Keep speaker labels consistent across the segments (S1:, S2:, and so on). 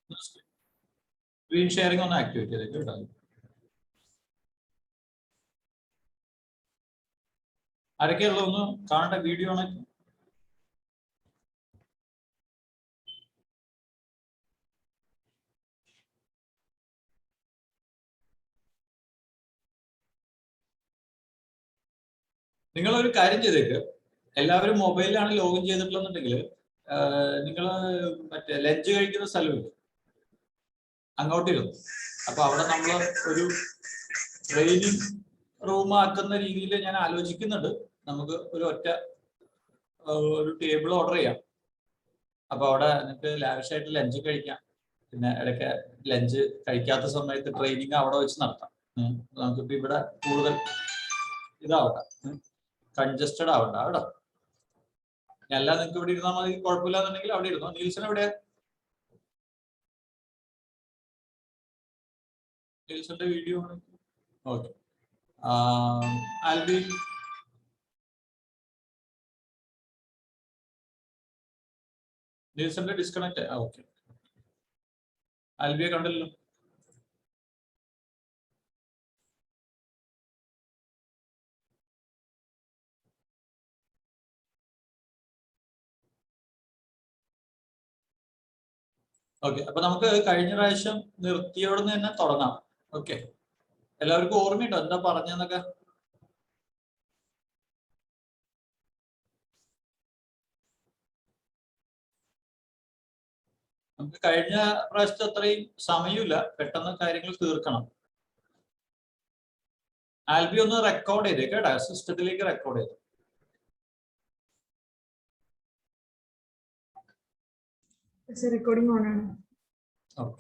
S1: Screen sharing ഒന്ന് activate ചെയ്തേക്ക് കേട്ടോ. ആരൊക്കെയുള്ള ഒന്ന് കാണേണ്ട വീഡിയോ ആണ്. നിങ്ങളൊരു കാര്യം ചെയ്തേക്ക്, എല്ലാവരും മൊബൈലിലാണ് ലോഗിൻ ചെയ്തിട്ടുണ്ടെന്നുണ്ടെങ്കിൽ നിങ്ങൾ മറ്റേ ലഞ്ച് കഴിക്കുന്ന സ്ഥലമില്ല, അങ്ങോട്ടിരുന്നു. അപ്പൊ അവിടെ നമ്മൾ ഒരു ട്രെയിനിങ് റൂം ആക്കുന്ന രീതിയിൽ ഞാൻ ആലോചിക്കുന്നുണ്ട്. നമുക്ക് ഒരു ടേബിൾ ഓർഡർ ചെയ്യാം. അപ്പൊ അവിടെ നിങ്ങൾക്ക് ലാവിഷായിട്ട് ലഞ്ച് കഴിക്കാം. പിന്നെ ഇടയ്ക്ക് ലഞ്ച് കഴിക്കാത്ത സമയത്ത് ട്രെയിനിങ് അവിടെ വെച്ച് നടത്താം. നമുക്കിപ്പോ ഇവിടെ കൂടുതൽ ഇതാവട്ടെ, കൺജസ്റ്റഡ് ആവണ്ട അവിടെ. എല്ലാം നിങ്ങൾക്ക് ഇവിടെ ഇരുന്നാൽ മതി, കുഴപ്പമില്ലാന്നുണ്ടെങ്കിൽ അവിടെ ഇരുന്നോ. നീൽസൺ എവിടെയാ? നീൽസന്റെ വീഡിയോ ആണ്. ഓക്കെ, ആൽബി നീൽസന്റെ ഡിസ്കണക്ട്. ഓക്കെ, ആൽബിയെ കണ്ടല്ലോ. ഓക്കെ, അപ്പൊ നമുക്ക് കഴിഞ്ഞ പ്രാവശ്യം നിർത്തിയോടുന്ന് തന്നെ തുടങ്ങാം. ഓക്കെ, എല്ലാവർക്കും ഓർമ്മയുണ്ടോ എന്താ പറഞ്ഞെന്നൊക്കെ? നമുക്ക് കഴിഞ്ഞ പ്രാവശ്യത്തെ അത്രയും സമയമില്ല, പെട്ടെന്ന് കാര്യങ്ങൾ തീർക്കണം. ആൽബി ഒന്ന് റെക്കോർഡ് ചെയ്തേ കേട്ടാ, സിസ്റ്റത്തിലേക്ക് റെക്കോർഡ് ചെയ്തു.
S2: റെക്കോർഡിംഗ് ഓൺ ആണ്.
S1: ഓക്കെ,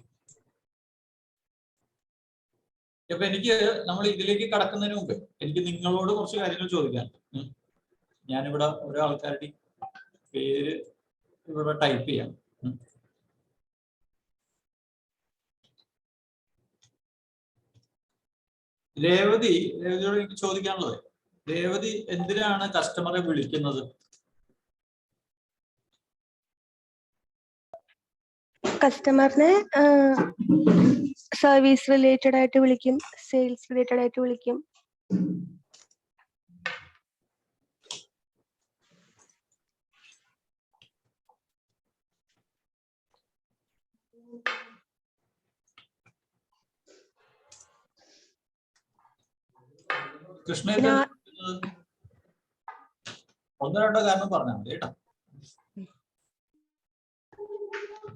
S1: അപ്പൊ എനിക്ക് നമ്മൾ ഇതിലേക്ക് കടക്കുന്നതിന് മുമ്പ് എനിക്ക് നിങ്ങളോട് കുറച്ച് കാര്യങ്ങൾ ചോദിക്കാൻ. ഞാനിവിടെ ഓരോ ആൾക്കാരുടെ പേര് ഇവിടെ ടൈപ്പ് ചെയ്യാം. രേവതിയോട് എനിക്ക് ചോദിക്കാനുള്ളത്, രേവതി എന്തിനാണ് കസ്റ്റമറെ വിളിക്കുന്നത്?
S3: കസ്റ്റമറിനെ സർവീസ് റിലേറ്റഡ് ആയിട്ട് വിളിക്കും, സെയിൽസ് റിലേറ്റഡ് ആയിട്ട് വിളിക്കും.
S1: കൃഷ്ണ ഒന്നോ രണ്ടോ കാരണം പറഞ്ഞാൽ മതി കേട്ടോ.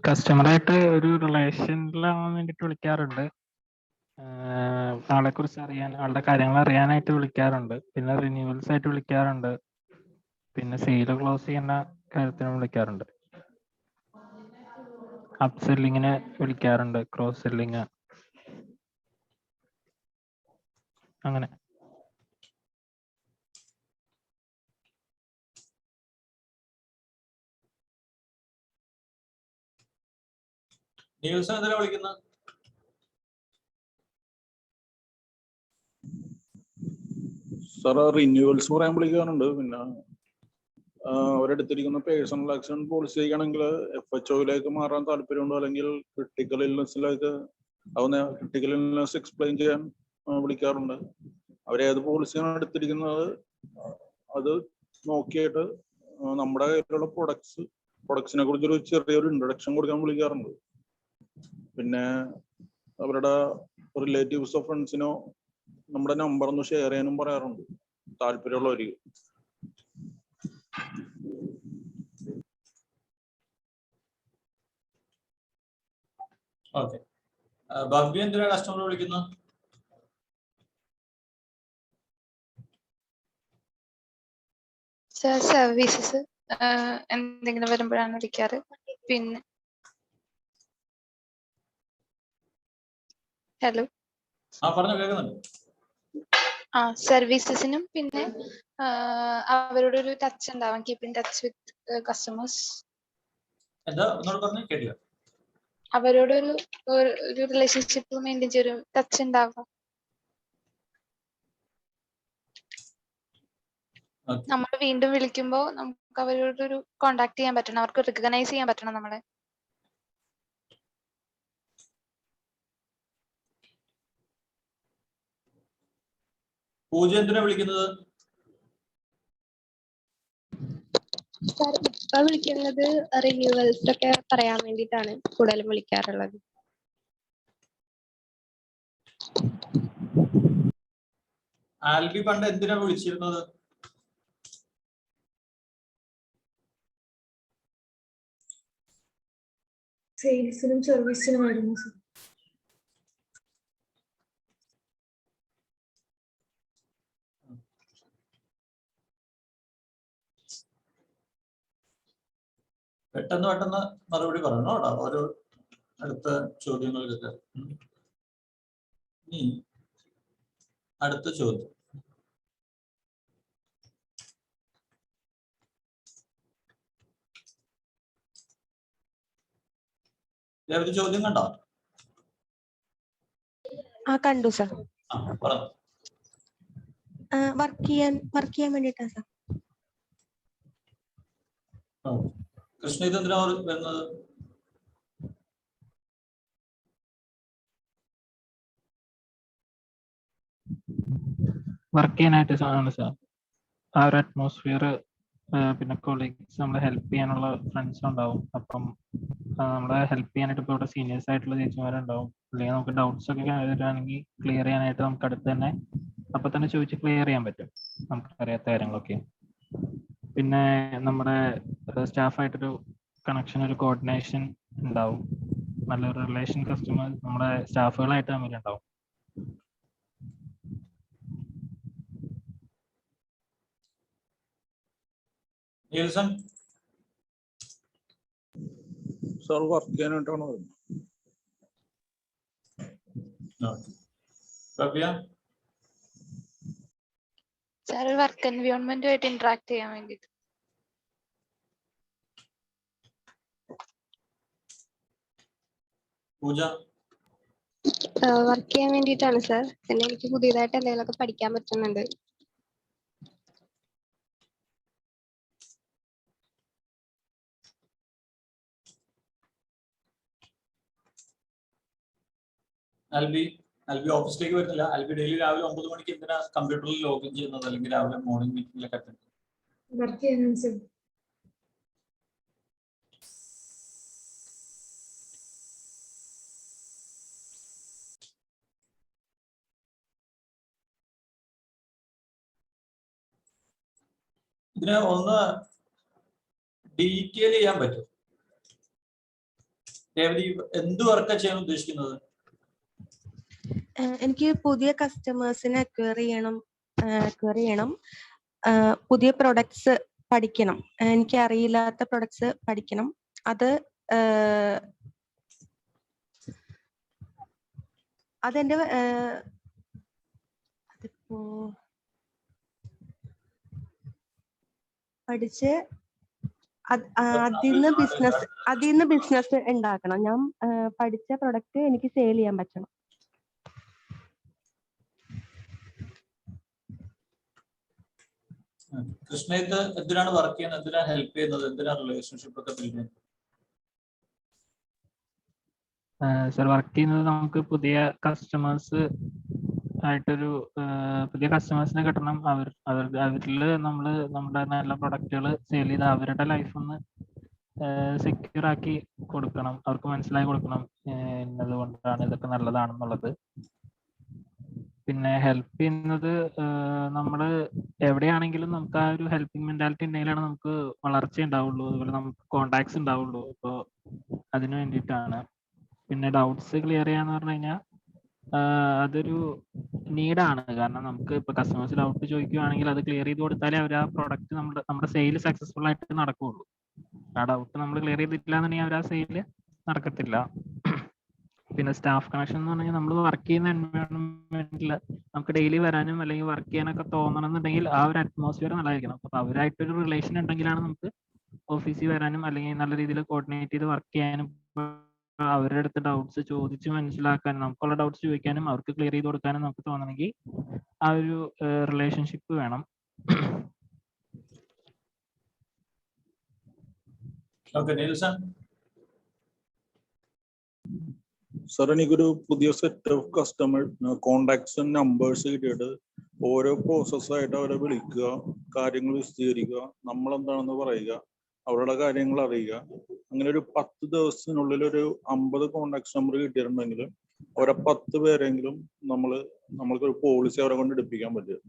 S4: കസ്റ്റമറായിട്ട് ഒരു റിലേഷനിലാവാൻ വേണ്ടിട്ട് വിളിക്കാറുണ്ട്. ആളെ കുറിച്ച് അറിയാൻ, ആളുടെ കാര്യങ്ങൾ അറിയാനായിട്ട് വിളിക്കാറുണ്ട്. പിന്നെ റിന്യൂവൽസ് ആയിട്ട് വിളിക്കാറുണ്ട്. പിന്നെ സെയിൽ ക്ലോസ് ചെയ്യുന്ന കാര്യത്തിന് വിളിക്കാറുണ്ട്. അപ് സെല്ലിങ്ങിന് വിളിക്കാറുണ്ട്, ക്രോസ് സെല്ലിങ്, അങ്ങനെ.
S1: നീൽസൺ എന്തിനാ വിളിക്കുന്നത്?
S5: സാർ, റിന്യൂവൽസ് പറയാൻ വിളിക്കാറുണ്ട്. പിന്നെ അവരെടുത്തിരിക്കുന്ന പേഴ്സണൽ ആക്ഷൻ പോളിസി ആണെങ്കിൽ FHOയിലേക്ക് മാറാൻ താല്പര്യമുണ്ടോ, അല്ലെങ്കിൽ ക്രിട്ടിക്കൽ ഇൽനെസ്സിലേക്ക് ക്രിട്ടിക്കൽ ഇൽനെസ് എക്സ്പ്ലെയിൻ ചെയ്യാൻ വിളിക്കാറുണ്ട്. അവരേത് പോളിസിയാണ് എടുത്തിരിക്കുന്നത് അത് നോക്കിയിട്ട് നമ്മുടെ കയ്യിലുള്ള പ്രൊഡക്ട്സിനെ കുറിച്ചൊരു ചെറിയൊരു ഇൻട്രൊഡക്ഷൻ കൊടുക്കാൻ വിളിക്കാറുണ്ട്. പിന്നെ അവരുടെ റിലേറ്റീവ്സോ ഫ്രണ്ട്സിനോ നമ്മുടെ നമ്പർ ഒന്ന് ഷെയർ ചെയ്യാനും പറയാറുണ്ട്, താല്പര്യമുള്ളവർക്ക്.
S1: ഓക്കെ, ഭവ്യ എന്തിനാ കസ്റ്റമർ വിളിക്കുന്നത്?
S6: സർവീസസ് എന്തെങ്കിലും വരുമ്പോഴാണ് വിളിക്കാറ്. പിന്നെ ഹലോ,
S1: പറഞ്ഞു കേൾക്കുന്നുണ്ട്.
S6: സർവീസസിനും പിന്നെ അവരോട് ഒരു ടച്ച് ഉണ്ടാവാം, keep in touch with customers.
S1: എന്താ ഒന്നോട് പറഞ്ഞു കേട്ടില്ല.
S6: അവരോടൊരു റിലേഷൻഷിപ്പ് മെയിൻറ്റെയിൻ ചെയ്യൊരു ടച്ച് ഉണ്ടാവാം. നമ്മൾ വീണ്ടും വിളിക്കുമ്പോൾ നമുക്ക് അവരോടൊരു കോണ്ടാക്ട് ചെയ്യാൻ പറ്റണം, അവർക്ക് റിക്കഗ്നൈസ് ചെയ്യാൻ പറ്റണം നമ്മളെ.
S1: പൂജ എന്തിനാ വിളിക്കുന്നത്?
S3: സാർ ഇപ്പൊ വിളിക്കുന്നത് റിന്യൂവൽസ് ഒക്കെ പറയാൻ വേണ്ടിയിട്ടാണ് കൂടുതലും വിളിക്കാറുള്ളത്.
S1: ആൽബി പണ്ട് എന്തിനാ വിളിച്ചിരുന്നത്?
S2: സെയിൽസിനും സർവീസിനുമായിരുന്നു സർ.
S1: പെട്ടെന്ന് മറുപടി പറയണോ കേട്ടോ, ഓരോ അടുത്ത ചോദ്യങ്ങൾക്കൊക്കെ. ഇനി അടുത്ത ചോദ്യം. ഒരു ചോദ്യം കണ്ടോ?
S3: കണ്ടു സാർ.
S1: പറഞ്ഞു.
S3: വർക്ക് ചെയ്യാൻ വേണ്ടിയിട്ടാ സാർ.
S1: കൃഷ്ണ ഇത് എന്തിനാ വരുന്നത്?
S4: വർക്ക് ചെയ്യാനായിട്ട് ആണ് സാർ. ആ ഒരു അറ്റ്മോസ്ഫിയർ, പിന്നെ കൊളീഗ്സ് നമ്മളെ ഹെൽപ്പ് ചെയ്യാനുള്ള ഫ്രണ്ട്സ് ഉണ്ടാവും. അപ്പം നമ്മളെ ഹെൽപ്പ് ചെയ്യാനായിട്ട് ഇപ്പോൾ ഇവിടെ സീനിയേഴ്സ് ആയിട്ടുള്ള ചേച്ചിമാരുണ്ടാവും. അല്ലെങ്കിൽ നമുക്ക് ഡൗട്ട്സ് ഒക്കെ വരികയാണെങ്കിൽ ക്ലിയർ ചെയ്യാനായിട്ട് നമുക്ക് അടുത്ത് തന്നെ അപ്പം തന്നെ ചോദിച്ച് ക്ലിയർ ചെയ്യാൻ പറ്റും നമുക്ക് അറിയാത്ത കാര്യങ്ങളൊക്കെ. പിന്നെ നമ്മുടെ സ്റ്റാഫായിട്ടൊരു കണക്ഷൻ, ഒരു കോർഡിനേഷൻ ഉണ്ടാവും. നല്ലൊരു റിലേഷൻ കസ്റ്റമർ നമ്മുടെ സ്റ്റാഫുകളായിട്ട് തമ്മിലുണ്ടാവും.
S5: സാർ വർക്ക് ചെയ്യാനായിട്ടാണ് വരുന്നത്.
S6: സാർ വർക്ക് എൻവയോൺമെന്റുമായിട്ട് ഇന്ററാക്ട് ചെയ്യാൻ വേണ്ടിയിട്ട്.
S1: പൂജ
S3: വർക്ക് ചെയ്യാൻ വേണ്ടിയിട്ടാണ് സാർ. പിന്നെ എനിക്ക് പുതിയതായിട്ട് എന്തെങ്കിലുമൊക്കെ പഠിക്കാൻ പറ്റുന്നുണ്ട്.
S1: ആൽബി ഓഫീസിലേക്ക് വരുന്നില്ല. ആൽബി ഡെയിലി രാവിലെ 9 മണിക്ക് എന്തിനാ കമ്പ്യൂട്ടറിൽ ലോഗിൻ ചെയ്യുന്നത്, അല്ലെങ്കിൽ രാവിലെ മോർണിംഗ് മീറ്റിംഗിലൊക്കെ അറ്റൻഡ്?
S2: വർക്ക് ചെയ്യാനാണ് സർ.
S1: ഇതിനെ ഒന്ന് ഡീറ്റെയിൽ ചെയ്യാൻ പറ്റും? എന്ത് വർക്കാ ചെയ്യാൻ ഉദ്ദേശിക്കുന്നത്?
S3: എനിക്ക് പുതിയ കസ്റ്റമേഴ്സിനെ അക്വയർ ചെയ്യണം. പുതിയ പ്രൊഡക്ട്സ് പഠിക്കണം. എനിക്ക് അറിയില്ലാത്ത പ്രൊഡക്ട്സ് പഠിക്കണം. അതെന്റെ അതിപ്പോ പഠിച്ച് അതിന്ന് ബിസിനസ് ഉണ്ടാക്കണം. ഞാൻ പഠിച്ച പ്രൊഡക്റ്റ് എനിക്ക് സെയിൽ ചെയ്യാൻ പറ്റണം.
S1: കൃഷ്ണയത്ത് എന്തിനാണ് വർക്ക് ചെയ്യുന്നത്, എന്തിനാ ഹെൽപ്പ് ചെയ്യുന്നത്, എന്തിനാ റിലേഷൻഷിപ്പ് ഒക്കെ ബിൽഡ് ചെയ്യുന്നത്?
S4: സർ വർക്ക് ചെയ്യുന്നത് നമുക്ക് പുതിയ കസ്റ്റമേഴ്സ് ആയിട്ടൊരു പുതിയ കസ്റ്റമേഴ്സിനെ കിട്ടണം. അവരിൽ നമ്മൾ നമ്മുടെ നല്ല പ്രൊഡക്റ്റുകൾ സെയിൽ ചെയ്ത് അവരുടെ ലൈഫൊന്ന് സെക്യൂർ ആക്കി കൊടുക്കണം. അവർക്ക് മനസ്സിലാക്കി കൊടുക്കണം എന്നതുകൊണ്ടാണ് ഇതൊക്കെ നല്ലതാണെന്നുള്ളത്. പിന്നെ ഹെൽപ്പ് ചെയ്യുന്നത് നമ്മൾ എവിടെയാണെങ്കിലും നമുക്ക് ആ ഒരു ഹെൽപ്പിംഗ് മെന്റാലിറ്റി ഉണ്ടെങ്കിലാണ് നമുക്ക് വളർച്ച ഉണ്ടാവുള്ളൂ, അതുപോലെ നമുക്ക് കോണ്ടാക്ട്സ് ഉണ്ടാവുള്ളൂ. അപ്പോൾ അതിനു വേണ്ടിയിട്ടാണ്. പിന്നെ ഡൗട്ട്സ് ക്ലിയർ ചെയ്യാന്ന് പറഞ്ഞു കഴിഞ്ഞാൽ അതൊരു നീഡാണ്. കാരണം നമുക്ക് ഇപ്പോൾ കസ്റ്റമേഴ്സ് ഡൗട്ട് ചോദിക്കുകയാണെങ്കിൽ അത് ക്ലിയർ ചെയ്ത് കൊടുത്താലേ അവർ ആ പ്രോഡക്റ്റ് നമ്മുടെ സെയിൽ സക്സസ്ഫുൾ ആയിട്ട് നടക്കുകയുള്ളൂ. ആ ഡൗട്ട് നമ്മൾ ക്ലിയർ ചെയ്തിട്ടില്ല എന്നുണ്ടെങ്കിൽ അവർ ആ സെയിൽ നടക്കത്തില്ല. പിന്നെ സ്റ്റാഫ് കണക്ഷൻ എന്ന് പറഞ്ഞാൽ നമ്മൾ വർക്ക് ചെയ്യുന്ന എൻവയോൺമെന്റിൽ നമുക്ക് ഡെയിലി വരാനും അല്ലെങ്കിൽ വർക്ക് ചെയ്യാനൊക്കെ തോന്നണം എന്നുണ്ടെങ്കിൽ ആ ഒരു അറ്റ്മോസ്ഫിയർ നല്ലതായിരിക്കണം. അപ്പോൾ അവരായിട്ടൊരു റിലേഷൻ ഉണ്ടെങ്കിലാണ് നമുക്ക് ഓഫീസിൽ വരാനും അല്ലെങ്കിൽ നല്ല രീതിയിൽ കോർഡിനേറ്റ് ചെയ്ത് വർക്ക് ചെയ്യാനും അവരുടെ അടുത്ത് ഡൗട്ട്സ് ചോദിച്ച് മനസ്സിലാക്കാനും നമുക്കുള്ള ഡൗട്ട്സ് ചോദിക്കാനും അവർക്ക് ക്ലിയർ ചെയ്ത് കൊടുക്കാനും നമുക്ക് തോന്നണമെങ്കിൽ ആ ഒരു റിലേഷൻഷിപ്പ് വേണം.
S5: സാർ എനിക്കൊരു പുതിയ set of customer contacts numbers കിട്ടിയിട്ട് ഓരോ പ്രോസസ്സായിട്ട് അവരെ വിളിക്കുക, കാര്യങ്ങൾ വിശദീകരിക്കുക, നമ്മളെന്താണെന്ന് പറയുക, അവരുടെ കാര്യങ്ങൾ അറിയുക. അങ്ങനെ ഒരു 10 ദിവസത്തിനുള്ളിൽ ഒരു 50 കോണ്ടാക്ട് നമ്പർ കിട്ടിയിട്ടുണ്ടെങ്കിൽ അവരെ 10 പേരെങ്കിലും നമ്മൾക്കൊരു പോളിസി അവരെ കൊണ്ട് എടുപ്പിക്കാൻ പറ്റും.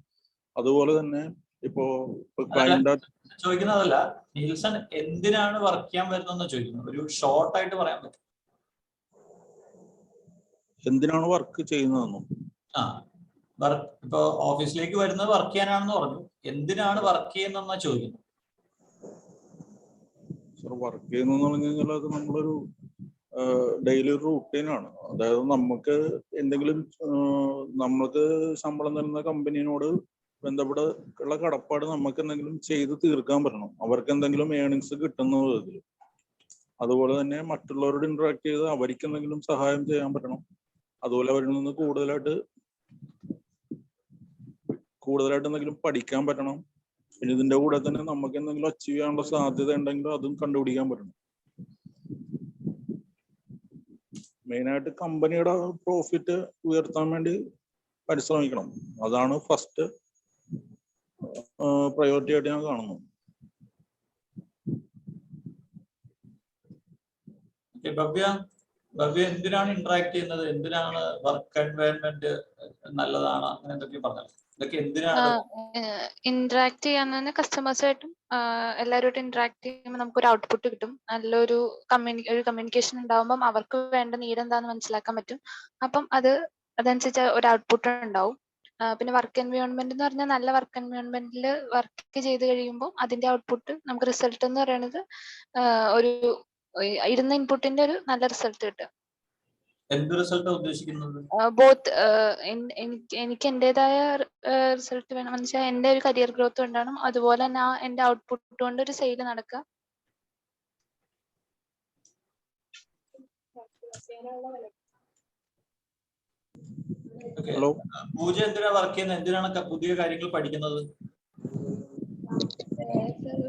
S5: അതുപോലെ തന്നെ ഇപ്പോ ക്ലയന്റ്
S1: ചോദിക്കുന്നതല്ല, നീൽസൺ എന്തിനാണ് വർക്ക് ചെയ്യാൻ വരുന്നതെന്ന് ചോദിക്കുന്നത്. ഒരു ഷോർട്ട് ആയിട്ട് പറയാൻ പറ്റും.
S5: എന്തിനാണ് വർക്ക് ചെയ്യുന്നതെന്നും
S1: ഇപ്പൊ ഓഫീസിലേക്ക് വരുന്നത് വർക്ക് ചെയ്യാനാണെന്ന് പറഞ്ഞു. എന്തിനാണ് വർക്ക് ചെയ്യുന്നതെന്നാ ചോദിക്കുന്നത്.
S5: വർക്ക് ചെയ്യുന്നതെന്ന് പറഞ്ഞു കഴിഞ്ഞാൽ അത് നമ്മളൊരു ഡെയിലി റൂട്ടീനാണ്. അതായത് നമുക്ക് എന്തെങ്കിലും നമ്മൾക്ക് ശമ്പളം തരുന്ന കമ്പനിയോട് ബന്ധപ്പെട്ട ഉള്ള കടപ്പാട് നമുക്ക് എന്തെങ്കിലും ചെയ്ത് തീർക്കാൻ പറ്റണം. അവർക്ക് എന്തെങ്കിലും ഏണിങ്സ് കിട്ടുന്ന വിധത്തിൽ. അതുപോലെ തന്നെ മറ്റുള്ളവരോട് ഇന്ററാക്ട് ചെയ്ത് അവർക്ക് എന്തെങ്കിലും സഹായം ചെയ്യാൻ പറ്റണം. അതുപോലെ അവരിൽ നിന്ന് കൂടുതലായിട്ട് എന്തെങ്കിലും പഠിക്കാൻ പറ്റണം. പിന്നെ ഇതിന്റെ കൂടെ തന്നെ നമുക്ക് എന്തെങ്കിലും അച്ചീവ് ചെയ്യാനുള്ള സാധ്യത ഉണ്ടെങ്കിൽ അതും കണ്ടുപിടിക്കാൻ പറ്റണം. മെയിനായിട്ട് കമ്പനിയുടെ പ്രോഫിറ്റ് ഉയർത്താൻ വേണ്ടി പരിശ്രമിക്കണം. അതാണ് ഫസ്റ്റ് പ്രയോറിറ്റി ആയിട്ട് ഞാൻ കാണുന്നു.
S1: ഭവ്യ എന്തിനാണ് ഇന്ററാക്ട് ചെയ്യുന്നത്, എന്തിനാണ് വർക്ക് എൻവയൺമെന്റ് നല്ലതാണ്, അങ്ങനെ എന്തൊക്കെ പറഞ്ഞത്? ഇതൊക്കെ എന്തിനാണ്
S6: ഇന്ററാക്ട് ചെയ്യാൻ കസ്റ്റമേഴ്സായിട്ടും എല്ലാവരുമായിട്ട് ഇന്ററാക്ട് ചെയ്യുമ്പോൾ നമുക്കൊരു ഔട്ട്പുട്ട് കിട്ടും. നല്ലൊരു കമ്മ്യൂണിക്കേഷൻ ഉണ്ടാവുമ്പം അവർക്ക് വേണ്ട നീഡ് എന്താണെന്ന് മനസ്സിലാക്കാൻ പറ്റും. അപ്പം അതനുസരിച്ച് ഒരു ഔട്ട്പുട്ട് ഉണ്ടാവും. പിന്നെ വർക്ക് എൻവയോൺമെന്റ് എന്ന് പറഞ്ഞാൽ നല്ല വർക്ക് എൻവയോൺമെന്റിൽ വർക്ക് ചെയ്ത് കഴിയുമ്പോൾ അതിന്റെ ഔട്ട്പുട്ട് നമുക്ക് റിസൾട്ട് എന്ന് പറയുന്നത് ഒരു ഇരുന്ന ഇൻപുട്ടിന്റെ ഒരു നല്ല റിസൾട്ട് കിട്ടുക.
S1: എന്ത് റിസൾട്ട് ഉദ്ദേശിക്കുന്നത്?
S6: ബോത്ത് എനിക്ക് എന്റേതായ റിസൾട്ട് വേണമെന്ന് വെച്ചാൽ എന്റെ ഒരു കരിയർ ഗ്രോത്ത് കൊണ്ടാണ്, അതുപോലെ തന്നെ എന്റെ ഔട്ട്പുട്ട് കൊണ്ട് ഒരു സെയിൽ നടക്കുക.
S5: ഹലോ,
S1: പൂജ എന്തിനാണ് വർക്ക് ചെയ്യുന്നത്, എന്തിനാണ് പുതിയ കാര്യങ്ങൾ പഠിക്കുന്നത്?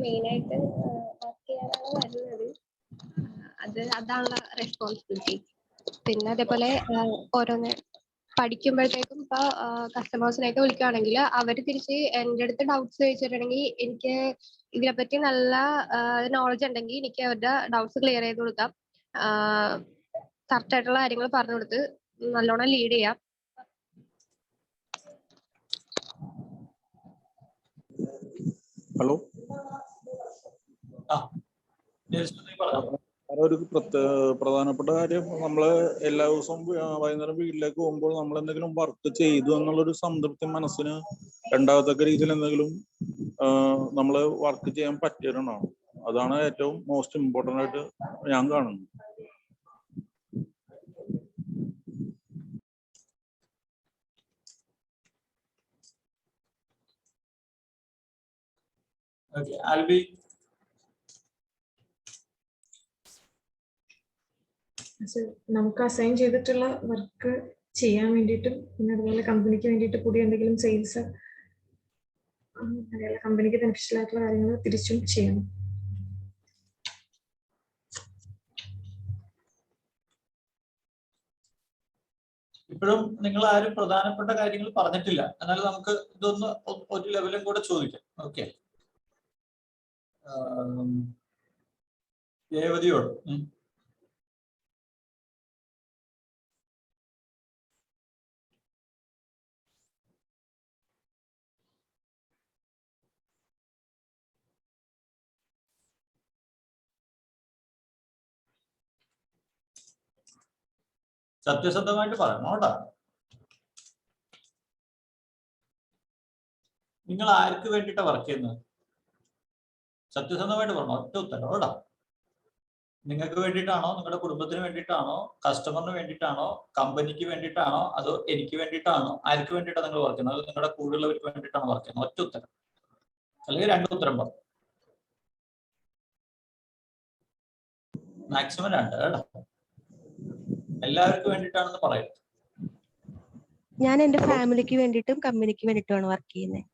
S7: മെയിനായിട്ട് വർക്ക് ചെയ്യാനാണ് വരുന്നത്. അതാണുള്ള റെസ്പോൺസിബിലിറ്റി. പിന്നെ അതേപോലെ ഓരോന്ന് പഠിക്കുമ്പോഴത്തേക്കും ഇപ്പൊ കസ്റ്റമേഴ്സിനെയൊക്കെ വിളിക്കുകയാണെങ്കിൽ അവർ തിരിച്ച് എൻ്റെ അടുത്ത് ഡൗട്ട്സ് ചോദിച്ചിട്ടുണ്ടെങ്കിൽ എനിക്ക് ഇതിനെപ്പറ്റി നല്ല നോളജ് ഉണ്ടെങ്കിൽ എനിക്ക് അവരുടെ ഡൗട്ട്സ് ക്ലിയർ ചെയ്ത് കൊടുക്കാം. കറക്റ്റ് ആയിട്ടുള്ള കാര്യങ്ങൾ പറഞ്ഞു കൊടുത്ത് നല്ലോണം ലീഡ് ചെയ്യാം.
S5: ഹലോ, ഒരു പ്രധാനപ്പെട്ട കാര്യം, നമ്മള് എല്ലാ ദിവസവും വൈകുന്നേരം വീട്ടിലേക്ക് പോകുമ്പോൾ നമ്മൾ എന്തെങ്കിലും വർക്ക് ചെയ്തു എന്നുള്ളൊരു സംതൃപ്തി മനസ്സിന് ഉണ്ടാകത്തക്ക രീതിയിൽ എന്തെങ്കിലും നമ്മൾ വർക്ക് ചെയ്യാൻ പറ്റിയിട്ടുണ്ടാവും. അതാണ് ഏറ്റവും മോസ്റ്റ് ഇമ്പോർട്ടൻ്റ് ആയിട്ട് ഞാൻ കാണുന്നത്.
S1: ആൽബി,
S2: നമുക്ക് അസൈൻ ചെയ്തിട്ടുള്ള വർക്ക് ചെയ്യാൻ വേണ്ടിയിട്ടും പിന്നെ അതുപോലെ കമ്പനിക്ക് വേണ്ടിയിട്ട് പുതിയ എന്തെങ്കിലും സെയിൽസ് അതേപോലെ കമ്പനിക്ക് ബെനിഫിഷ്യൽ ആയിട്ടുള്ള കാര്യങ്ങൾ തിരിച്ചും ചെയ്യണം.
S1: ഇപ്പോഴും നിങ്ങൾ ആരും പ്രധാനപ്പെട്ട കാര്യങ്ങൾ പറഞ്ഞിട്ടില്ല. എന്നാൽ നമുക്ക് ഇതൊന്ന് ഒരു ലെവലും കൂടെ ചോദിക്കാം. ഓക്കെ, രേവതിയോട്. സത്യസന്ധമായിട്ട് പറയണം കേട്ടോ. നിങ്ങൾ ആർക്ക് വേണ്ടിയിട്ടാണ് വർക്ക് ചെയ്യുന്നത്? സത്യസന്ധമായിട്ട് പറയണം, ഒറ്റ ഉത്തരം കേട്ടോ. നിങ്ങൾക്ക് വേണ്ടിയിട്ടാണോ, നിങ്ങളുടെ കുടുംബത്തിന് വേണ്ടിയിട്ടാണോ, കസ്റ്റമറിന് വേണ്ടിയിട്ടാണോ, കമ്പനിക്ക് വേണ്ടിയിട്ടാണോ, അതോ എനിക്ക് വേണ്ടിയിട്ടാണോ? ആർക്ക് വേണ്ടിയിട്ടാണ് നിങ്ങൾ വർക്ക് ചെയ്യുന്നത്? അത് നിങ്ങളുടെ കൂടെയുള്ളവർക്ക് വേണ്ടിയിട്ടാണോ വർക്ക് ചെയ്യുന്നത്? ഒറ്റ ഉത്തരം, അല്ലെങ്കിൽ രണ്ട് ഉത്തരം പറ. മാക്സിമം രണ്ട് കേട്ടോ. എല്ലാവർക്കും വേണ്ടിയിട്ടാണെന്ന് പറയും.
S3: ഞാൻ എന്റെ ഫാമിലിക്ക് വേണ്ടിയിട്ടും കമ്പനിക്ക് വേണ്ടിയിട്ടുമാണ് വർക്ക് ചെയ്യുന്നത്.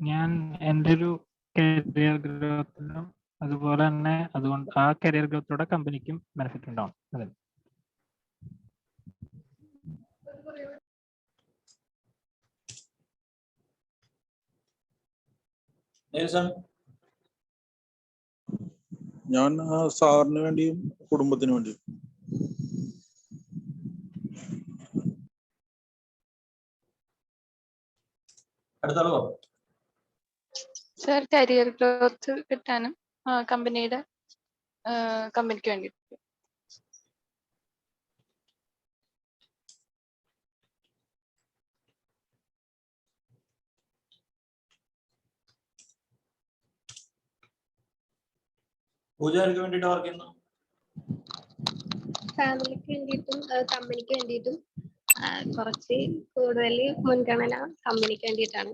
S4: ഞാൻ എൻ്റെ ഒരു കരിയർ ഗ്രോത്തിനും അതുപോലെ തന്നെ അതുകൊണ്ട് ആ കരിയർ ഗ്രോത്തിലൂടെ കമ്പനിക്കും ബെനിഫിറ്റ് ഉണ്ടാവും. അതെ.
S1: നെൽസൺ,
S5: ഞാൻ സാറിന് വേണ്ടിയും കുടുംബത്തിന് വേണ്ടിയും.
S1: അടുത്ത ആള് പറ.
S6: സർ കരിയർ ഗ്രോത്ത് കിട്ടാനും കമ്പനിക്ക് വേണ്ടി.
S1: പൂജ ആർക്ക് വേണ്ടിയിട്ട് വർക്ക് ചെയ്യുന്നു?
S7: ഫാമിലിക്ക് വേണ്ടിയിട്ടും കമ്പനിക്ക് വേണ്ടിയിട്ടും കുറച്ച് കൂടുതൽ മുൻഗണന കമ്പനിക്ക് വേണ്ടിയിട്ടാണ്.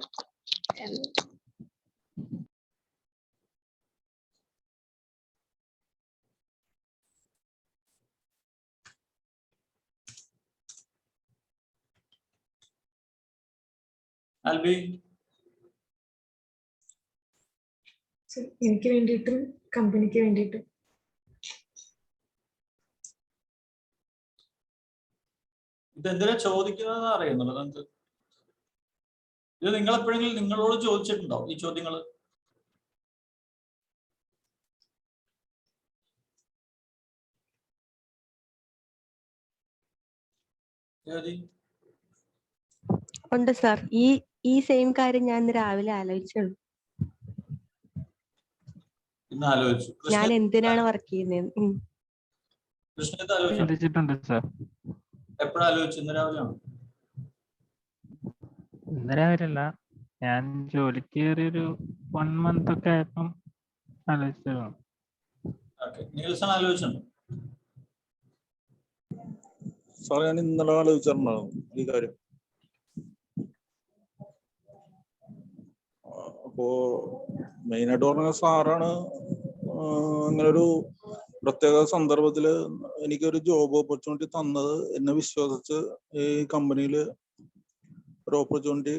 S1: ആൽബി,
S2: സർ എനിക്ക് വേണ്ടിയിട്ടും കമ്പനിക്ക് വേണ്ടിയിട്ടും.
S1: ഇതെന്തിനാ ചോദിക്കുന്നതെന്ന് അറിയുന്നുള്ളൂ നിങ്ങൾക്ക്? ഇത് നിങ്ങൾ എപ്പോഴെങ്കിലും നിങ്ങളോട് ചോദിച്ചിട്ടുണ്ടോ ഈ ചോദ്യങ്ങൾ?
S3: ഉണ്ട് സാർ. ഈ സെയിം കാര്യം ഞാൻ ഇന്ന് രാവിലെ ആലോചിച്ചുള്ളൂ.
S1: ഇന്ന് ആലോചിച്ചു.
S3: ഞാൻ എന്തിനാണ് വർക്ക് ചെയ്യുന്നത്?
S1: കൃഷ്ണത്ത് ആലോചിച്ചു.
S4: ചിന്തിച്ചിട്ടുണ്ട് സാർ.
S1: എപ്പോഴാ ആലോചിച്ചു? ഇന്ന് രാവിലെയാണോ?
S4: ഇന്ന് രാവിലെ അല്ല, ഞാൻ ജോലിക്ക് കയറിയൊരു 1 month ഒക്കെ ആയപ്പം ആലോചിച്ചിരുന്നു.
S1: നീൽസൺ ആലോചിച്ചുണ്ടോ?
S5: സാർ ഞാൻ ഇന്നലെ ആലോചിച്ചിട്ടുണ്ടായിരുന്നു ഈ കാര്യം. അപ്പോ മെയിനായിട്ട് പറഞ്ഞ സാറാണ് അങ്ങനെ ഒരു പ്രത്യേക സന്ദർഭത്തില് എനിക്കൊരു ജോബ് ഓപ്പർച്യൂണിറ്റി തന്നത്. എന്നെ വിശ്വസിച്ച് ഈ കമ്പനിയിൽ ഒരു ഓപ്പർച്യൂണിറ്റി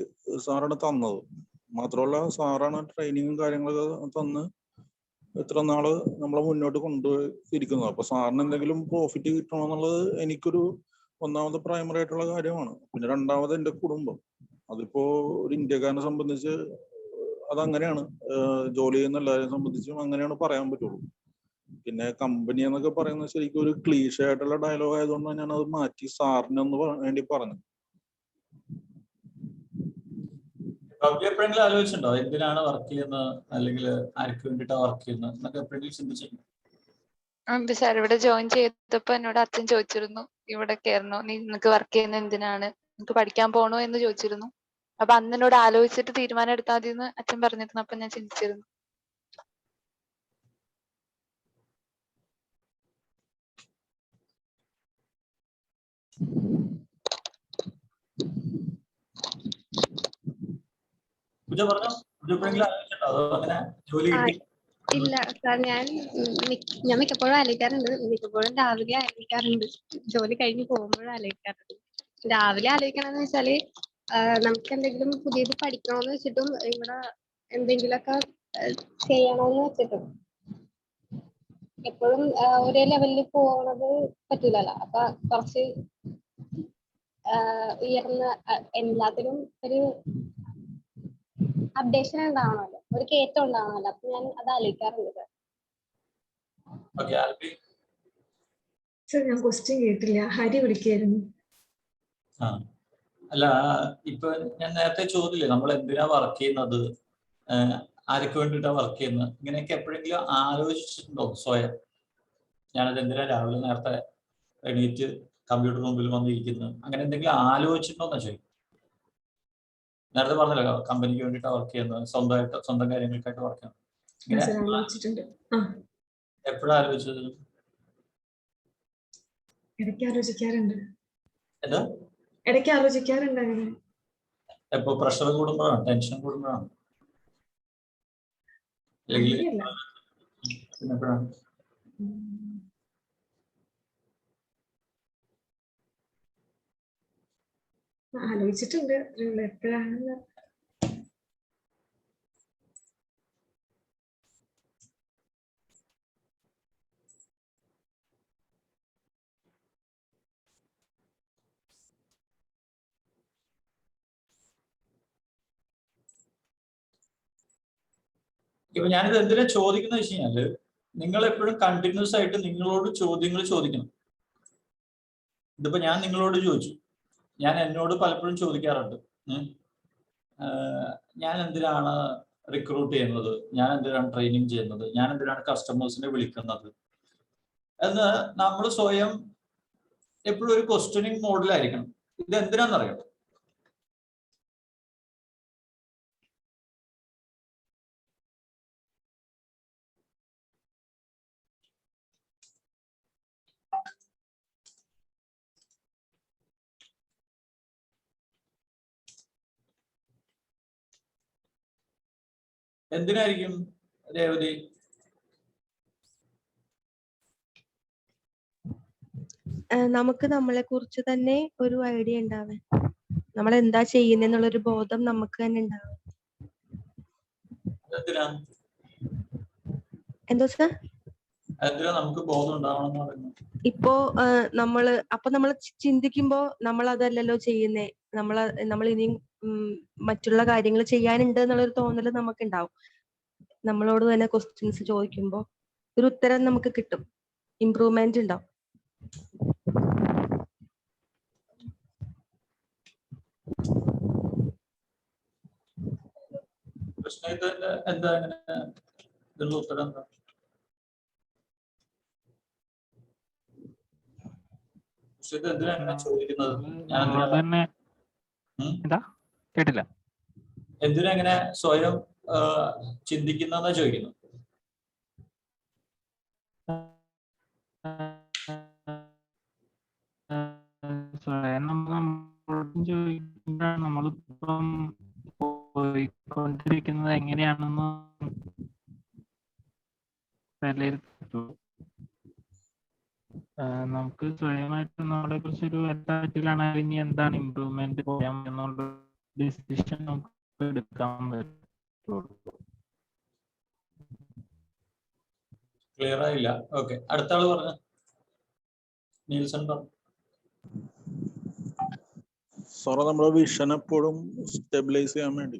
S5: സാറാണ് തന്നത്. മാത്രമല്ല സാറാണ് ട്രെയിനിങ്ങും കാര്യങ്ങളൊക്കെ തന്ന് ഇത്ര നാള് നമ്മളെ മുന്നോട്ട് കൊണ്ടുപോയിരിക്കുന്നത്. അപ്പൊ സാറിന് എന്തെങ്കിലും പ്രോഫിറ്റ് കിട്ടണമെന്നുള്ളത് എനിക്കൊരു ഒന്നാമത് പ്രൈമറി ആയിട്ടുള്ള കാര്യമാണ്. പിന്നെ രണ്ടാമത് എൻ്റെ കുടുംബം. അതിപ്പോ ഒരു ഇന്ത്യക്കാരനെ സംബന്ധിച്ച് അതങ്ങനെയാണ്. ജോലി ചെയ്യുന്ന എല്ലാവരെയും സംബന്ധിച്ചും അങ്ങനെയാണ് പറയാൻ പറ്റുള്ളൂ. പിന്നെ കമ്പനി എന്നൊക്കെ പറയുന്നത് ശരിക്കും ഒരു ക്ലീഷ ആയിട്ടുള്ള ഡയലോഗ് ആയതുകൊണ്ടാണ് ഞാൻ അത് മാറ്റി സാറിനൊന്ന് വേണ്ടി പറഞ്ഞത്.
S1: എപ്പോഴെങ്കിലും ആലോചിച്ചിട്ടുണ്ടോ എന്തിനാണ് വർക്ക് ചെയ്യുന്നത്, അല്ലെങ്കിൽ ആർക്ക് വേണ്ടിയിട്ടാണ് വർക്ക് ചെയ്യുന്നത് എന്നൊക്കെ എപ്പോഴെങ്കിലും ചിന്തിച്ചിട്ടുണ്ടോ?
S6: ഉണ്ട് സാർ. ഇവിടെ ജോയിൻ ചെയ്തപ്പോ എന്നോട് അച്ഛൻ ചോദിച്ചിരുന്നു, ഇവിടെ കയറണോ, നിനക്ക് വർക്ക് ചെയ്യുന്നത് എന്തിനാണ്, നിനക്ക് പഠിക്കാൻ പോണോ എന്ന് ചോദിച്ചിരുന്നു. അപ്പൊ അന്ന് എന്നോട് ആലോചിച്ചിട്ട് തീരുമാനം എടുത്താൽ മതി എന്ന് അച്ഛൻ പറഞ്ഞിരുന്നു. അപ്പൊ ഞാൻ ചിന്തിച്ചിരുന്നു.
S1: പൂജ പറഞ്ഞോ, പൂജ എപ്പോഴെങ്കിലും ആലോചിച്ചിട്ടുണ്ടോ അതോ അങ്ങനെ ജോലി കിട്ടി?
S7: ഇല്ല സാർ, ഞാൻ മിക്കപ്പോഴും ആലോചിക്കാറുണ്ട്. മിക്കപ്പോഴും രാവിലെ ആലോചിക്കാറുണ്ട്, ജോലി കഴിഞ്ഞ് പോകുമ്പോഴും ആലോചിക്കാറുണ്ട്. രാവിലെ ആലോചിക്കണമെന്ന് വെച്ചാല് നമുക്ക് എന്തെങ്കിലും പുതിയത് പഠിക്കണമെന്ന് വെച്ചിട്ടും ഇവിടെ എന്തെങ്കിലുമൊക്കെ ചെയ്യണമെന്ന് വെച്ചിട്ടും എപ്പോഴും ഒരേ ലെവലിൽ പോകുന്നത് പറ്റൂലല്ലോ. അപ്പൊ കുറച്ച് ഉയർന്ന എല്ലാത്തിനും ഒരു അപ്ഡേഷൻ ഉണ്ടാവണമല്ലോ, ഒരു കയറ്റം ഉണ്ടാവണമല്ലോ. അപ്പൊ ഞാൻ അത് ആലോചിക്കാറുണ്ട്.
S2: സർ ഞാൻ ക്വസ്റ്റ്യൻ കേട്ടില്ല, ഹരി വിളിക്കായിരുന്നു.
S1: അല്ല, ഇപ്പൊ ഞാൻ നേരത്തെ ചോദിച്ചില്ലേ നമ്മൾ എന്തിനാ വർക്ക് ചെയ്യുന്നത്, ആർക്ക് വേണ്ടിയിട്ടാ വർക്ക് ചെയ്യുന്നത്, ഇങ്ങനെയൊക്കെ എപ്പോഴെങ്കിലും ആലോചിച്ചിട്ടുണ്ടോ സ്വയം? ഞാനത് എന്തിനാ രാവിലെ നേരത്തെ എണീറ്റ് കമ്പ്യൂട്ടർ മുമ്പിൽ വന്നിരിക്കുന്നത്, അങ്ങനെ എന്തെങ്കിലും ആലോചിച്ചിട്ടുണ്ടോന്നാ ചോദിക്കും. നേരത്തെ പറഞ്ഞല്ലോ കമ്പനിക്ക് വേണ്ടിയിട്ടാണ് വർക്ക് ചെയ്യുന്നത്, സ്വന്തം കാര്യങ്ങൾക്കായിട്ട് വർക്ക് ചെയ്യുന്നത്. എപ്പോഴാ ആലോചിച്ചത്?
S2: ഇടയ്ക്ക് ആലോചിക്കാറുണ്ട്.
S1: എന്താ
S2: ഇടയ്ക്ക് ആലോചിക്കാറുണ്ട് അങ്ങനെ.
S1: എപ്പോ പ്രഷർ കൂടുമ്പോഴാണ്, ടെൻഷൻ കൂടുമ്പോഴാണ്, അല്ലെങ്കിൽ എപ്പോഴാണ്?
S2: ആലോചിച്ചിട്ടുണ്ട് എപ്പോഴാണെന്ന്.
S1: ഇപ്പൊ ഞാനിത് എന്തിനാ ചോദിക്കുന്നത് വെച്ച് കഴിഞ്ഞാല്, നിങ്ങൾ എപ്പോഴും കണ്ടിന്യൂസ് ആയിട്ട് നിങ്ങളോട് ചോദ്യങ്ങൾ ചോദിക്കണം. ഇതിപ്പോ ഞാൻ നിങ്ങളോട് ചോദിച്ചു, ഞാൻ എന്നോട് പലപ്പോഴും ചോദിക്കാറുണ്ട്, ഞാൻ എന്തിനാണ് റിക്രൂട്ട് ചെയ്യുന്നത്, ഞാൻ എന്തിനാണ് ട്രെയിനിങ് ചെയ്യുന്നത്, ഞാൻ എന്തിനാണ് കസ്റ്റമേഴ്സിനെ വിളിക്കുന്നത് എന്ന് നമ്മൾ സ്വയം എപ്പോഴും ഒരു ക്വസ്റ്റ്യനിങ് മോഡിലായിരിക്കണം. ഇത് എന്തിനാണെന്നറിയാം. എന്തിനായിരിക്കും രേവതി?
S3: നമുക്ക് നമ്മളെ കുറിച്ച് തന്നെ ഒരു ഐഡിയ ഉണ്ടാവാൻ, നമ്മൾ എന്താ ചെയ്യുന്നെന്നുള്ളൊരു ബോധം നമുക്ക് തന്നെ ഉണ്ടാവും.
S1: എന്തിനാ
S3: എന്താ സാർ?
S1: എന്തിനാ നമുക്ക് ബോധം ഉണ്ടാവണം എന്ന് പറയുന്നത്?
S3: ഇപ്പോ നമ്മൾ ചിന്തിക്കുമ്പോ നമ്മൾ അതല്ലല്ലോ ചെയ്യുന്നേ, നമ്മൾ ഇനിയും മറ്റുള്ള കാര്യങ്ങൾ ചെയ്യാനുണ്ട് എന്നുള്ളൊരു തോന്നൽ നമുക്ക് ഉണ്ടാവും. നമ്മളോട് തന്നെ ക്വസ്റ്റ്യൻസ് ചോദിക്കുമ്പോ ഒരു ഉത്തരം നമുക്ക് കിട്ടും, ഇംപ്രൂവ്മെന്റ് ഉണ്ടാവും.
S1: കൃഷ്ണ, ഇത് എന്താ ഇങ്ങനെ ഇതിനുള്ള ഉത്തരം എന്താ? പക്ഷെ ഇത് എന്തിനാ അങ്ങനെ ചോദിക്കുന്നത്?
S4: നമ്മളോട് തന്നെ എന്താ കേട്ടില്ല?
S1: എന്തിനാ ഇങ്ങനെ സ്വയം ചിന്തിക്കുന്നതെന്നാ ചോദിക്കുന്നത്?
S4: സ്വയം നമ്മളോട് ചോദിക്കുമ്പോഴാണ് നമ്മളിപ്പം പോയിക്കൊണ്ടിരിക്കുന്നത് എങ്ങനെയാണെന്ന് വിലയിരുത്തുള്ളൂ. നമുക്ക് സ്വയമായിട്ട് നമ്മളെ കുറിച്ച് ഒരു എത്താറ്റിലാണ് ഇനി എന്താണ് ഇമ്പ്രൂവ്മെന്റ് ചെയ്യാം എന്നുള്ള ഡിസിഷൻ നമുക്ക് എടുക്കാൻ പറ്റുള്ളൂ.
S1: ക്ലിയർ ആയില്ല. ഓക്കെ, അടുത്ത ആള് പറഞ്ഞു. നീൽസൺ പറഞ്ഞു.
S5: സാറേ, നമ്മുടെ വിഷൻ എപ്പോഴും സ്റ്റെബിലൈസ് ചെയ്യാൻ വേണ്ടി,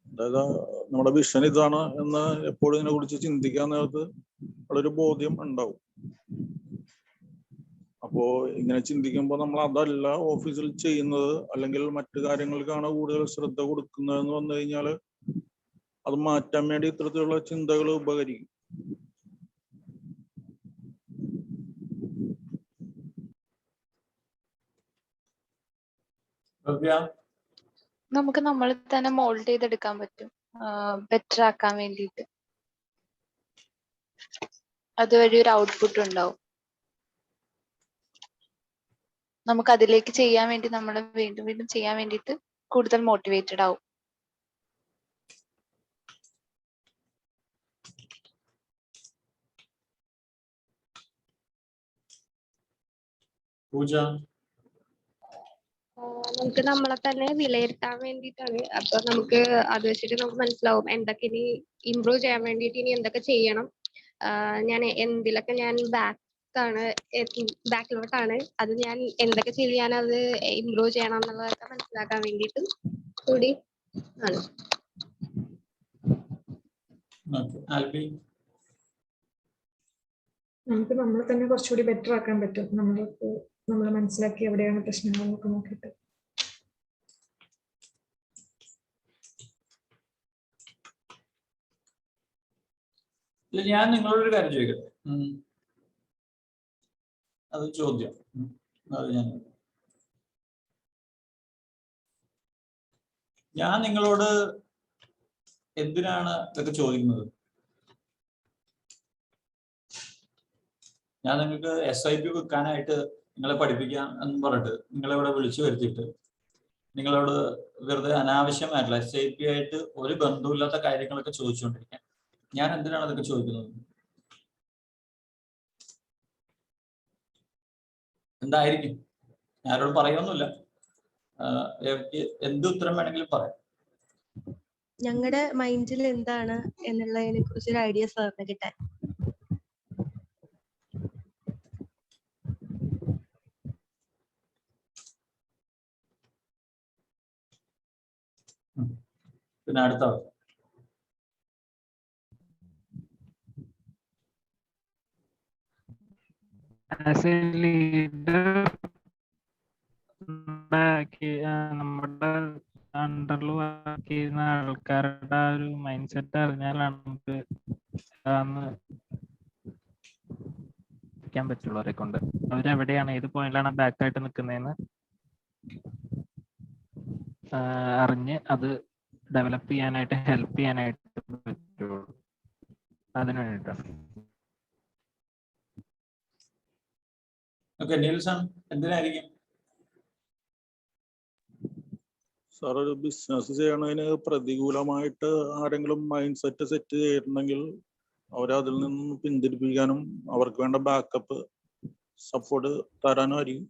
S5: അതായത് നമ്മുടെ വിഷൻ ഇതാണ് എന്ന് എപ്പോഴും ഇതിനെ കുറിച്ച് ചിന്തിക്കാൻ നേരത്ത് വളരെ ബോധ്യം ഉണ്ടാവും. അപ്പോ ഇങ്ങനെ ചിന്തിക്കുമ്പോൾ നമ്മൾ അതല്ല ഓഫീസിൽ ചെയ്യുന്നത്, അല്ലെങ്കിൽ മറ്റു കാര്യങ്ങൾക്കാണ് കൂടുതൽ ശ്രദ്ധ കൊടുക്കുന്നതെന്ന് വന്നു കഴിഞ്ഞാൽ അത് മാറ്റാൻ വേണ്ടി ഇത്തരത്തിലുള്ള ചിന്തകൾ ഉപകരിക്കും.
S6: നമുക്ക് നമ്മൾ തന്നെ മോൾഡ് ചെയ്തെടുക്കാൻ പറ്റും, ബെറ്റർ ആക്കാൻ വേണ്ടിയിട്ട്. അതുവഴി ഒരു ഔട്ട്പുട്ട് ഉണ്ടാവും. നമുക്ക് അതിലേക്ക് ചെയ്യാൻ വേണ്ടി നമ്മൾ വീണ്ടും വീണ്ടും ചെയ്യാൻ വേണ്ടിയിട്ട് കൂടുതൽ മോട്ടിവേറ്റഡ് ആവും.
S1: പൂജ,
S7: നമുക്ക് നമ്മളെ തന്നെ വിലയിരുത്താൻ വേണ്ടിയിട്ടാണ്. അപ്പൊ നമുക്ക് അത് വെച്ചിട്ട് നമുക്ക് മനസ്സിലാവും എന്തൊക്കെ ഇനി ഇമ്പ്രൂവ് ചെയ്യാൻ വേണ്ടിയിട്ട് ഇനി എന്തൊക്കെ ചെയ്യണം. ഞാൻ എന്തിലൊക്കെ ഞാൻ ബാക്കിലോട്ടാണ്, അത് ഞാൻ എന്തൊക്കെ ചെയ്ത് ഞാൻ അത് ഇമ്പ്രൂവ് ചെയ്യണം എന്നുള്ളതൊക്കെ മനസ്സിലാക്കാൻ വേണ്ടിയിട്ട് കൂടി ആണ്.
S2: നമുക്ക് നമ്മളെ തന്നെ കുറച്ചുകൂടി ബെറ്റർ ആക്കാൻ പറ്റും. നമ്മൾ മനസ്സിലാക്കി എവിടെയാണ് പ്രശ്നങ്ങളൊക്കെ നോക്കിയിട്ട്.
S1: ഞാൻ നിങ്ങളോടൊരു കാര്യം ചോദിക്കട്ടെ. അത് ചോദ്യം. അത് ഞാൻ നിങ്ങളോട് എന്തിനാണ് ഇതൊക്കെ ചോദിക്കുന്നത്? ഞാൻ നിങ്ങൾക്ക് SIP വെക്കാനായിട്ട് നിങ്ങളെ പഠിപ്പിക്കാം എന്ന് പറഞ്ഞിട്ട് നിങ്ങളെ ഇവിടെ വിളിച്ചു വരുത്തിയിട്ട് നിങ്ങളോട് വെറുതെ അനാവശ്യമായിട്ടുള്ള SIP ആയിട്ട് ഒരു ബന്ധമില്ലാത്ത കാര്യങ്ങളൊക്കെ ചോദിച്ചുകൊണ്ടിരിക്കാൻ ഞാൻ എന്തിനാണ് അതൊക്കെ ചോദിക്കുന്നത്? എന്തായിരിക്കും? ഞാനോട് പറയുമൊന്നുമില്ല, എന്ത് ഉത്തരം വേണമെങ്കിലും പറയാം.
S3: ഞങ്ങളുടെ മൈൻഡിൽ എന്താണ് എന്നുള്ളതിനെ കുറിച്ചൊരു ഐഡിയ സാറിന് കിട്ടാൻ.
S1: പിന്നെ അടുത്ത
S4: ആസ് എ ലീഡർ നമ്മുടെ അണ്ടറിൽ വർക്ക് ചെയ്യുന്ന ആൾക്കാരുടെ ആ ഒരു മൈൻഡ് സെറ്റ് അറിഞ്ഞാലാണ് നമുക്ക് അന്ന് ക്കാൻ പറ്റുള്ളൂ. അവരെ കൊണ്ട് അവരെവിടെയാണ് ഏത് പോയിന്റിലാണ് ബാക്ക് ആയിട്ട് നിൽക്കുന്നതെന്ന് അറിഞ്ഞ് അത് ഡെവലപ്പ് ചെയ്യാനായിട്ട് ഹെൽപ്പ് ചെയ്യാനായിട്ട് പറ്റുള്ളൂ. അതിന് വേണ്ടിയിട്ടാണ്.
S1: ഓക്കെ, നീൽസൺ എന്തിനായിരിക്കും?
S5: സാർ, ഒരു ബിസിനസ് ചെയ്യണതിന് പ്രതികൂലമായിട്ട് ആരെങ്കിലും മൈൻഡ് സെറ്റ് ചെയ്തിട്ടുണ്ടെങ്കിൽ അവരെ അതിൽ നിന്ന് പിന്തിരിപ്പിക്കാനും അവർക്ക് വേണ്ട ബാക്കപ്പ് സപ്പോർട്ട് തരാനും ആയിരിക്കും.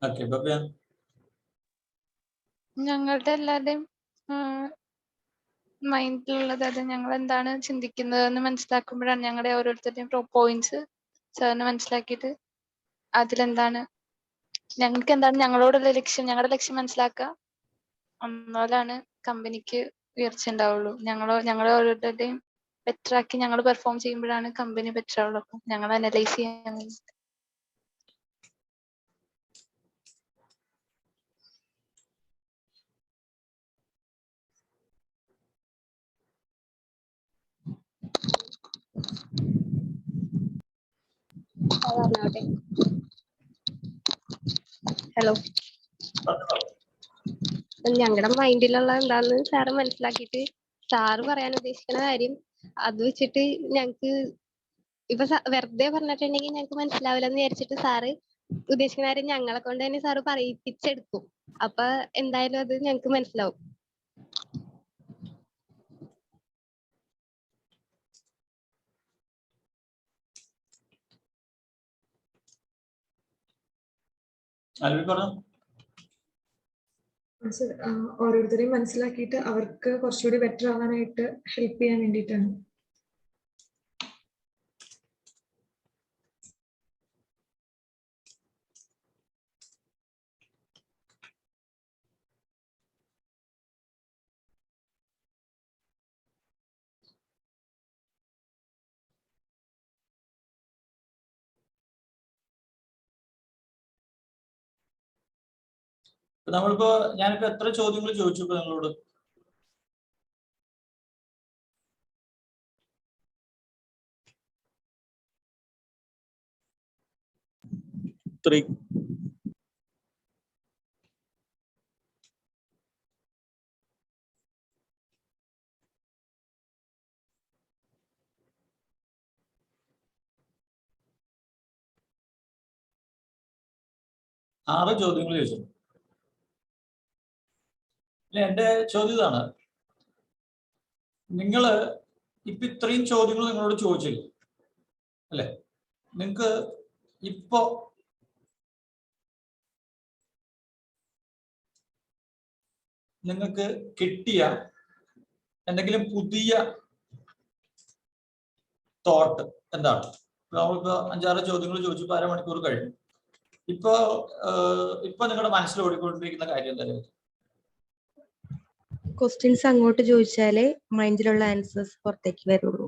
S1: ഓക്കെ, ബബ്യ.
S6: ഞങ്ങളുടെ എല്ലാവരുടെയും മൈൻഡിലുള്ളത് അത് ഞങ്ങൾ എന്താണ് ചിന്തിക്കുന്നത് എന്ന് മനസ്സിലാക്കുമ്പോഴാണ് ഞങ്ങളുടെ ഓരോരുത്തരുടെയും പോയിന്റ്സ് സാറിന് മനസ്സിലാക്കിയിട്ട് അതിലെന്താണ് ഞങ്ങൾക്ക് എന്താണ് ഞങ്ങളോടുള്ള ലക്ഷ്യം, ഞങ്ങളുടെ ലക്ഷ്യം മനസ്സിലാക്കുക. എന്നാലാണ് കമ്പനിക്ക് ഉയർച്ച ഉണ്ടാവുള്ളൂ. ഞങ്ങളെ ഓരോരുത്തരുടെയും ബെറ്റർ ആക്കി ഞങ്ങൾ പെർഫോം ചെയ്യുമ്പോഴാണ് കമ്പനി ബെറ്റർ ആവുള്ളൂ. അപ്പം ഞങ്ങൾ അനലൈസ് ചെയ്യാൻ
S7: ഹലോ, ഞങ്ങളുടെ മൈൻഡിലുള്ള എന്താന്ന് സാറ് മനസ്സിലാക്കിയിട്ട് സാറ് പറയാൻ ഉദ്ദേശിക്കുന്ന കാര്യം അത് വെച്ചിട്ട് ഞങ്ങക്ക് ഇപ്പൊ വെറുതെ പറഞ്ഞിട്ടുണ്ടെങ്കിൽ ഞങ്ങക്ക് മനസ്സിലാവില്ല എന്ന് വിചാരിച്ചിട്ട് സാറ് ഉദ്ദേശിക്കുന്ന കാര്യം ഞങ്ങളെ കൊണ്ട് തന്നെ സാറ് പറയിപ്പിച്ചെടുക്കും. അപ്പൊ എന്തായാലും അത് ഞങ്ങക്ക് മനസ്സിലാവും.
S1: അൽവി പറഞ്ഞു.
S2: സർ, ഓരോരുത്തരെയും മനസ്സിലാക്കിയിട്ട് അവർക്ക് കുറച്ചുകൂടി ബെറ്റർ ആവാനായിട്ട് ഹെൽപ്പ് ചെയ്യാൻ വേണ്ടിയിട്ടാണ്.
S1: ഞാനിപ്പോ എത്ര ചോദ്യങ്ങൾ ചോദിച്ചു ഇപ്പൊ നിങ്ങളോട്?
S5: ത്രീ.
S1: ആറ് ചോദ്യങ്ങൾ ചോദിച്ചു. എന്റെ ചോദ്യം ഇതാണ്, നിങ്ങള് ഇപ്പൊ ഇത്രയും ചോദ്യങ്ങൾ നിങ്ങളോട് ചോദിച്ചില്ല അല്ലെ? നിങ്ങക്ക് ഇപ്പോ നിങ്ങൾക്ക് കിട്ടിയ എന്തെങ്കിലും പുതിയ തോട്ട് എന്താണ്? നമ്മളിപ്പോ 5-6 ചോദ്യങ്ങൾ ചോദിച്ചപ്പോ അരമണിക്കൂർ കഴിഞ്ഞു. ഇപ്പൊ നിങ്ങളുടെ മനസ്സിൽ ഓടിക്കൊണ്ടിരിക്കുന്ന കാര്യം എന്തായാലും
S3: ക്വസ്റ്റ്യൻസ് അങ്ങോട്ട് ചോദിച്ചാലേ മൈൻഡിലുള്ള ആൻസേഴ്സ് പുറത്തേക്ക് വരുള്ളൂ.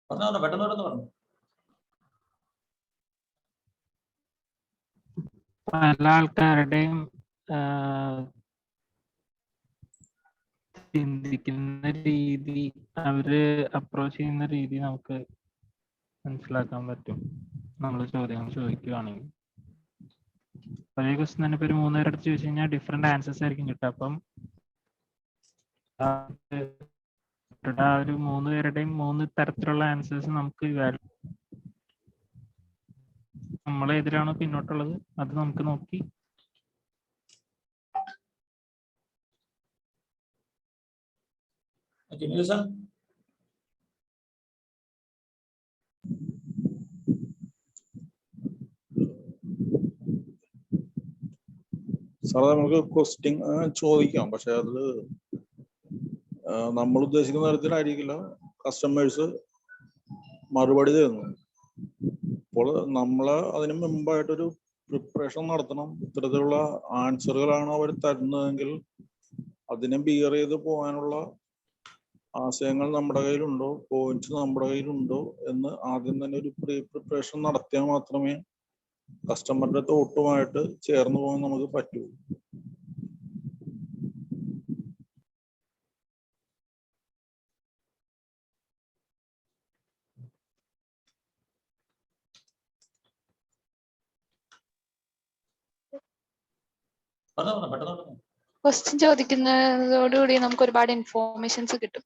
S1: പെട്ടെന്ന് പറഞ്ഞു.
S4: പല ആൾക്കാരുടെയും ചിന്തിക്കുന്ന രീതി, അവര് അപ്രോച്ച് ചെയ്യുന്ന രീതി നമുക്ക് മനസ്സിലാക്കാൻ പറ്റും നമ്മൾ ചോദ്യങ്ങൾ ചോദിക്കുകയാണെങ്കിൽ. ഒരേ ക്വസ്റ്റ്യൻ തന്നെ ഇപ്പൊ ഒരു 3 പേരുടെ അടുത്ത് ചോദിച്ചു കഴിഞ്ഞാൽ ഡിഫറെന്റ് ആൻസേഴ്സ് ആയിരിക്കും കിട്ടുക. അപ്പം ആ ഒരു 3 പേരുടെയും 3 തരത്തിലുള്ള ആൻസേഴ്സ് നമുക്ക് നമ്മളെതിരാണോ പിന്നോട്ടുള്ളത് അത് നമുക്ക് നോക്കി
S5: സാറേ നമുക്ക് ക്വസ്റ്റ്യൻ ചോദിക്കാം, പക്ഷെ അത് നമ്മൾ ഉദ്ദേശിക്കുന്ന തരത്തിലായിരിക്കില്ല കസ്റ്റമേഴ്സ് മറുപടി തരുന്നത്. അപ്പോൾ നമ്മൾ അതിന് മുമ്പായിട്ടൊരു പ്രിപ്പറേഷൻ നടത്തണം. ഇത്തരത്തിലുള്ള ആൻസറുകളാണ് അവർ തരുന്നതെങ്കിൽ അതിനെ ബിയർ ചെയ്ത് പോകാനുള്ള ആശയങ്ങൾ നമ്മുടെ കയ്യിലുണ്ടോ, പോയിന്റ്സ് നമ്മുടെ കയ്യിലുണ്ടോ എന്ന് ആദ്യം തന്നെ ഒരു പ്രിപ്പറേഷൻ നടത്തിയാൽ മാത്രമേ കസ്റ്റമറുടെ തോട്ടുമായിട്ട് ചേർന്ന് പോകാൻ നമുക്ക് പറ്റൂ.
S1: പെട്ടെന്ന്
S6: ക്വസ്റ്റ്യൻ ചോദിക്കുന്നതോടുകൂടി നമുക്ക് ഒരുപാട് ഇൻഫോർമേഷൻസ് കിട്ടും.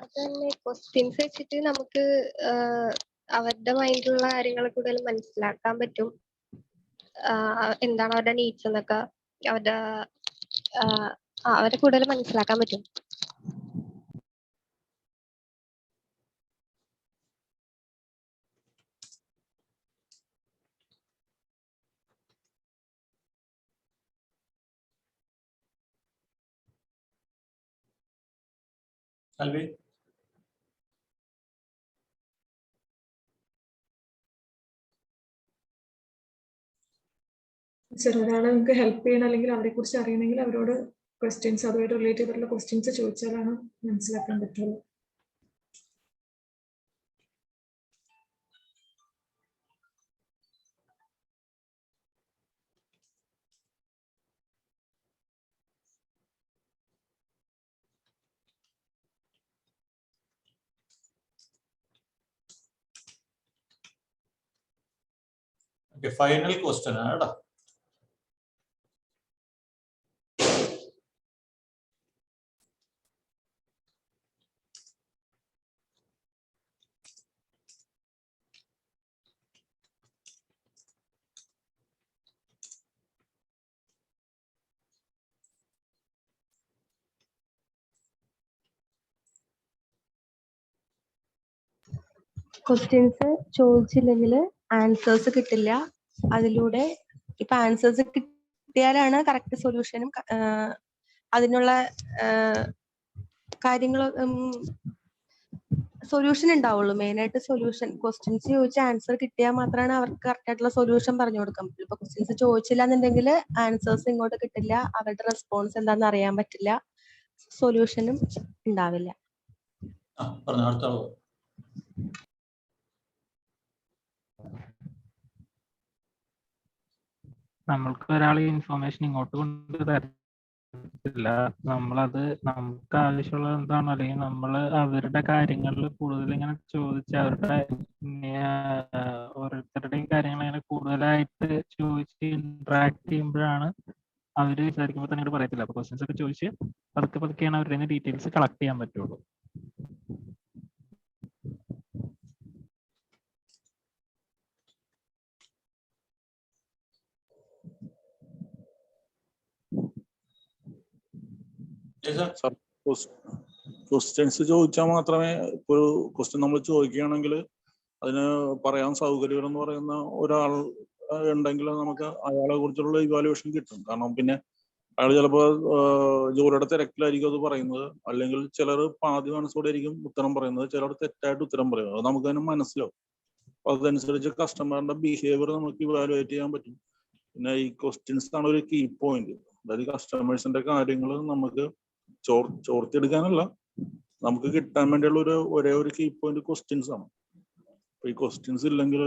S7: അതന്നെ ക്വസ്റ്റ്യൻസ് വെച്ചിട്ട് നമുക്ക് അവരുടെ മൈൻഡിലുള്ള കാര്യങ്ങൾ കൂടുതൽ മനസ്സിലാക്കാൻ പറ്റും. എന്താണ് അവരുടെ നീഡ്സ് എന്നൊക്കെ അവരെ കൂടുതൽ മനസ്സിലാക്കാൻ പറ്റും.
S1: അൽവി
S2: സർ, ഒരാളെ നമുക്ക് ഹെൽപ്പ് ചെയ്യണം അല്ലെങ്കിൽ അവരെ കുറിച്ച് അറിയണമെങ്കിൽ അവരോട് ക്വസ്റ്റ്യൻസ് അതുമായിട്ട് റിലേറ്റ് ചെയ്തിട്ടുള്ള ക്വസ്റ്റ്യൻസ് ചോദിച്ചാലാണ് മനസ്സിലാക്കാൻ പറ്റുള്ളൂ.
S1: ഫൈനൽ ക്വസ്റ്റ്യൻ ആണ് കേട്ടോ.
S3: ക്വസ്റ്റ്യൻസ് ചോദിച്ചില്ലെങ്കിൽ ആൻസേഴ്സ് കിട്ടില്ല. അതിലൂടെ ഇപ്പൊ ആൻസേഴ്സ് കിട്ടിയാലാണ് കറക്റ്റ് സൊല്യൂഷനും അതിനുള്ള കാര്യങ്ങൾ സൊല്യൂഷൻ ഉണ്ടാവുള്ളൂ. മെയിനായിട്ട് സൊല്യൂഷൻ ക്വസ്റ്റ്യൻസ് ചോദിച്ച ആൻസർ കിട്ടിയാൽ മാത്രമാണ് അവർക്ക് കറക്റ്റ് ആയിട്ടുള്ള സൊല്യൂഷൻ പറഞ്ഞു കൊടുക്കാൻ പറ്റുള്ളൂ. ഇപ്പൊ ക്വസ്റ്റ്യൻസ് ചോദിച്ചില്ല എന്നുണ്ടെങ്കിൽ ആൻസേഴ്സ് ഇങ്ങോട്ട് കിട്ടില്ല, അവരുടെ റെസ്പോൺസ് എന്താണെന്ന് അറിയാൻ പറ്റില്ല, സൊല്യൂഷനും ഉണ്ടാവില്ല.
S4: നമ്മൾക്ക് ഒരാൾ ഇൻഫർമേഷൻ ഇങ്ങോട്ട് കൊണ്ട് തരത്തില്ല. നമ്മളത് നമുക്ക് ആവശ്യമുള്ളത് എന്താണോ, അല്ലെങ്കിൽ നമ്മൾ അവരുടെ കാര്യങ്ങളിൽ കൂടുതൽ ഇങ്ങനെ ചോദിച്ച് അവരുടെ ഓരോരുത്തരുടെയും കാര്യങ്ങൾ ഇങ്ങനെ കൂടുതലായിട്ട് ചോദിച്ച് ഇന്ററാക്ട് ചെയ്യുമ്പോഴാണ് അവര് വിചാരിക്കുമ്പോൾ തന്നെ ഇങ്ങോട്ട് പറയത്തില്ല. അപ്പൊ ക്വസ്റ്റ്യൻസ് ഒക്കെ ചോദിച്ച് പതുക്കെയാണ് അവരുടെ നിന്ന് ഡീറ്റെയിൽസ് കളക്ട് ചെയ്യാൻ പറ്റുള്ളൂ.
S5: ക്വസ്റ്റ്യൻസ് ചോദിച്ചാൽ മാത്രമേ, ഇപ്പോൾ ഒരു ക്വസ്റ്റ്യൻ നമ്മൾ ചോദിക്കുകയാണെങ്കിൽ അതിന് പറയാൻ സൗകര്യം എന്ന് പറയുന്ന ഒരാൾ ഉണ്ടെങ്കിൽ നമുക്ക് അയാളെ കുറിച്ചുള്ള ഇവാലുവേഷൻ കിട്ടും. കാരണം പിന്നെ അയാൾ ചിലപ്പോൾ ജോലിയുടെ തിരക്കിലായിരിക്കും അത് പറയുന്നത്, അല്ലെങ്കിൽ ചിലർ പാതി മനസ്സോടെ ആയിരിക്കും ഉത്തരം പറയുന്നത്, ചിലർ തെറ്റായിട്ട് ഉത്തരം പറയുന്നത്. അത് നമുക്ക് തന്നെ മനസ്സിലാവും. അപ്പൊ അതനുസരിച്ച് കസ്റ്റമറിന്റെ ബിഹേവിയർ നമുക്ക് ഇവാലുവേറ്റ് ചെയ്യാൻ പറ്റും. പിന്നെ ഈ ക്വസ്റ്റ്യൻസ് ആണ് ഒരു കീ പോയിന്റ്. അതായത് കസ്റ്റമേഴ്സിന്റെ കാര്യങ്ങൾ നമുക്ക് ചോർത്തിയെടുക്കാനല്ല, നമുക്ക് കിട്ടാൻ വേണ്ടിയുള്ള ഒരേ ഒരു കീ പോയിന്റ് ക്വസ്റ്റ്യൻസ് ആണ്. അപ്പൊ ഈ ക്വസ്റ്റ്യൻസ് ഇല്ലെങ്കിൽ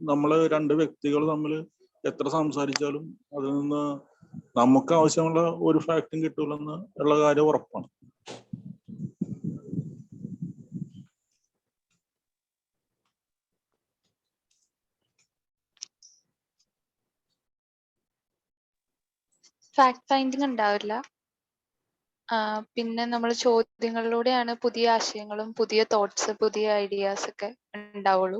S5: നമ്മള് രണ്ട് വ്യക്തികൾ തമ്മിൽ എത്ര സംസാരിച്ചാലും അതിൽ നിന്ന് നമുക്ക് ആവശ്യമുള്ള ഒരു ഫാക്റ്റും കിട്ടൂലെന്ന് ഉള്ള കാര്യം ഉറപ്പാണ്.
S6: ഫാക്ട് ഫൈൻഡിങ് ഉണ്ടാവില്ല. പിന്നെ നമ്മൾ ചോദ്യങ്ങളിലൂടെയാണ് പുതിയ ആശയങ്ങളും പുതിയ തോട്ട്സ്, പുതിയ ഐഡിയാസ് ഒക്കെ ഉണ്ടാവുള്ളൂ.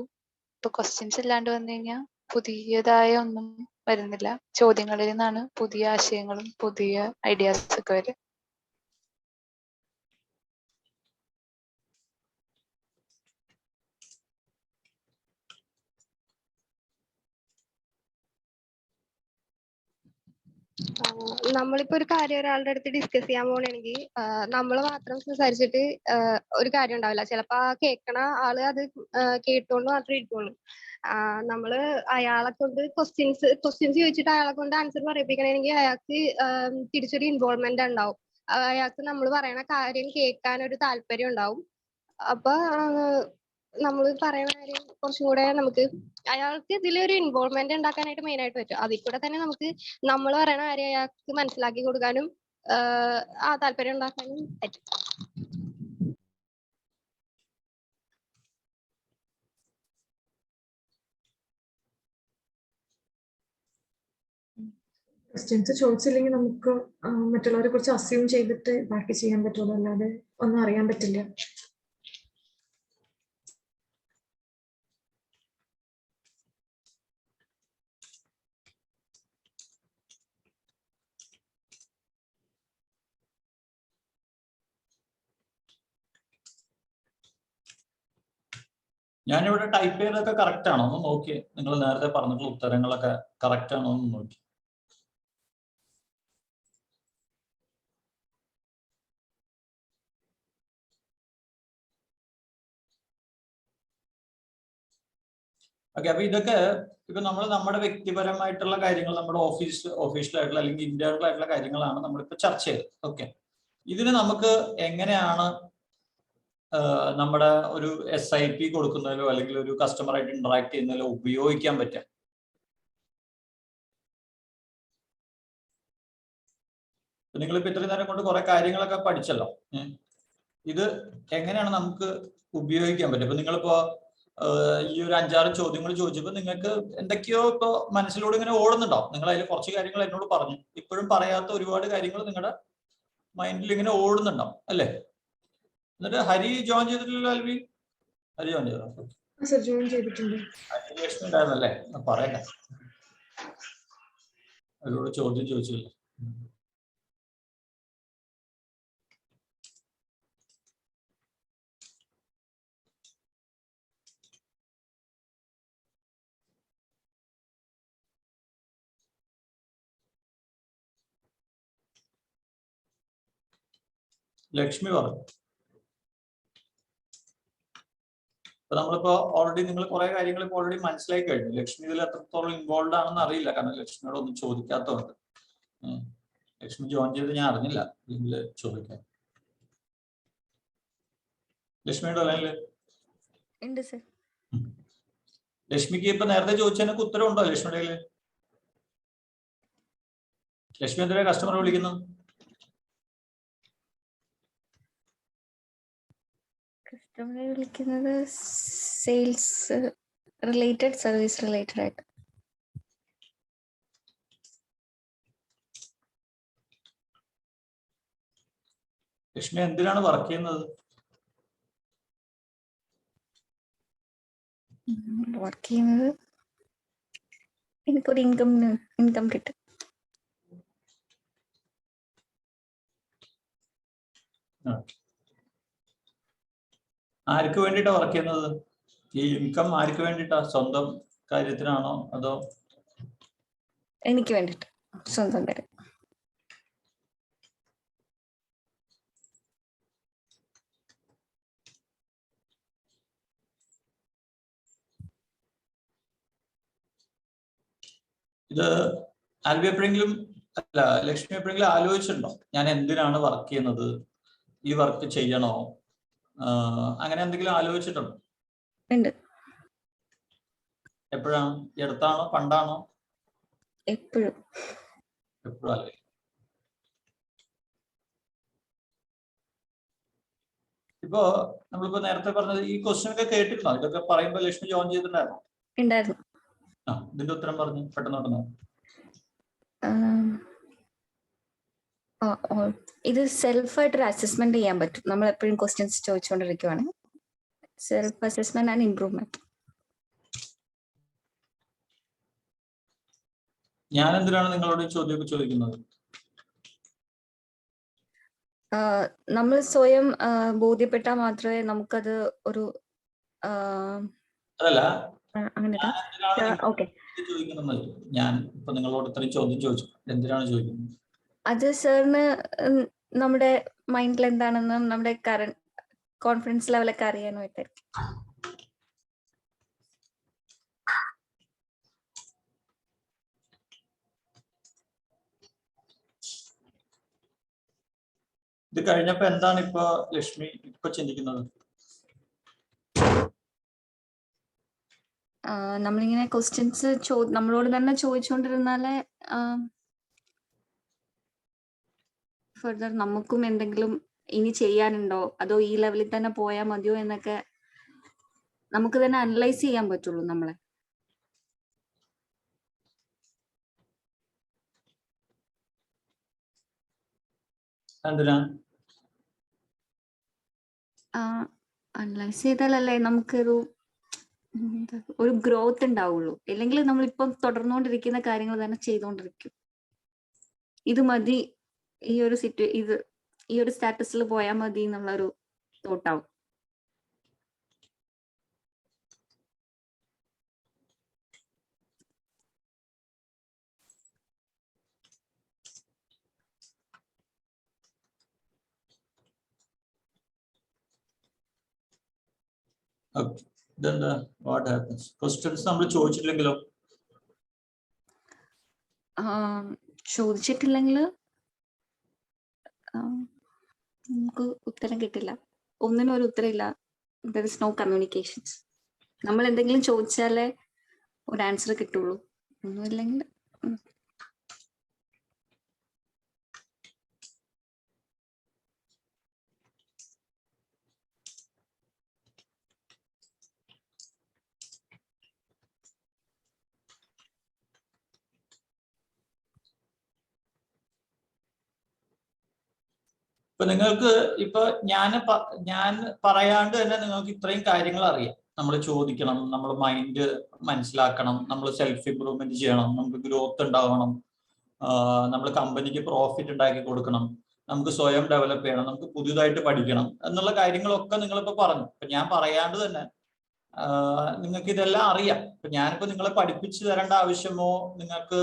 S6: ഇപ്പൊ ക്വസ്റ്റ്യൻസ് ഇല്ലാണ്ട് വന്നു കഴിഞ്ഞാൽ പുതിയതായ ഒന്നും വരുന്നില്ല. ചോദ്യങ്ങളിൽ നിന്നാണ് പുതിയ ആശയങ്ങളും പുതിയ ഐഡിയാസ് ഒക്കെ വരിക.
S7: നമ്മളിപ്പോ ഒരു കാര്യം ഒരാളുടെ അടുത്ത് ഡിസ്കസ് ചെയ്യാൻ പോകണമെങ്കിൽ നമ്മൾ മാത്രം സംസാരിച്ചിട്ട് ഒരു കാര്യം ഉണ്ടാവില്ല. ചിലപ്പോ ആ കേൾക്കണ ആള് അത് കേട്ടോണ്ട് മാത്രമേ ഇരിക്കുള്ളൂ. നമ്മള് അയാളെ കൊണ്ട് ക്വസ്റ്റ്യൻസ് ചോദിച്ചിട്ട് അയാളെ കൊണ്ട് ആൻസർ പറയിപ്പിക്കണമെങ്കിൽ അയാൾക്ക് തിരിച്ചൊരു ഇൻവോൾവ്മെന്റ് ഉണ്ടാവും. അയാൾക്ക് നമ്മൾ പറയണ കാര്യം കേൾക്കാൻ ഒരു താല്പര്യം ഉണ്ടാവും. അപ്പൊ നമ്മൾ പറയുന്ന കാര്യം കുറച്ചും കൂടെ നമുക്ക് അയാൾക്ക് ഇതിലൊരു ഇൻവോൾവ്മെന്റ് ഉണ്ടാക്കാനായിട്ട് മെയിൻ ആയിട്ട് പറ്റും. അതിൽ കൂടെ തന്നെ നമുക്ക് നമ്മൾ പറയുന്ന കാര്യം അയാൾക്ക് മനസ്സിലാക്കി കൊടുക്കാനും ആ താല്പര്യം ഉണ്ടാക്കാനും പറ്റും.
S2: ക്വസ്റ്റ്യൻസ് ചോദിച്ചില്ലെങ്കിൽ നമുക്ക് മറ്റുള്ളവരെ കുറിച്ച് അസ്യൂം ചെയ്തിട്ട് ബാക്കി ചെയ്യാൻ പറ്റുള്ളൂ, അല്ലാതെ ഒന്നും അറിയാൻ പറ്റില്ല.
S1: ഞാനിവിടെ ടൈപ്പ് ചെയ്തതൊക്കെ കറക്റ്റ് ആണോ ഒന്ന് നോക്കി, നിങ്ങൾ നേരത്തെ പറഞ്ഞിട്ടുള്ള ഉത്തരങ്ങളൊക്കെ കറക്റ്റ് ആണോ എന്ന് നോക്കി. ഓക്കെ, അപ്പൊ ഇതൊക്കെ ഇപ്പൊ നമ്മൾ നമ്മുടെ വ്യക്തിപരമായിട്ടുള്ള കാര്യങ്ങൾ, നമ്മുടെ ഓഫീഷ്യലായിട്ടുള്ള അല്ലെങ്കിൽ ഇന്റേണൽ ആയിട്ടുള്ള കാര്യങ്ങളാണ് നമ്മളിപ്പോ ചർച്ച ചെയ്തത്. ഓക്കെ, ഇതിന് നമുക്ക് എങ്ങനെയാണ് നമ്മുടെ ഒരു SIP കൊടുക്കുന്നതിലോ അല്ലെങ്കിൽ ഒരു കസ്റ്റമറായിട്ട് ഇന്ററാക്ട് ചെയ്യുന്നതിലോ ഉപയോഗിക്കാൻ പറ്റുക? നിങ്ങളിപ്പോ ഇത്രയും നേരം കൊണ്ട് കുറെ കാര്യങ്ങളൊക്കെ പഠിച്ചല്ലോ. ഇത് എങ്ങനെയാണ് നമുക്ക് ഉപയോഗിക്കാൻ പറ്റുക? ഇപ്പൊ നിങ്ങളിപ്പോ ഈ ഒരു 5-6 ചോദ്യങ്ങൾ ചോദിച്ചപ്പോൾ നിങ്ങൾക്ക് എന്തൊക്കെയോ ഇപ്പൊ മനസ്സിലൂടെ ഇങ്ങനെ ഓടുന്നുണ്ടാവും. നിങ്ങൾ അതിൽ കുറച്ച് കാര്യങ്ങൾ എന്നോട് പറഞ്ഞു, ഇപ്പോഴും പറയാത്ത ഒരുപാട് കാര്യങ്ങൾ നിങ്ങളുടെ മൈൻഡിൽ ഇങ്ങനെ ഓടുന്നുണ്ടാവും അല്ലേ? എന്നിട്ട് ഹരി ജോയിൻ ചെയ്തിട്ടില്ലല്ലോ അൽവി? ഹരി ജോയിൻ ചെയ്തോ?
S2: ജോയിൻ ചെയ്തിട്ടുണ്ട്.
S1: ലക്ഷ്മി ഉണ്ടായിരുന്നല്ലേ? പറയണ്ട, അവരോട് ചോദ്യം ചോദിച്ചില്ല. ലക്ഷ്മി പറഞ്ഞു. അപ്പൊ നമ്മളിപ്പോ ഓൾറെഡി നിങ്ങൾ കുറെ കാര്യങ്ങൾ ഇപ്പൊ ഓൾറെഡി മനസ്സിലാക്കി കഴിഞ്ഞു. ലക്ഷ്മി ഇതിൽ എത്രത്തോളം ഇൻവോൾവ് ആണെന്ന് അറിയില്ല, കാരണം ലക്ഷ്മിയോട് ഒന്നും ചോദിക്കാത്തതുകൊണ്ട്. ലക്ഷ്മി ജോയിൻ ചെയ്ത് ഞാൻ അറിഞ്ഞില്ല, ഇതിൽ ചോദിക്കാൻ. ലക്ഷ്മിയുടെ ലൈനില്
S8: ഉണ്ട് സർ.
S1: ലക്ഷ്മിക്ക് ഇപ്പൊ നേരത്തെ ചോദിച്ചതിനൊക്കെ ഉത്തരവുണ്ടോ ലക്ഷ്മിയുടെ കയ്യില്? ലക്ഷ്മി എന്തിനാ കസ്റ്റമറെ വിളിക്കുന്നു?
S8: കസ്റ്റമറെ വിളിക്കുന്നത് സെയിൽസ് റിലേറ്റഡ്, സർവീസ് റിലേറ്റഡ് ആയിട്ട്.
S1: ലക്ഷ്മി എന്തിനാണ് വർക്ക് ചെയ്യുന്നത്?
S8: വർക്ക് ചെയ്യുന്നത് എനിക്കൊരു ഇൻകം കിട്ടും.
S1: ആർക്ക് വേണ്ടിയിട്ടാ വർക്ക് ചെയ്യുന്നത്? ഈ ഇൻകം ആർക്ക് വേണ്ടിയിട്ടാ? സ്വന്തം കാര്യത്തിനാണോ അതോ?
S8: എനിക്ക് വേണ്ടിട്ട്, സ്വന്തം കാര്യം.
S1: ഇത് ആൽവി എപ്പോഴെങ്കിലും അല്ല ലക്ഷ്മി എപ്പോഴെങ്കിലും ആലോചിച്ചിട്ടുണ്ടോ ഞാൻ എന്തിനാണ് വർക്ക് ചെയ്യുന്നത്, ഈ വർക്ക് ചെയ്യണോ, അങ്ങനെ എന്തെങ്കിലും ആലോചിച്ചിട്ടുണ്ടോ?
S8: ഉണ്ട്.
S1: എപ്പോഴാണ്? അടുത്താണോ പണ്ടാണോ?
S8: എപ്പോഴും.
S1: എപ്പോഴും അല്ലേ? ഇപ്പോ നമ്മളിപ്പോ നേരത്തെ പറഞ്ഞത് ഈ ക്വസ്റ്റ്യൻ ഒക്കെ കേട്ടിരുന്നോ? ഇതൊക്കെ പറയുമ്പോ ലക്ഷ്മി ജോയിൻ ചെയ്തിട്ടുണ്ടായിരുന്നോ?
S8: ഉണ്ടായിരുന്നു.
S1: ആ, ഇതിന്റെ ഉത്തരം പറഞ്ഞു പെട്ടെന്ന്.
S8: ഇത് സെൽഫായിട്ടൊരു അസസ്മെന്റ് ചെയ്യാൻ പറ്റും. നമ്മൾ എപ്പോഴും ക്വസ്റ്റ്യൻസ് ചോദിച്ചുകൊണ്ടിരിക്കുവാണ്. Self assessment and improvement.
S1: ഞാൻ എന്തിനാണ് നിങ്ങളോട് ഈ ചോദ്യമൊക്കെ ചോദിക്കുന്നത്?
S8: നമ്മൾ സ്വയം ബോധ്യപ്പെട്ടാൽ മാത്രമേ നമുക്കത് ഒരു
S1: അതല്ല,
S8: അങ്ങനെ
S1: ഞാൻ എന്തിനാണ്
S8: ഓക്കെ.
S1: ഇത് ചോദിക്കുന്നത്? ഞാൻ ഇപ്പൊ നിങ്ങളോട് ഇത്രയും ചോദ്യം ചോദിച്ചു, എന്തിനാണ് ചോദിക്കുന്നത്?
S8: അത് സാറിന് നമ്മുടെ മൈൻഡിൽ എന്താണെന്നും നമ്മുടെ കറന്റ് കോൺഫിഡൻസ് ലെവലൊക്കെ അറിയാനായിട്ടായിരിക്കും.
S1: ഇത് കഴിഞ്ഞപ്പോ എന്താണ് ഇപ്പൊ ലക്ഷ്മി ഇപ്പൊ ചിന്തിക്കുന്നത്?
S8: നമ്മളിങ്ങനെ ക്വസ്റ്റ്യൻസ് നമ്മളോട് തന്നെ ചോദിച്ചുകൊണ്ടിരുന്നാലേ ഫർദർ നമുക്കും എന്തെങ്കിലും ഇനി ചെയ്യാനുണ്ടോ, അതോ ഈ ലെവലിൽ തന്നെ പോയാൽ മതിയോ എന്നൊക്കെ നമുക്ക് തന്നെ അനലൈസ് ചെയ്യാൻ പറ്റുള്ളൂ നമ്മളെ.
S1: എന്തിനാ
S8: അനലൈസ് ചെയ്താലല്ലേ നമുക്കൊരു ഒരു ഗ്രോത്ത് ഉണ്ടാവുള്ളൂ. ഇല്ലെങ്കിൽ നമ്മളിപ്പം തുടർന്നുകൊണ്ടിരിക്കുന്ന കാര്യങ്ങൾ തന്നെ ചെയ്തുകൊണ്ടിരിക്കും. ഇത് മതി, ഈ ഒരു സ്റ്റാറ്റസിൽ പോയാൽ മതി എന്നുള്ളൊരു തോട്ടാവും.
S1: ഇതെന്താ വാട്ട് ഹാപ്പൻസ്? ക്വസ്റ്റ്യൻസ് നമ്മൾ ചോദിച്ചിട്ടില്ലെങ്കിലോ?
S8: ചോദിച്ചിട്ടില്ലെങ്കിൽ നമുക്ക് ഉത്തരം കിട്ടില്ല. ഒന്നിനും ഒരു ഉത്തരം ഇല്ല. There is no communications. നമ്മൾ എന്തെങ്കിലും ചോദിച്ചാലേ ഒരു ആൻസർ കിട്ടുള്ളൂ. ഒന്നുമില്ലെങ്കിൽ
S1: ഇപ്പൊ നിങ്ങൾക്ക് ഇപ്പൊ ഞാൻ പറയാണ്ട് തന്നെ നിങ്ങൾക്ക് ഇത്രയും കാര്യങ്ങൾ അറിയാം. നമ്മൾ ചോദിക്കണം, നമ്മൾ മൈൻഡ് മനസ്സിലാക്കണം, നമ്മൾ സെൽഫ് ഇംപ്രൂവ്മെന്റ് ചെയ്യണം, നമുക്ക് ഗ്രോത്ത് ഉണ്ടാവണം, നമ്മൾ കമ്പനിക്ക് പ്രോഫിറ്റ് ഉണ്ടാക്കി കൊടുക്കണം, നമുക്ക് സ്വയം ഡെവലപ്പ് ചെയ്യണം, നമുക്ക് പുതിയതായിട്ട് പഠിക്കണം എന്നുള്ള കാര്യങ്ങളൊക്കെ നിങ്ങളിപ്പോ പറഞ്ഞു. ഇപ്പൊ ഞാൻ പറയാണ്ട് തന്നെ നിങ്ങൾക്ക് ഇതെല്ലാം അറിയാം. ഇപ്പൊ ഞാനിപ്പോ നിങ്ങളെ പഠിപ്പിച്ചു തരേണ്ട ആവശ്യമോ നിങ്ങൾക്ക്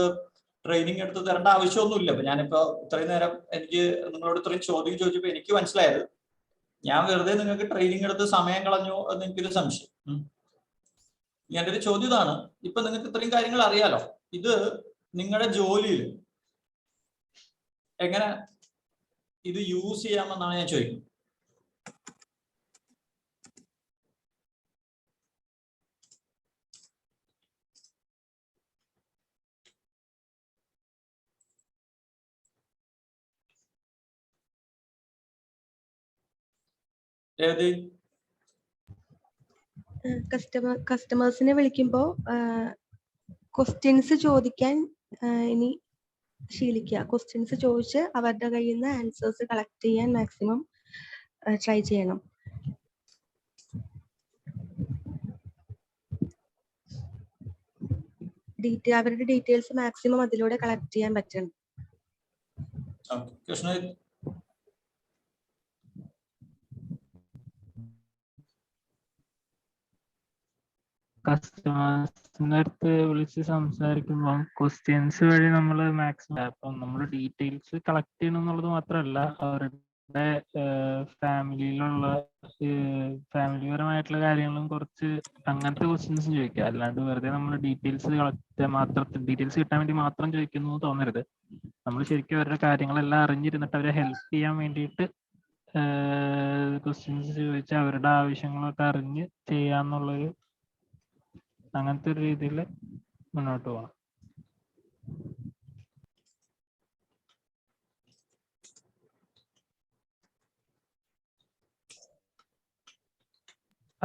S1: ട്രെയിനിങ് എടുത്ത് തരേണ്ട ആവശ്യമൊന്നുമില്ല. ഇപ്പൊ ഞാനിപ്പോ ഇത്രയും നേരം എനിക്ക് നിങ്ങളോട് ഇത്രയും ചോദ്യം ചോദിച്ചപ്പോ എനിക്ക് മനസ്സിലായത് ഞാൻ വെറുതെ നിങ്ങൾക്ക് ട്രെയിനിങ് എടുത്ത് സമയം കളഞ്ഞു എന്ന് എനിക്കൊരു സംശയം. എൻ്റെ ഒരു ചോദ്യം ഇതാണ്, ഇപ്പൊ നിങ്ങൾക്ക് ഇത്രയും കാര്യങ്ങൾ അറിയാലോ, ഇത് നിങ്ങളുടെ ജോലിയിൽ എങ്ങനെ ഇത് യൂസ് ചെയ്യാമെന്നാണ് ഞാൻ ചോദിക്കുന്നത്.
S3: കസ്റ്റമേഴ്സിനെ വിളിക്കുമ്പോൾ ക്വസ്റ്റ്യൻസ് ചോദിക്കാൻ ഇനി ശീലിക്കുക. ക്വസ്റ്റ്യൻസ് ചോദിച്ച് അവരുടെ കയ്യിൽ നിന്ന് ആൻസേഴ്സ് കളക്ട് ചെയ്യാൻ മാക്സിമം ട്രൈ ചെയ്യണം. അവരുടെ ഡീറ്റെയിൽസ് മാക്സിമം അതിലൂടെ കളക്ട് ചെയ്യാൻ പറ്റണം.
S4: കസ്റ്റമേഴ്സിന്റെ അടുത്ത് വിളിച്ച് സംസാരിക്കുമ്പോൾ ക്വസ്റ്റ്യൻസ് വഴി നമ്മൾ മാക്സിമം ഇപ്പം നമ്മൾ ഡീറ്റെയിൽസ് കളക്ട് ചെയ്യണം എന്നുള്ളത് മാത്രമല്ല, അവരുടെ ഫാമിലിപരമായിട്ടുള്ള കാര്യങ്ങളും കുറച്ച് അങ്ങനത്തെ ക്വസ്റ്റ്യൻസും ചോദിക്കുക. അല്ലാണ്ട് വെറുതെ നമ്മൾ ഡീറ്റെയിൽസ് ഡീറ്റെയിൽസ് കിട്ടാൻ വേണ്ടി മാത്രം ചോദിക്കുന്നു തോന്നരുത്. നമ്മൾ ശരിക്കും അവരുടെ കാര്യങ്ങളെല്ലാം അറിഞ്ഞിരുന്നിട്ട് അവരെ ഹെൽപ്പ് ചെയ്യാൻ വേണ്ടിയിട്ട് ക്വസ്റ്റ്യൻസ് ചോദിച്ച് അവരുടെ ആവശ്യങ്ങളൊക്കെ അറിഞ്ഞ് ചെയ്യാന്നുള്ളൊരു അങ്ങനത്തെ ഒരു രീതിയിൽ മുന്നോട്ട് പോകണം.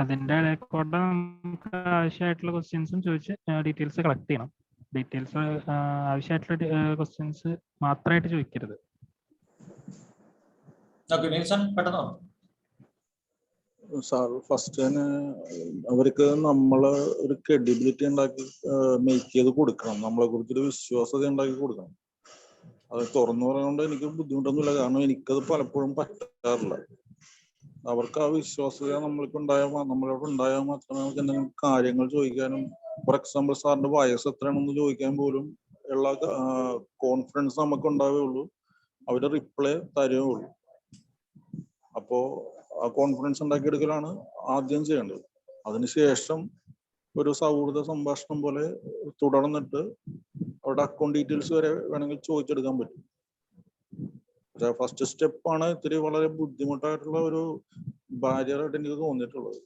S4: അതിന്റെ ഇടയ്ക്കൂടെ നമുക്ക് ആവശ്യമായിട്ടുള്ള ക്വസ്റ്റ്യൻസും ചോദിച്ച് ഡീറ്റെയിൽസ് കളക്ട് ചെയ്യണം. ഡീറ്റെയിൽസ് ആവശ്യമായിട്ടുള്ള ക്വസ്റ്റ്യൻസ് മാത്രമായിട്ട് ചോദിക്കരുത്.
S5: സാർ ഫസ്റ്റ് തന്നെ അവർക്ക് നമ്മളെ ഒരു ക്രെഡിബിലിറ്റി ഉണ്ടാക്കി മേക്ക് ചെയ്ത് കൊടുക്കണം, നമ്മളെ കുറിച്ചൊരു വിശ്വാസത ഉണ്ടാക്കി കൊടുക്കണം. അത് തുറന്നു പറയുന്നത് എനിക്ക് ബുദ്ധിമുട്ടൊന്നുമില്ല, കാരണം എനിക്കത് പലപ്പോഴും പറ്റാറില്ല. അവർക്ക് ആ വിശ്വാസ്യത നമ്മളോട് ഉണ്ടായാൽ മാത്രമേ നമുക്ക് എന്തെങ്കിലും കാര്യങ്ങൾ ചോദിക്കാനും, ഫോർ എക്സാമ്പിൾ സാറിന്റെ വയസ്സ് എത്രയാണെന്ന് ചോദിക്കാൻ പോലും ഉള്ള കോൺഫിഡൻസ് നമുക്ക് ഉണ്ടാവുകയുള്ളൂ, അവര് റിപ്ലൈ തരുകയുള്ളൂ. അപ്പോ ആ കോൺഫിഡൻസ് ഉണ്ടാക്കിയെടുക്കലാണ് ആദ്യം ചെയ്യേണ്ടത്. അതിനുശേഷം ഒരു സൗഹൃദ സംഭാഷണം പോലെ തുടർന്നിട്ട് അവരുടെ അക്കൗണ്ട് ഡീറ്റെയിൽസ് വരെ വേണമെങ്കിൽ ചോദിച്ചെടുക്കാൻ പറ്റും. പക്ഷേ ഫസ്റ്റ് സ്റ്റെപ്പാണ് ഇത്തിരി വളരെ ബുദ്ധിമുട്ടായിട്ടുള്ള ഒരു ബാരിയറായിട്ട് എനിക്ക് തോന്നിയിട്ടുള്ളത്.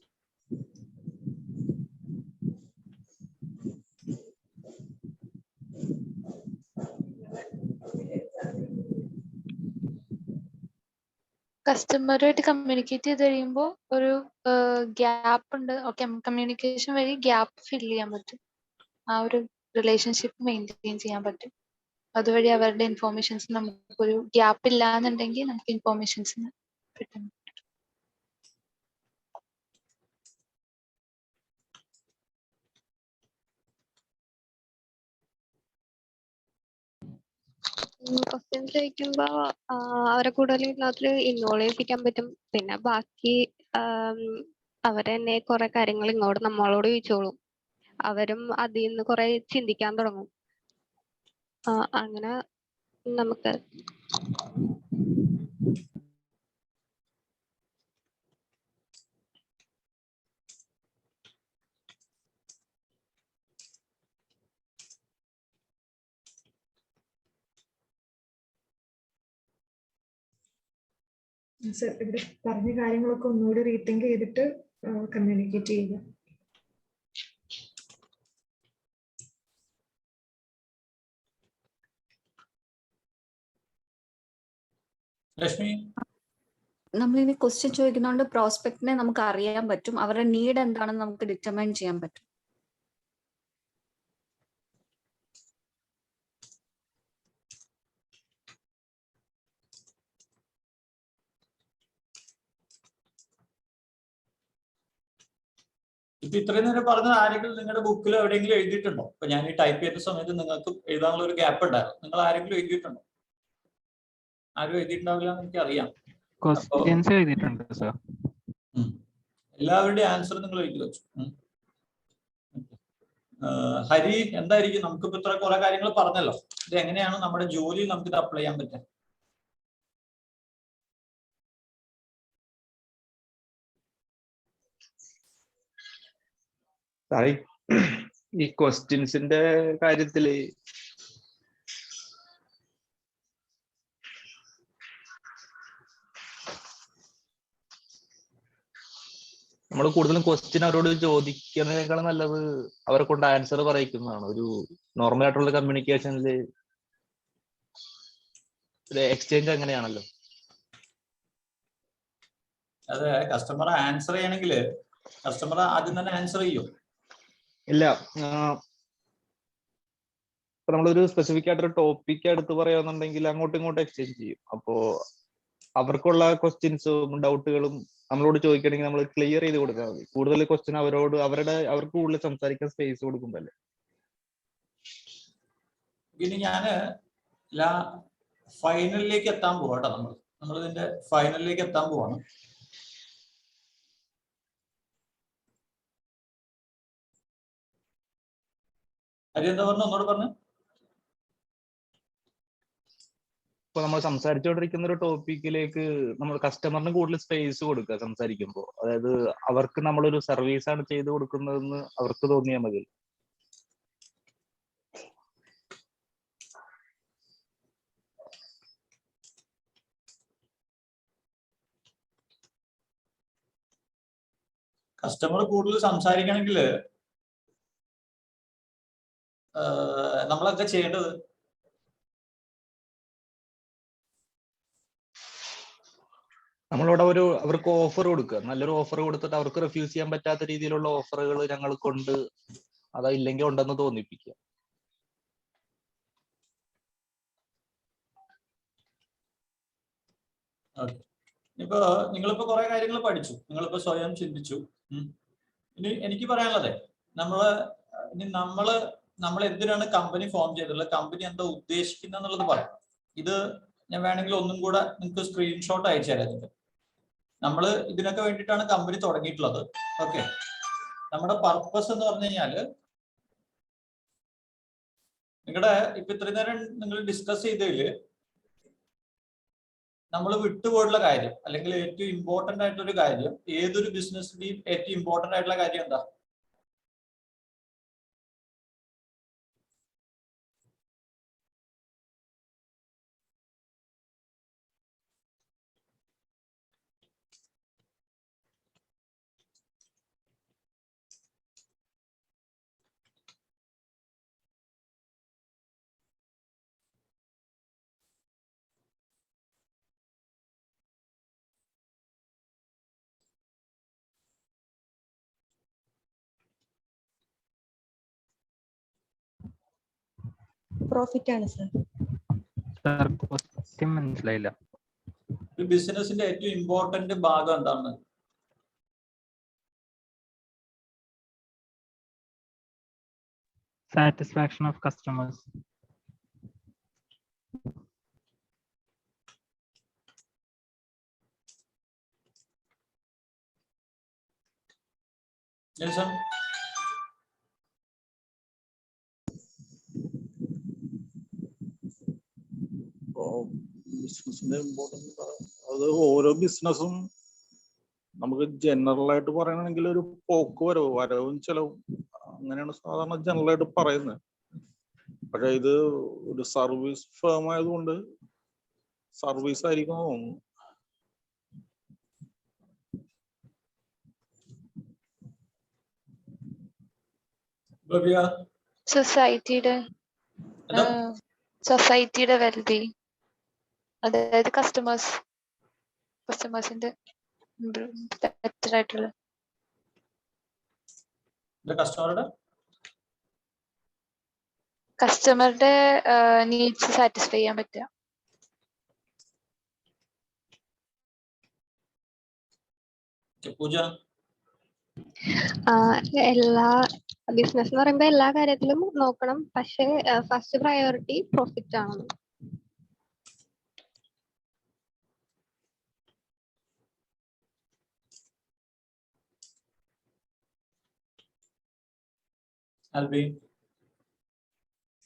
S6: കസ്റ്റമറുമായിട്ട് കമ്മ്യൂണിക്കേറ്റ് ചെയ്ത് കഴിയുമ്പോൾ ഒരു ഗ്യാപ്പ് ഉണ്ട്. ഓക്കെ, കമ്മ്യൂണിക്കേഷൻ വഴി ഗ്യാപ്പ് ഫില്ല് ചെയ്യാൻ പറ്റും, ആ ഒരു റിലേഷൻഷിപ്പ് മെയിൻറ്റെയിൻ ചെയ്യാൻ പറ്റും. അതുവഴി അവരുടെ ഇൻഫോർമേഷൻസ് നമുക്കൊരു ഗ്യാപ്പ് ഇല്ല എന്നുണ്ടെങ്കിൽ നമുക്ക് ഇൻഫോർമേഷൻസ് കിട്ടും.
S7: ക്വസ്റ്റ്യൻസ് ചോദിക്കുമ്പോ അവരെ കൂടുതൽ ഇതിനകത്ത് ഇൻവോൾവ് ചെയ്യിപ്പിക്കാൻ പറ്റും. പിന്നെ ബാക്കി അവരെ തന്നെ കുറെ കാര്യങ്ങൾ ഇങ്ങോട്ട് നമ്മളോട് ചോദിച്ചോളും. അവരും അതിൽ നിന്ന് കുറെ ചിന്തിക്കാൻ തുടങ്ങും. അങ്ങനെ നമുക്ക്
S2: സർ ഇവിടെ പറഞ്ഞ കാര്യങ്ങളൊക്കെ ഒന്നുകൂടി റീതിങ്ക് ചെയ്തിട്ട് കമ്മ്യൂണിക്കേറ്റ് ചെയ്യുക.
S1: ലക്ഷ്മി,
S8: നമ്മളിനി ക്വസ്റ്റ്യൻ ചോദിക്കുന്നതുകൊണ്ട് പ്രോസ്പെക്ടിനെ നമുക്ക് അറിയാൻ പറ്റും, അവരുടെ നീഡ് എന്താണെന്ന് നമുക്ക് ഡിറ്റർമൈൻ ചെയ്യാൻ പറ്റും.
S1: ഇപ്പൊ ഇത്രയും നേരം പറഞ്ഞത് ആരെങ്കിലും നിങ്ങളുടെ ബുക്കിൽ എവിടെയെങ്കിലും എഴുതിയിട്ടുണ്ടോ? ഇപ്പൊ ഞാൻ ഈ ടൈപ്പ് ചെയ്യുന്ന സമയത്ത് നിങ്ങൾക്ക് എഴുതാനുള്ള ഒരു ഗ്യാപ്പ് ഉണ്ടായിരുന്നു, നിങ്ങൾ ആരെങ്കിലും എഴുതിയിട്ടുണ്ടോ? ആരും എഴുതിയിട്ടുണ്ടാവില്ല എന്ന് എനിക്ക് അറിയാം.
S4: ക്വസ്റ്റ്യൻസ് എഴുതിയിട്ടുണ്ട് സർ.
S1: എല്ലാവരുടെയും ആൻസർ നിങ്ങൾ എഴുതി വെച്ചു. ഹരി, എന്തായിരിക്കും നമുക്കിപ്പോ ഇത്ര കുറെ കാര്യങ്ങൾ പറഞ്ഞല്ലോ, ഇത് എങ്ങനെയാണ് നമ്മുടെ ജോലിയിൽ നമുക്ക് ഇത് അപ്ലൈ ചെയ്യാൻ പറ്റുക?
S9: ഈ ക്വസ്റ്റ്യൻസിന്റെ കാര്യത്തില് നമ്മൾ കൂടുതലും ക്വസ്റ്റ്യൻ അവരോട് ചോദിക്കുന്നതിനേക്കാളും നല്ലത് അവരെ കൊണ്ട് ആൻസർ പറയിക്കുന്നതാണ്. ഒരു നോർമൽ ആയിട്ടുള്ള കമ്മ്യൂണിക്കേഷനിൽ ഒരു എക്സ്ചേഞ്ച് അങ്ങനെയാണല്ലോ.
S1: അതെ, കസ്റ്റമർ ആൻസർ ചെയ്യണമെങ്കിൽ കസ്റ്റമർ ആദ്യം തന്നെ ആൻസർ ചെയ്യും.
S9: ഇല്ല, ഇപ്പൊ നമ്മളൊരു സ്പെസിഫിക് ആയിട്ടൊരു ടോപ്പിക് എടുത്ത് പറയാന്നുണ്ടെങ്കിൽ അങ്ങോട്ടും ഇങ്ങോട്ടും എക്സ്ചേഞ്ച് ചെയ്യും. അപ്പോ അവർക്കുള്ള ക്വസ്റ്റ്യൻസും ഡൗട്ടുകളും നമ്മളോട് ചോദിക്കണമെങ്കിൽ നമ്മൾ ക്ലിയർ ചെയ്ത് കൊടുത്താൽ മതി. കൂടുതൽ ക്വസ്റ്റ്യൻ അവർക്ക് കൂടുതൽ സംസാരിക്കാൻ സ്പേസ് കൊടുക്കുമ്പല്ലേ.
S1: ഇനി ഞാന് ഫൈനലിലേക്ക് എത്താൻ പോവാട്ടോ. നമ്മൾ ഇതിന്റെ ഫൈനലിലേക്ക് എത്താൻ പോവാണ്. അത് എന്താ പറഞ്ഞു? ഒന്നോട് പറഞ്ഞു.
S9: ഇപ്പൊ നമ്മൾ സംസാരിച്ചുകൊണ്ടിരിക്കുന്ന ഒരു ടോപ്പിക്കിലേക്ക് നമ്മൾ കസ്റ്റമറിന് കൂടുതൽ സ്പേസ് കൊടുക്കുക സംസാരിക്കുമ്പോൾ. അതായത് അവർക്ക് നമ്മളൊരു സർവീസ് ആണ് ചെയ്തു കൊടുക്കുന്നതെന്ന് അവർക്ക് തോന്നിയാൽ മതി.
S1: കസ്റ്റമർ കൂടുതൽ സംസാരിക്കണമെങ്കിൽ നമ്മളൊക്കെ ചെയ്യേണ്ടത്
S9: നമ്മളിവിടെ അവർക്ക് ഓഫർ കൊടുക്കുക, നല്ലൊരു ഓഫർ കൊടുത്തിട്ട് അവർക്ക് റിഫ്യൂസ് ചെയ്യാൻ പറ്റാത്ത രീതിയിലുള്ള ഓഫറുകൾ ഞങ്ങൾ കൊണ്ട് അതാ ഇല്ലെങ്കിൽ ഉണ്ടെന്ന് തോന്നിപ്പിക്കുക.
S1: ഇപ്പൊ നിങ്ങളിപ്പോ കുറെ കാര്യങ്ങൾ പഠിച്ചു, നിങ്ങളിപ്പോ സ്വയം ചിന്തിച്ചു. ഇനി എനിക്ക് പറയാനുള്ളത്, നമ്മൾ എന്തിനാണ് കമ്പനി ഫോം ചെയ്തിട്ടുള്ളത്, കമ്പനി എന്താ ഉദ്ദേശിക്കുന്നത് എന്നുള്ളത് പറയാം. ഇത് ഞാൻ വേണമെങ്കിൽ ഒന്നും കൂടെ നിങ്ങൾക്ക് സ്ക്രീൻഷോട്ട് അയച്ചു തരാം. നമ്മൾ ഇതിനൊക്കെ വേണ്ടിയിട്ടാണ് കമ്പനി തുടങ്ങിയിട്ടുള്ളത്. ഓക്കെ, നമ്മുടെ പർപ്പസ് എന്ന് പറഞ്ഞു കഴിഞ്ഞാല് നിങ്ങളുടെ ഇപ്പൊ ഇത്രയും നേരം നിങ്ങൾ ഡിസ്കസ് ചെയ്തതില് നമ്മൾ വിട്ടുപോയിട്ടുള്ള കാര്യം, അല്ലെങ്കിൽ ഏറ്റവും ഇമ്പോർട്ടന്റ് ആയിട്ടുള്ള ഒരു കാര്യം, ഏതൊരു ബിസിനസ്സിന്റെയും ഏറ്റവും ഇമ്പോർട്ടന്റ് ആയിട്ടുള്ള കാര്യം എന്താ?
S3: പ്രോഫിറ്റ് ആണ് സർ.
S4: മനസ്സിലായില്ല.
S1: ബിസിനസിന്റെ ഏറ്റവും ഇമ്പോർട്ടന്റ് ഭാഗം എന്താണ്?
S4: Satisfaction of customers.
S1: നെൽസൺ?
S5: ബിസിനസിന്റെ ഇമ്പോർട്ടൻസ് അത് ഓരോ ബിസിനസ്സും നമുക്ക് ജനറൽ ആയിട്ട് പറയണമെങ്കിൽ ഒരു പോക്ക് വരവും ചെലവും അങ്ങനെയാണ് സാധാരണ ജനറൽ ആയിട്ട് പറയുന്നത്. പക്ഷെ ഇത് ഒരു സർവീസ് ഫേം ആയതുകൊണ്ട് സർവീസ് ആയിരിക്കും തോന്നുന്നു.
S6: സൊസൈറ്റിയുടെ വെൽബി, അതായത് കസ്റ്റമേഴ്സിന്റെ ബെറ്റർ ആയിട്ടുള്ള കസ്റ്റമറുടെ നീഡ്സ് സാറ്റിസ്ഫൈ ചെയ്യാൻ പറ്റുക.
S7: എല്ലാ ബിസിനസ് എന്ന് പറയുമ്പോൾ എല്ലാ കാര്യത്തിലും നോക്കണം, പക്ഷേ ഫസ്റ്റ് പ്രയോറിറ്റി പ്രോഫിറ്റ് ആണ്.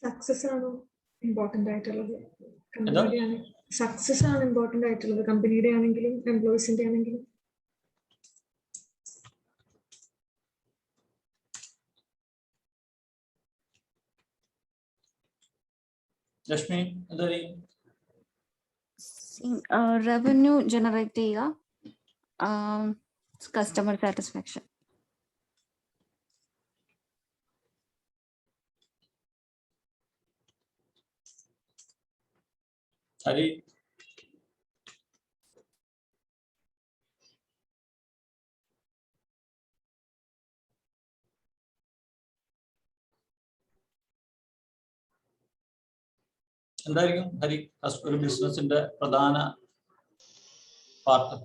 S2: സക്സസ് ആണ് ഇമ്പോർട്ടന്റ് ആയിട്ടുള്ളത്. കമ്പനിയുടെ സക്സസ് ആണ് ഇമ്പോർട്ടന്റ് ആയിട്ടുള്ളത്, കമ്പനിയുടെ ആണെങ്കിലും എംപ്ലോയീസിന്റെ ആണെങ്കിലും.
S1: ലക്ഷ്മി എന്താ?
S8: റവന്യൂ ജനറേറ്റ് ചെയ്യുക, കസ്റ്റമർ സാറ്റിസ്ഫാക്ഷൻ.
S1: ഹരി? എന്തായിരിക്കും ഹരി ഒരു ബിസിനസിന്റെ പ്രധാന പാർട്ട്?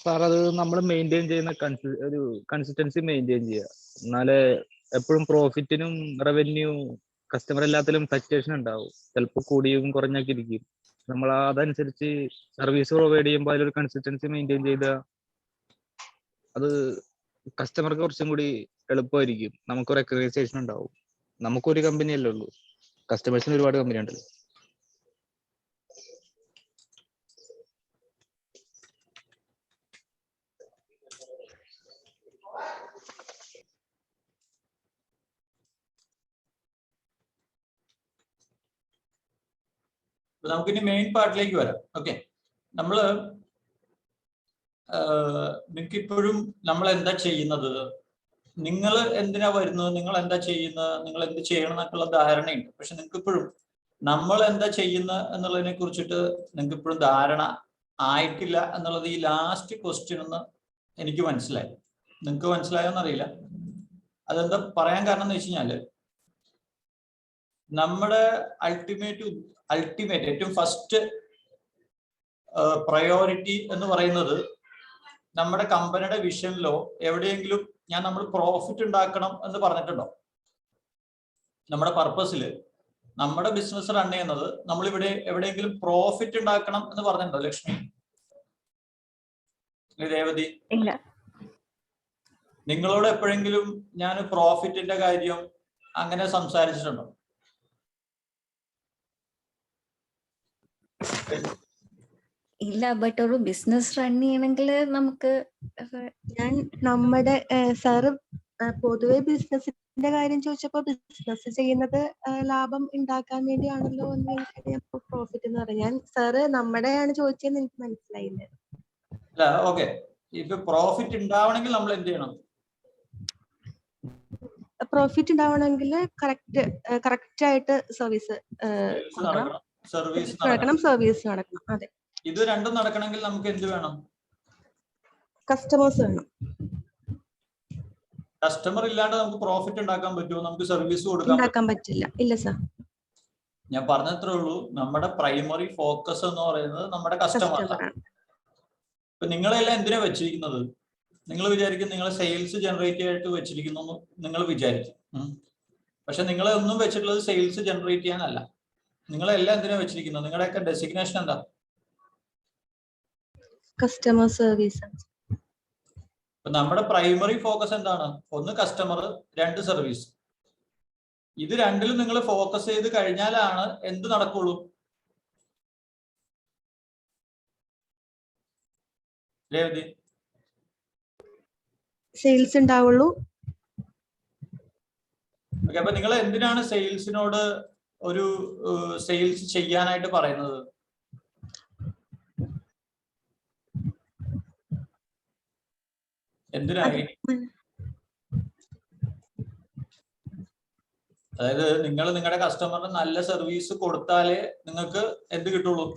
S9: സാർ, അത് നമ്മൾ മെയിൻറ്റെയിൻ ചെയ്യുന്ന ഒരു കൺസിസ്റ്റൻസി മെയിൻറ്റെയിൻ ചെയ്യുക. എന്നാലേ എപ്പോഴും പ്രോഫിറ്റിനും റവന്യൂ കസ്റ്റമർ എല്ലാത്തിലും ഫ്ലക്ച്വേഷൻ ഉണ്ടാവും. ചിലപ്പോൾ കൂടിയും കുറഞ്ഞൊക്കെ ഇരിക്കും. നമ്മൾ അതനുസരിച്ച് സർവീസ് പ്രൊവൈഡ് ചെയ്യുമ്പോൾ അതിലൊരു കൺസിസ്റ്റൻസി മെയിൻറ്റെയിൻ ചെയ്താൽ അത് കസ്റ്റമർക്ക് കുറച്ചും കൂടി എളുപ്പമായിരിക്കും. നമുക്ക് റെക്കഗ്നൈസേഷൻ ഉണ്ടാവും. നമുക്കൊരു കമ്പനി അല്ലേ ഉള്ളൂ, കസ്റ്റമേഴ്സിന് ഒരുപാട് കമ്പനി ഉണ്ടല്ലോ.
S1: നമുക്കിനി മെയിൻ പാർട്ടിലേക്ക് വരാം. ഓക്കെ, നിങ്ങൾക്ക് ഇപ്പോഴും നമ്മൾ എന്താ ചെയ്യുന്നത്, നിങ്ങൾ എന്തിനാ വരുന്നത്, നിങ്ങൾ എന്താ ചെയ്യുന്നത്, നിങ്ങൾ എന്ത് ചെയ്യണം എന്നൊക്കെയുള്ള ധാരണയുണ്ട്. പക്ഷെ നിങ്ങൾക്ക് ഇപ്പോഴും നമ്മൾ എന്താ ചെയ്യുന്നത് എന്നുള്ളതിനെ കുറിച്ചിട്ട് നിങ്ങൾക്ക് ഇപ്പോഴും ധാരണ ആയിട്ടില്ല എന്നുള്ളത് ഈ ലാസ്റ്റ് ക്വസ്റ്റ്യൻ എന്ന് എനിക്ക് മനസ്സിലായി. നിങ്ങൾക്ക് മനസ്സിലായോന്നറിയില്ല. അതെന്താ പറയാൻ കാരണം എന്ന് വെച്ച് കഴിഞ്ഞാല്, നമ്മുടെ അൾട്ടിമേറ്റ് ഏറ്റവും ഫസ്റ്റ് പ്രയോറിറ്റി എന്ന് പറയുന്നത് നമ്മുടെ കമ്പനിയുടെ വിഷനിലോ എവിടെയെങ്കിലും നമ്മൾ പ്രോഫിറ്റ് ഉണ്ടാക്കണം എന്ന് പറഞ്ഞിട്ടുണ്ടോ? നമ്മുടെ പർപ്പസിൽ നമ്മുടെ ബിസിനസ് റൺ ചെയ്യുന്നത് നമ്മൾ ഇവിടെ എവിടെയെങ്കിലും പ്രോഫിറ്റ് ഉണ്ടാക്കണം എന്ന് പറഞ്ഞിട്ടുണ്ടോ ലക്ഷ്മി, രേവതി?
S3: ഇല്ല.
S1: നിങ്ങളോട് എപ്പോഴെങ്കിലും ഞാൻ പ്രോഫിറ്റിന്റെ കാര്യം അങ്ങനെ സംസാരിച്ചിട്ടുണ്ടോ?
S8: ഇല്ല, ബട്ട് ഒരു ബിസിനസ് റൺ ചെയ്യണമെങ്കിൽ നമുക്ക്
S3: ഞാൻ നമ്മുടെ സാറ് പൊതുവെ ബിസിനസിന്റെ കാര്യം ചോദിച്ചപ്പോ ബിസിനസ് ചെയ്യുന്നത് ലാഭം ഉണ്ടാക്കാൻ വേണ്ടിയാണല്ലോ എന്ന് പ്രോഫിറ്റ് എന്ന് പറയാം. ഞാൻ സാറ് നമ്മുടെയാണ് ചോദിച്ചതെന്ന് എനിക്ക് മനസ്സിലായില്ല.
S1: അല്ല, ഓക്കെ. ഇപ്പൊ പ്രോഫിറ്റ് ഉണ്ടാവണമെങ്കിൽ നമ്മൾ എന്ത് ചെയ്യണം?
S3: പ്രോഫിറ്റ് ഉണ്ടാവണമെങ്കിൽ കറക്റ്റ് ആയിട്ട് സർവീസ്
S1: നടക്കണം, സർവീസ്
S3: നടക്കണം, സർവീസ് നടക്കണം. അതെ,
S1: ഇത് രണ്ടും നടക്കണമെങ്കിൽ നമുക്ക് എന്ത് വേണം?
S3: കസ്റ്റമേഴ്സ് വേണം.
S1: കസ്റ്റമർ ഇല്ലാണ്ട് നമുക്ക് പ്രോഫിറ്റ് ഉണ്ടാക്കാൻ പറ്റുമോ? നമുക്ക് സർവീസ് കൊടുക്കാൻ
S3: പറ്റില്ല. ഇല്ല സാർ,
S1: ഞാൻ പറഞ്ഞത്രേ ഉള്ളൂ. നമ്മുടെ പ്രൈമറി ഫോക്കസ് എന്ന് പറയുന്നത് നമ്മുടെ കസ്റ്റമറാണ്. ഇപ്പൊ നിങ്ങളെല്ലാം എന്തിനാ വെച്ചിരിക്കുന്നത്? നിങ്ങൾ വിചാരിക്കും നിങ്ങൾ സെയിൽസ് ജനറേറ്റ് ആയിട്ട് വെച്ചിരിക്കുന്നു എന്ന് നിങ്ങൾ വിചാരിക്കും. പക്ഷെ നിങ്ങളെ ഒന്നും വെച്ചിട്ടുള്ളത് സെയിൽസ് ജനറേറ്റ് ചെയ്യാനല്ല. നിങ്ങളെല്ലാം എന്തിനാ വെച്ചിരിക്കുന്നത്? നിങ്ങളുടെയൊക്കെ ഡെസിഗ്നേഷൻ എന്താ?
S3: Customer service.
S1: ഇപ്പൊ നമ്മുടെ പ്രൈമറി ഫോക്കസ് എന്താണ്? ഒന്ന് കസ്റ്റമർ, രണ്ട് സർവീസ്. ഇത് രണ്ടിലും നിങ്ങൾ ഫോക്കസ് ചെയ്ത് കഴിഞ്ഞാലാണ് എന്ത് നടക്കുള്ളൂ? രേവതി,
S3: സെയിൽസ് ഉണ്ടാവുള്ളൂ.
S1: ഓക്കെ. അപ്പൊ നിങ്ങൾ എന്തിനാണ് സെയിൽസിനോട് ഒരു സെയിൽസ് ചെയ്യാനായിട്ട് പറയുന്നത്? എന്തിനായി? അതായത് നിങ്ങൾ നിങ്ങളുടെ കസ്റ്റമറിന് നല്ല സർവീസ് കൊടുത്താലേ നിങ്ങൾക്ക് എന്ത് കിട്ടുള്ളൂ?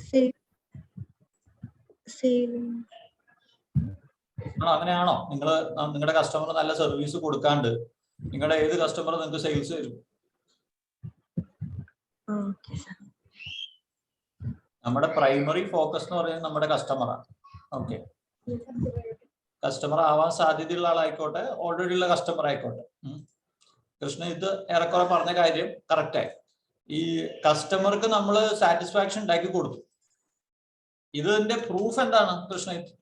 S1: അങ്ങനെയാണോ? നിങ്ങൾ നിങ്ങളുടെ കസ്റ്റമറിന് നല്ല സർവീസ് കൊടുക്കാണ്ട് നിങ്ങളുടെ ഏത് കസ്റ്റമർ നിങ്ങൾക്ക് സെയിൽസ് തരും? നമ്മുടെ പ്രൈമറി ഫോക്കസ് എന്ന് പറയുന്നത് നമ്മുടെ കസ്റ്റമറാണ്. ഓക്കെ, കസ്റ്റമർ ആവാൻ സാധ്യതയുള്ള ആളായിക്കോട്ടെ, ഓൾറെഡി ഉള്ള കസ്റ്റമർ ആയിക്കോട്ടെ. കൃഷ്ണ ഇത് ഏറെക്കുറെ പറഞ്ഞ കാര്യം കറക്റ്റായി. ഈ കസ്റ്റമർക്ക് നമ്മൾ സാറ്റിസ്ഫാക്ഷൻ ഉണ്ടാക്കി കൊടുത്തു. ഇതിന്റെ പ്രൂഫ് എന്താണ് കൃഷ്ണജിത്ത്?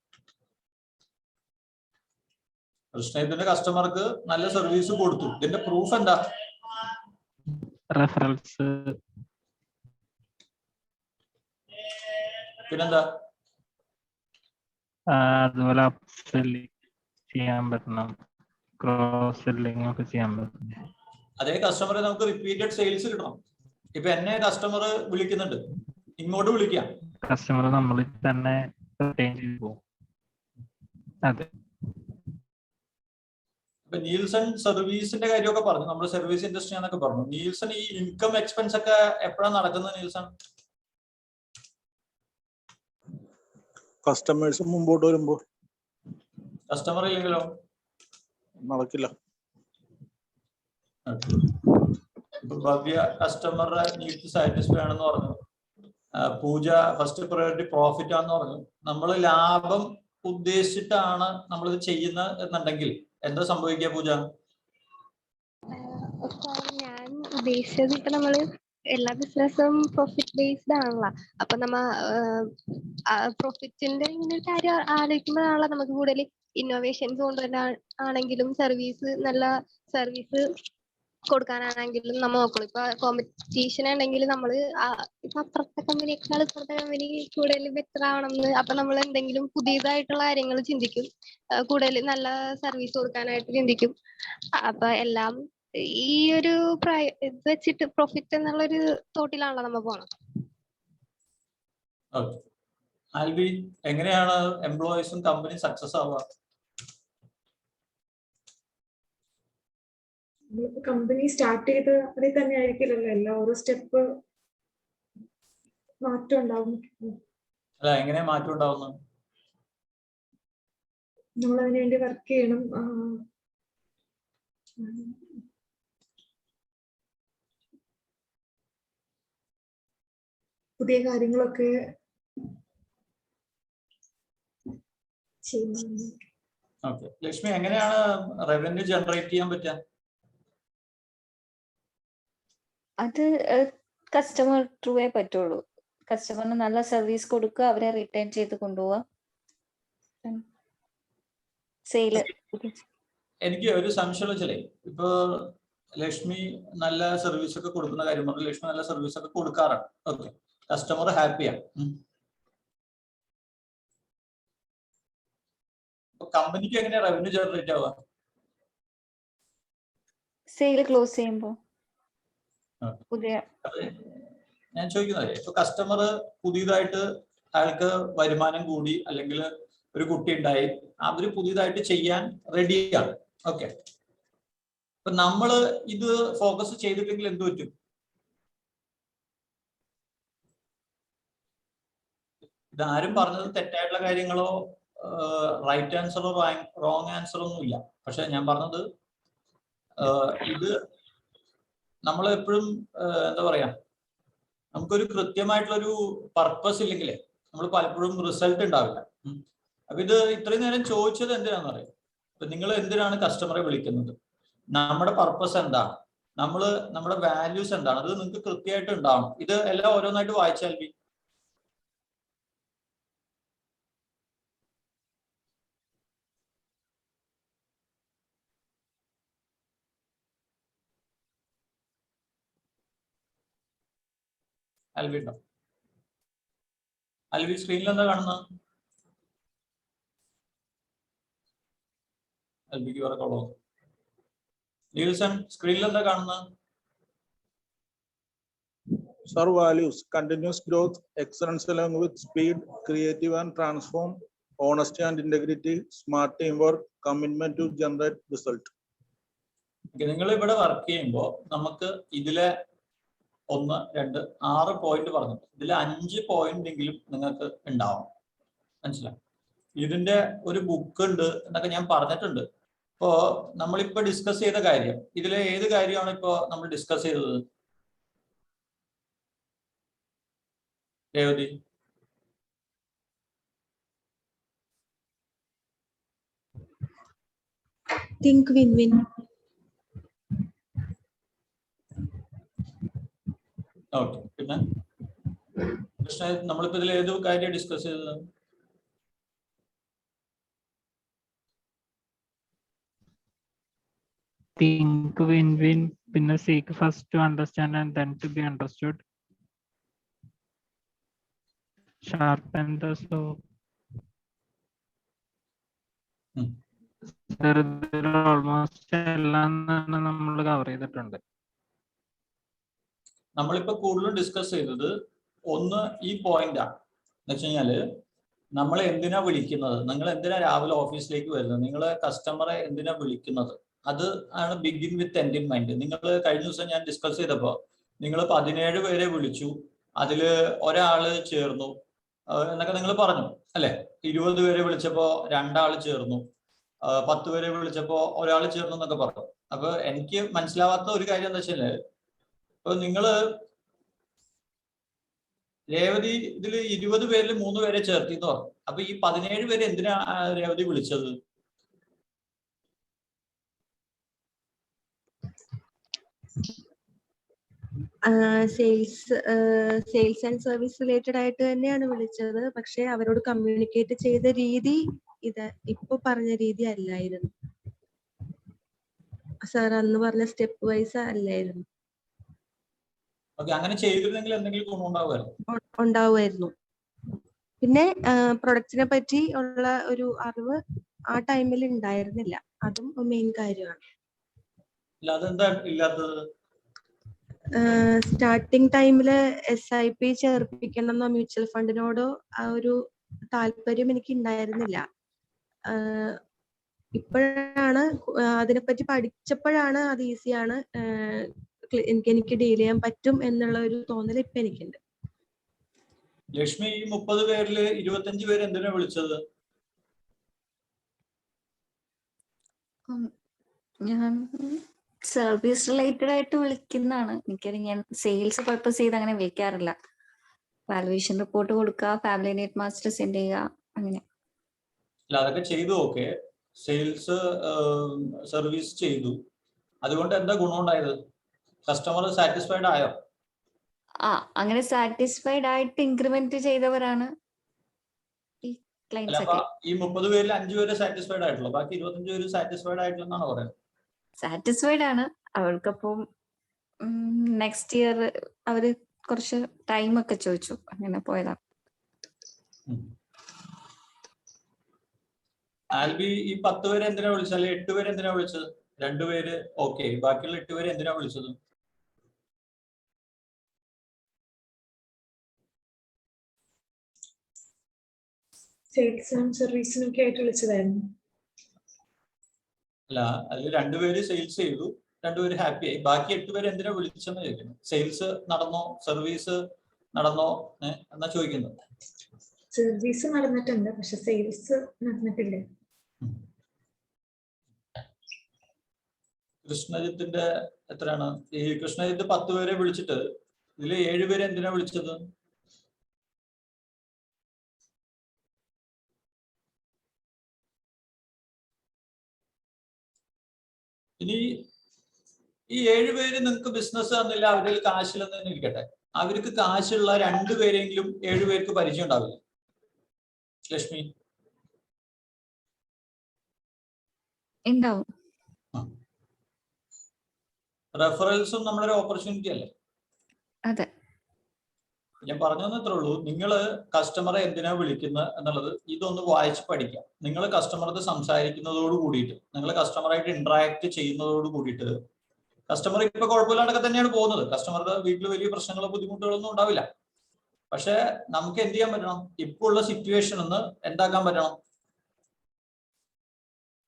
S1: കൃഷ്ണജിത്തിന്റെ കസ്റ്റമർക്ക് നല്ല സർവീസ് കൊടുത്തു. ഇതിന്റെ പ്രൂഫ് എന്താ?
S4: റെഫറൻസ്.
S1: പിന്നെന്താ?
S4: അതുപോലെ അപ്സെല്ലിംഗ് ചെയ്യാൻ പറ്റണം, ക്രോസ് സെല്ലിംഗ് ഒക്കെ ചെയ്യാൻ പറ്റണം.
S1: അതേ കസ്റ്റമറെ നമുക്ക് റിപ്പീറ്റഡ് സെയിൽസ് കിട്ടണം. ഇപ്പൊ എന്നെ കസ്റ്റമർ വിളിക്കുന്നുണ്ട്, ഇങ്ങോട്ട് വിളിക്കാം.
S4: കസ്റ്റമർ നമ്മളിൽ തന്നെ റിട്ടൈൻ ചെയ്തു പോകും. അതെ.
S1: ഇപ്പൊ നീൽസൺ സർവീസിന്റെ കാര്യമൊക്കെ പറഞ്ഞു, നമ്മൾ സർവീസ് ഇൻഡസ്ട്രി എന്നൊക്കെ പറഞ്ഞു. നീൽസൺ ഈ ഇൻകം എക്സ്പെൻസ് ഒക്കെ എപ്പോഴാണ് നടക്കുന്നത്? നീൽസൺ,
S5: കസ്റ്റമേഴ്സ് മുമ്പോട്ട് വരുമ്പോ.
S1: കസ്റ്റമർ ഇല്ലെങ്കിലോ
S5: നടക്കില്ല.
S1: ഇപ്പൊ ഭവ്യ കസ്റ്റമറുടെ നീഡ്സ് സാറ്റിസ്ഫൈ ആണെന്ന് പറഞ്ഞു. പൂജ ഫസ്റ്റ് പ്രയോറിറ്റി പ്രോഫിറ്റ് ആണെന്ന് പറഞ്ഞു. നമ്മൾ ലാഭം ഉദ്ദേശിച്ചിട്ടാണ് നമ്മളിത് ചെയ്യുന്നത് എന്നുണ്ടെങ്കിൽ എന്താ സംഭവിക്കുക പൂജ?
S7: ഞാൻ ഉദ്ദേശിച്ചത് ഇപ്പൊ നമ്മള് എല്ലാ ബിസിനസ്സും പ്രോഫിറ്റ് ബേസ്ഡ് ആണല്ലോ. അപ്പൊ നമ്മ പ്രോഫിറ്റിന്റെ ഇങ്ങനെ കാര്യം ആലോചിക്കുമ്പോഴാണല്ലോ നമുക്ക് കൂടുതൽ ഇന്നോവേഷൻസ് കൊണ്ടുവരാൻ ആണെങ്കിലും നല്ല സർവീസ് കൊടുക്കാനാണെങ്കിലും നമ്മൾ നോക്കണം. ഇപ്പൊ കോമ്പറ്റീഷൻ ഉണ്ടെങ്കിൽ നമ്മള് ഇപ്പൊ അപ്പുറത്തെ കമ്പനിയേക്കാൾ ഇപ്പുറത്തെ കമ്പനി കൂടുതൽ ബെറ്റർ ആവണമെന്ന് അപ്പൊ നമ്മൾ എന്തെങ്കിലും പുതിയതായിട്ടുള്ള കാര്യങ്ങൾ ചിന്തിക്കും, കൂടുതൽ നല്ല സർവീസ് കൊടുക്കാനായിട്ട് ചിന്തിക്കും. അപ്പൊ എല്ലാം ഈ ഒരു ഇത് വെച്ചിട്ട് പ്രോഫിറ്റ് എന്നുള്ളൊരു തോട്ടിലാണല്ലോ നമ്മൾ പോണത്.
S1: ആൽബി, എങ്ങനെയാണ് എംപ്ലോയീസും കമ്പനി സക്സസ് ആവുക?
S2: കമ്പനി സ്റ്റാർട്ട് ചെയ്ത് അതിൽ തന്നെ ആയിരിക്കില്ലല്ലോ, എല്ലാ ഓരോ സ്റ്റെപ്പ് മാറ്റം ഉണ്ടാവും.
S1: അല്ല, എങ്ങനെ മാറ്റം ഉണ്ടാവുന്നു?
S2: നമ്മൾ അതിനു വേണ്ടി വർക്ക് ചെയ്യണം. പുതിയ കാര്യങ്ങളൊക്കെ ചെയ്യുന്നതാണ്.
S1: ഓക്കെ, ലക്ഷ്മി എങ്ങനെയാണ് റവന്യൂ ജനറേറ്റ് ചെയ്യാൻ പറ്റുക?
S8: അത് കസ്റ്റമർ ത്രൂവേ പറ്റുള്ളൂ. കസ്റ്റമറിന് നല്ല സർവീസ് കൊടുക്കുക, അവരെ റിട്ടേൺ ചെയ്ത് കൊണ്ടുപോവുക. സെയില്
S1: എനിക്ക് ഒരു സംശയം വെച്ചാലേ, ഇപ്പൊ ലക്ഷ്മി നല്ല സർവീസ് ഒക്കെ കൊടുക്കുന്ന കാര്യം പറഞ്ഞു. ലക്ഷ്മി നല്ല സർവീസ് ഒക്കെ കൊടുക്കാറാണ്. ഓക്കെ, കസ്റ്റമർ ഹാപ്പിയാണ്. കമ്പനിക്ക് എങ്ങനെയാ റവന്യൂ ജനറേറ്റ് ആവുക?
S8: സെയില് ക്ലോസ് ചെയ്യുമ്പോൾ പുതിയ
S1: ഞാൻ ചോദിക്കുന്നത്, ഇപ്പൊ കസ്റ്റമർ പുതിയതായിട്ട് അയാൾക്ക് വരുമാനം കൂടി, അല്ലെങ്കിൽ ഒരു കുട്ടി ഉണ്ടായി, അവര് പുതിയതായിട്ട് ചെയ്യാൻ റെഡിയാണ്. ഓക്കെ, അപ്പൊ നമ്മള് ഇത് ഫോക്കസ് ചെയ്തിട്ടെങ്കിൽ എന്ത് പറ്റും? ഇതാരും പറഞ്ഞത് തെറ്റായിട്ടുള്ള കാര്യങ്ങളോ റൈറ്റ് ആൻസറോ റോങ് ആൻസറോ ഒന്നും ഇല്ല. പക്ഷെ ഞാൻ പറഞ്ഞത് ഇത് നമ്മൾ എപ്പോഴും എന്താ പറയാ, നമുക്കൊരു കൃത്യമായിട്ടുള്ളൊരു പർപ്പസ് ഇല്ലെങ്കിലേ നമ്മൾ പലപ്പോഴും റിസൾട്ട് ഉണ്ടാവില്ല. അപ്പൊ ഇത് ഇത്രയും നേരം ചോദിച്ചത് എന്തിനാണെന്ന് അറിയാം. ഇപ്പൊ നിങ്ങൾ എന്തിനാണ് കസ്റ്റമറെ വിളിക്കുന്നത്, നമ്മുടെ പർപ്പസ് എന്താണ്, നമ്മുടെ വാല്യൂസ് എന്താണ്, അത് നിങ്ങൾക്ക് കൃത്യമായിട്ട് ഉണ്ടാവണം. ഇത് എല്ലാം ഓരോന്നായിട്ട് വായിച്ചാൽ മതി. അൽവി ഉണ്ടോ? അൽവി സ്ക്രീനിൽ എന്താ കാണുന്നത്? അൽവിക്ക് വേറെ കോളോ? നീൽസൺ സ്ക്രീനിൽ എന്താ കാണുന്നത്?
S5: Sir, values: continuous growth, excellence along with speed, creative and transform, honesty and integrity, smart teamwork, commitment to generate result.
S1: നിങ്ങൾ ഇവിടെ വർക്ക് ചെയ്യുമ്പോൾ നമുക്ക് ഇതിലെ 1, 2, 6 പോയിന്റ് പറഞ്ഞു. ഇതിൽ 5 പോയിന്റ് എങ്കിലും നിങ്ങൾക്ക് ഉണ്ടാവും. മനസ്സിലായി? ഇതിന്റെ ഒരു ബുക്ക് ഉണ്ട് എന്നൊക്കെ ഞാൻ പറഞ്ഞിട്ടുണ്ട്. ഇപ്പോ നമ്മളിപ്പോ ഡിസ്കസ് ചെയ്ത കാര്യം, ഇതിലെ ഏത് കാര്യമാണ് ഇപ്പോ നമ്മൾ ഡിസ്കസ് ചെയ്തത്? Revathi,
S3: think win win.
S1: Okay, പിന്നെ കൃഷ്ണ, നമ്മളിപ്പോ ഇതിൽ ഏത് കാര്യം ഡിസ്കസ് ചെയ്തത്?
S4: തിങ്ക് വിൻ വിൻ, പിന്നെ seek first to understand and then to be understood, sharpen the saw. Almost എല്ലാം നമ്മൾ കവർ ചെയ്തിട്ടുണ്ട്.
S1: നമ്മളിപ്പോ കൂടുതലും ഡിസ്കസ് ചെയ്തത് ഒന്ന് ഈ പോയിന്റാണ്. എന്ന് വെച്ച് കഴിഞ്ഞാല് നമ്മൾ എന്തിനാ വിളിക്കുന്നത്, നിങ്ങൾ എന്തിനാ രാവിലെ ഓഫീസിലേക്ക് വരുന്നത്, നിങ്ങൾ കസ്റ്റമറെ എന്തിനാ വിളിക്കുന്നത്, അത് ആണ് begin with end in mind. നിങ്ങൾ കഴിഞ്ഞ ദിവസം ഞാൻ ഡിസ്കസ് ചെയ്തപ്പോൾ നിങ്ങൾ 17 പേരെ വിളിച്ചു, അതില് ഒരാള് ചേർന്നു എന്നൊക്കെ നിങ്ങൾ പറഞ്ഞു അല്ലെ? 20 പേരെ വിളിച്ചപ്പോ 2 ആള് ചേർന്നു, 10 പേരെ വിളിച്ചപ്പോ ഒരാൾ ചേർന്നു എന്നൊക്കെ പറഞ്ഞു. അപ്പൊ എനിക്ക് മനസ്സിലാവാത്ത ഒരു കാര്യം എന്താ വെച്ചാല്, ഇപ്പൊ നിങ്ങള് രേവതി ഇതിൽ 20 പേരിൽ 3 പേരെ ചേർത്തി എന്ന് പറഞ്ഞു. അപ്പൊ ഈ 17 പേര് എന്തിനാ രേവതി വിളിച്ചത്?
S3: സെയിൽസ് ആൻഡ് സർവീസ് റിലേറ്റഡ് ആയിട്ട് തന്നെയാണ് വിളിച്ചത്. പക്ഷെ അവരോട് കമ്മ്യൂണിക്കേറ്റ് ചെയ്ത രീതി ഇത് ഇപ്പൊ പറഞ്ഞ രീതി അല്ലായിരുന്നു സാർ. അന്ന് പറഞ്ഞ സ്റ്റെപ്പ് വൈസ് അല്ലായിരുന്നു.
S1: അങ്ങനെ ചെയ്തിരുന്നെങ്കിൽ എന്തെങ്കിലും ഗുണമുണ്ടാവുമായിരുന്നു?
S3: ഉണ്ടാവുമായിരുന്നു. പിന്നെ പ്രൊഡക്റ്റിനെ പറ്റി ഉള്ള ഒരു അറിവ് ആ ടൈമിൽ ഉണ്ടായിരുന്നില്ല. അതും മെയിൻ കാര്യമാണ്.
S1: അതെന്താ ഇല്ലാത്തത്?
S3: സ്റ്റാർട്ടിങ് ടൈമില് SIP ചേർപ്പിക്കണം എന്നോ മ്യൂച്വൽ ഫണ്ടിനോടോ ആ ഒരു താല്പര്യം എനിക്ക് ഉണ്ടായിരുന്നില്ല. ഇപ്പോഴാണ് അതിനെപ്പറ്റി പഠിച്ചപ്പോഴാണ് അത് ഈസിയാണ്, എനിക്ക് ഡീൽ ചെയ്യാൻ പറ്റും എന്നുള്ള ഒരു തോന്നൽ ഇപ്പൊ എനിക്കുണ്ട്.
S1: ലക്ഷ്മി, ഈ 30 പേരിൽ 25 പേര് എന്തിനാ വിളിച്ചത്?
S8: ഞാൻ സർവീസ് റിലേറ്റഡ് ആയിട്ട് വിളിക്കുന്നതാണ്. എനിക്കറിയാം, ഞാൻ സെയിൽസ് പർപ്പസ് ചെയ്ത് അങ്ങനെ വിളിക്കാറില്ല. വാലുവേഷൻ റിപ്പോർട്ട് കൊടുക്കുക, ഫാമിലി നീഡ് മാസ്റ്റർ സെൻഡ് ചെയ്യുക, അങ്ങനെ.
S1: അല്ല അതൊക്കെ ചെയ്തു. ഓക്കെ, സെയിൽസ് സർവീസ് ചെയ്തു, അതുകൊണ്ട് എന്താ ഗുണമുണ്ടായത്? കസ്റ്റമർ സാറ്റിസ്ഫൈഡ് ആയോ?
S8: അങ്ങനെ സാറ്റിസ്ഫൈഡ് ആയിട്ട് ഇൻക്രിമെന്റ് ചെയ്തവരാണ് ഈ
S1: അല്ല
S8: ക്ലയൻസ്
S1: അപ്പൊ
S8: ഒക്കെ.
S1: ഈ 30 പേരിൽ 5 പേര് സാറ്റിസ്ഫൈഡ് ആയിട്ടുള്ളൂ, ബാക്കി 25 പേര് സാറ്റിസ്ഫൈഡ് ആയിട്ടില്ലെന്നാണ് പറയുന്നത്.
S8: സാറ്റിസ്ഫൈഡ് ആണ്. അവർക്കപ്പം നെക്സ്റ്റ് ഇയർ അവര് കുറച്ച് ടൈം ഒക്കെ ചോദിച്ചു, അങ്ങനെ പോയതാണ്.
S1: ആൽബി, ഈ 10 പേര് എന്തിനാ വിളിച്ചത്, അല്ലെ 8 പേര് എന്തിനാ വിളിച്ചത്? 2 പേര് ഓക്കെ, ബാക്കിയുള്ള 8 പേര് എന്തിനാ വിളിച്ചത്?
S2: സെയിൽസ് ആൻഡ് സർവീസിനൊക്കെ ആയിട്ട് വിളിച്ചതായിരുന്നു.
S1: അല്ല, അതിൽ 2 പേര് സെയിൽസ് ചെയ്തു, 2 പേര് ഹാപ്പി ആയി, ബാക്കി 8 പേര് എന്തിനാ വിളിച്ചെന്ന് ചോദിക്കുന്നു. സെയിൽസ് നടന്നോ, സർവീസ് നടന്നോ എന്നാ ചോദിക്കുന്നത്.
S2: സർവീസ് നടന്നിട്ടുണ്ട്, പക്ഷെ സെയിൽസ് നടന്നിട്ടില്ല.
S1: കൃഷ്ണജിത്തിന്റെ എത്രയാണ്? ഈ കൃഷ്ണജിത്ത് 10 പേരെ വിളിച്ചിട്ട് ഇതിൽ 7 പേര് എന്തിനാ വിളിച്ചത്? ഇനി ഈ 7 പേര് നിങ്ങൾക്ക് ബിസിനസ് തന്നില്ല, അവരിൽ കാശില്ലെന്ന് ഇരിക്കട്ടെ, അവർക്ക് കാശുള്ള 2 പേരെങ്കിലും 7 പേർക്ക് പരിചയം ഉണ്ടാവില്ല. ലക്ഷ്മി,
S8: ഉണ്ടാവും.
S1: റെഫറൻസും നമ്മളൊരു ഓപ്പർച്യൂണിറ്റി അല്ലേ?
S8: അതെ.
S1: ഞാൻ പറഞ്ഞു തന്നത്രേ ഉള്ളൂ. നിങ്ങൾ കസ്റ്റമറെ എന്തിനാ വിളിക്കുന്നത് എന്നുള്ളത് ഇതൊന്ന് വായിച്ച് പഠിക്കാം. നിങ്ങൾ കസ്റ്റമർക്ക് സംസാരിക്കുന്നതോട് കൂടിയിട്ട്, നിങ്ങൾ കസ്റ്റമറായിട്ട് ഇന്ററാക്ട് ചെയ്യുന്നതോട് കൂടിയിട്ട്, കസ്റ്റമർ ഇപ്പൊ കുഴപ്പമില്ലാണ്ടൊക്കെ തന്നെയാണ് പോകുന്നത്, കസ്റ്റമറുടെ വീട്ടിൽ വലിയ പ്രശ്നങ്ങളോ ബുദ്ധിമുട്ടുകളൊന്നും ഉണ്ടാവില്ല. പക്ഷെ നമുക്ക് എന്ത് ചെയ്യാൻ പറ്റണം? ഇപ്പോൾ ഉള്ള സിറ്റുവേഷൻ ഒന്ന് എന്താക്കാൻ പറ്റണം?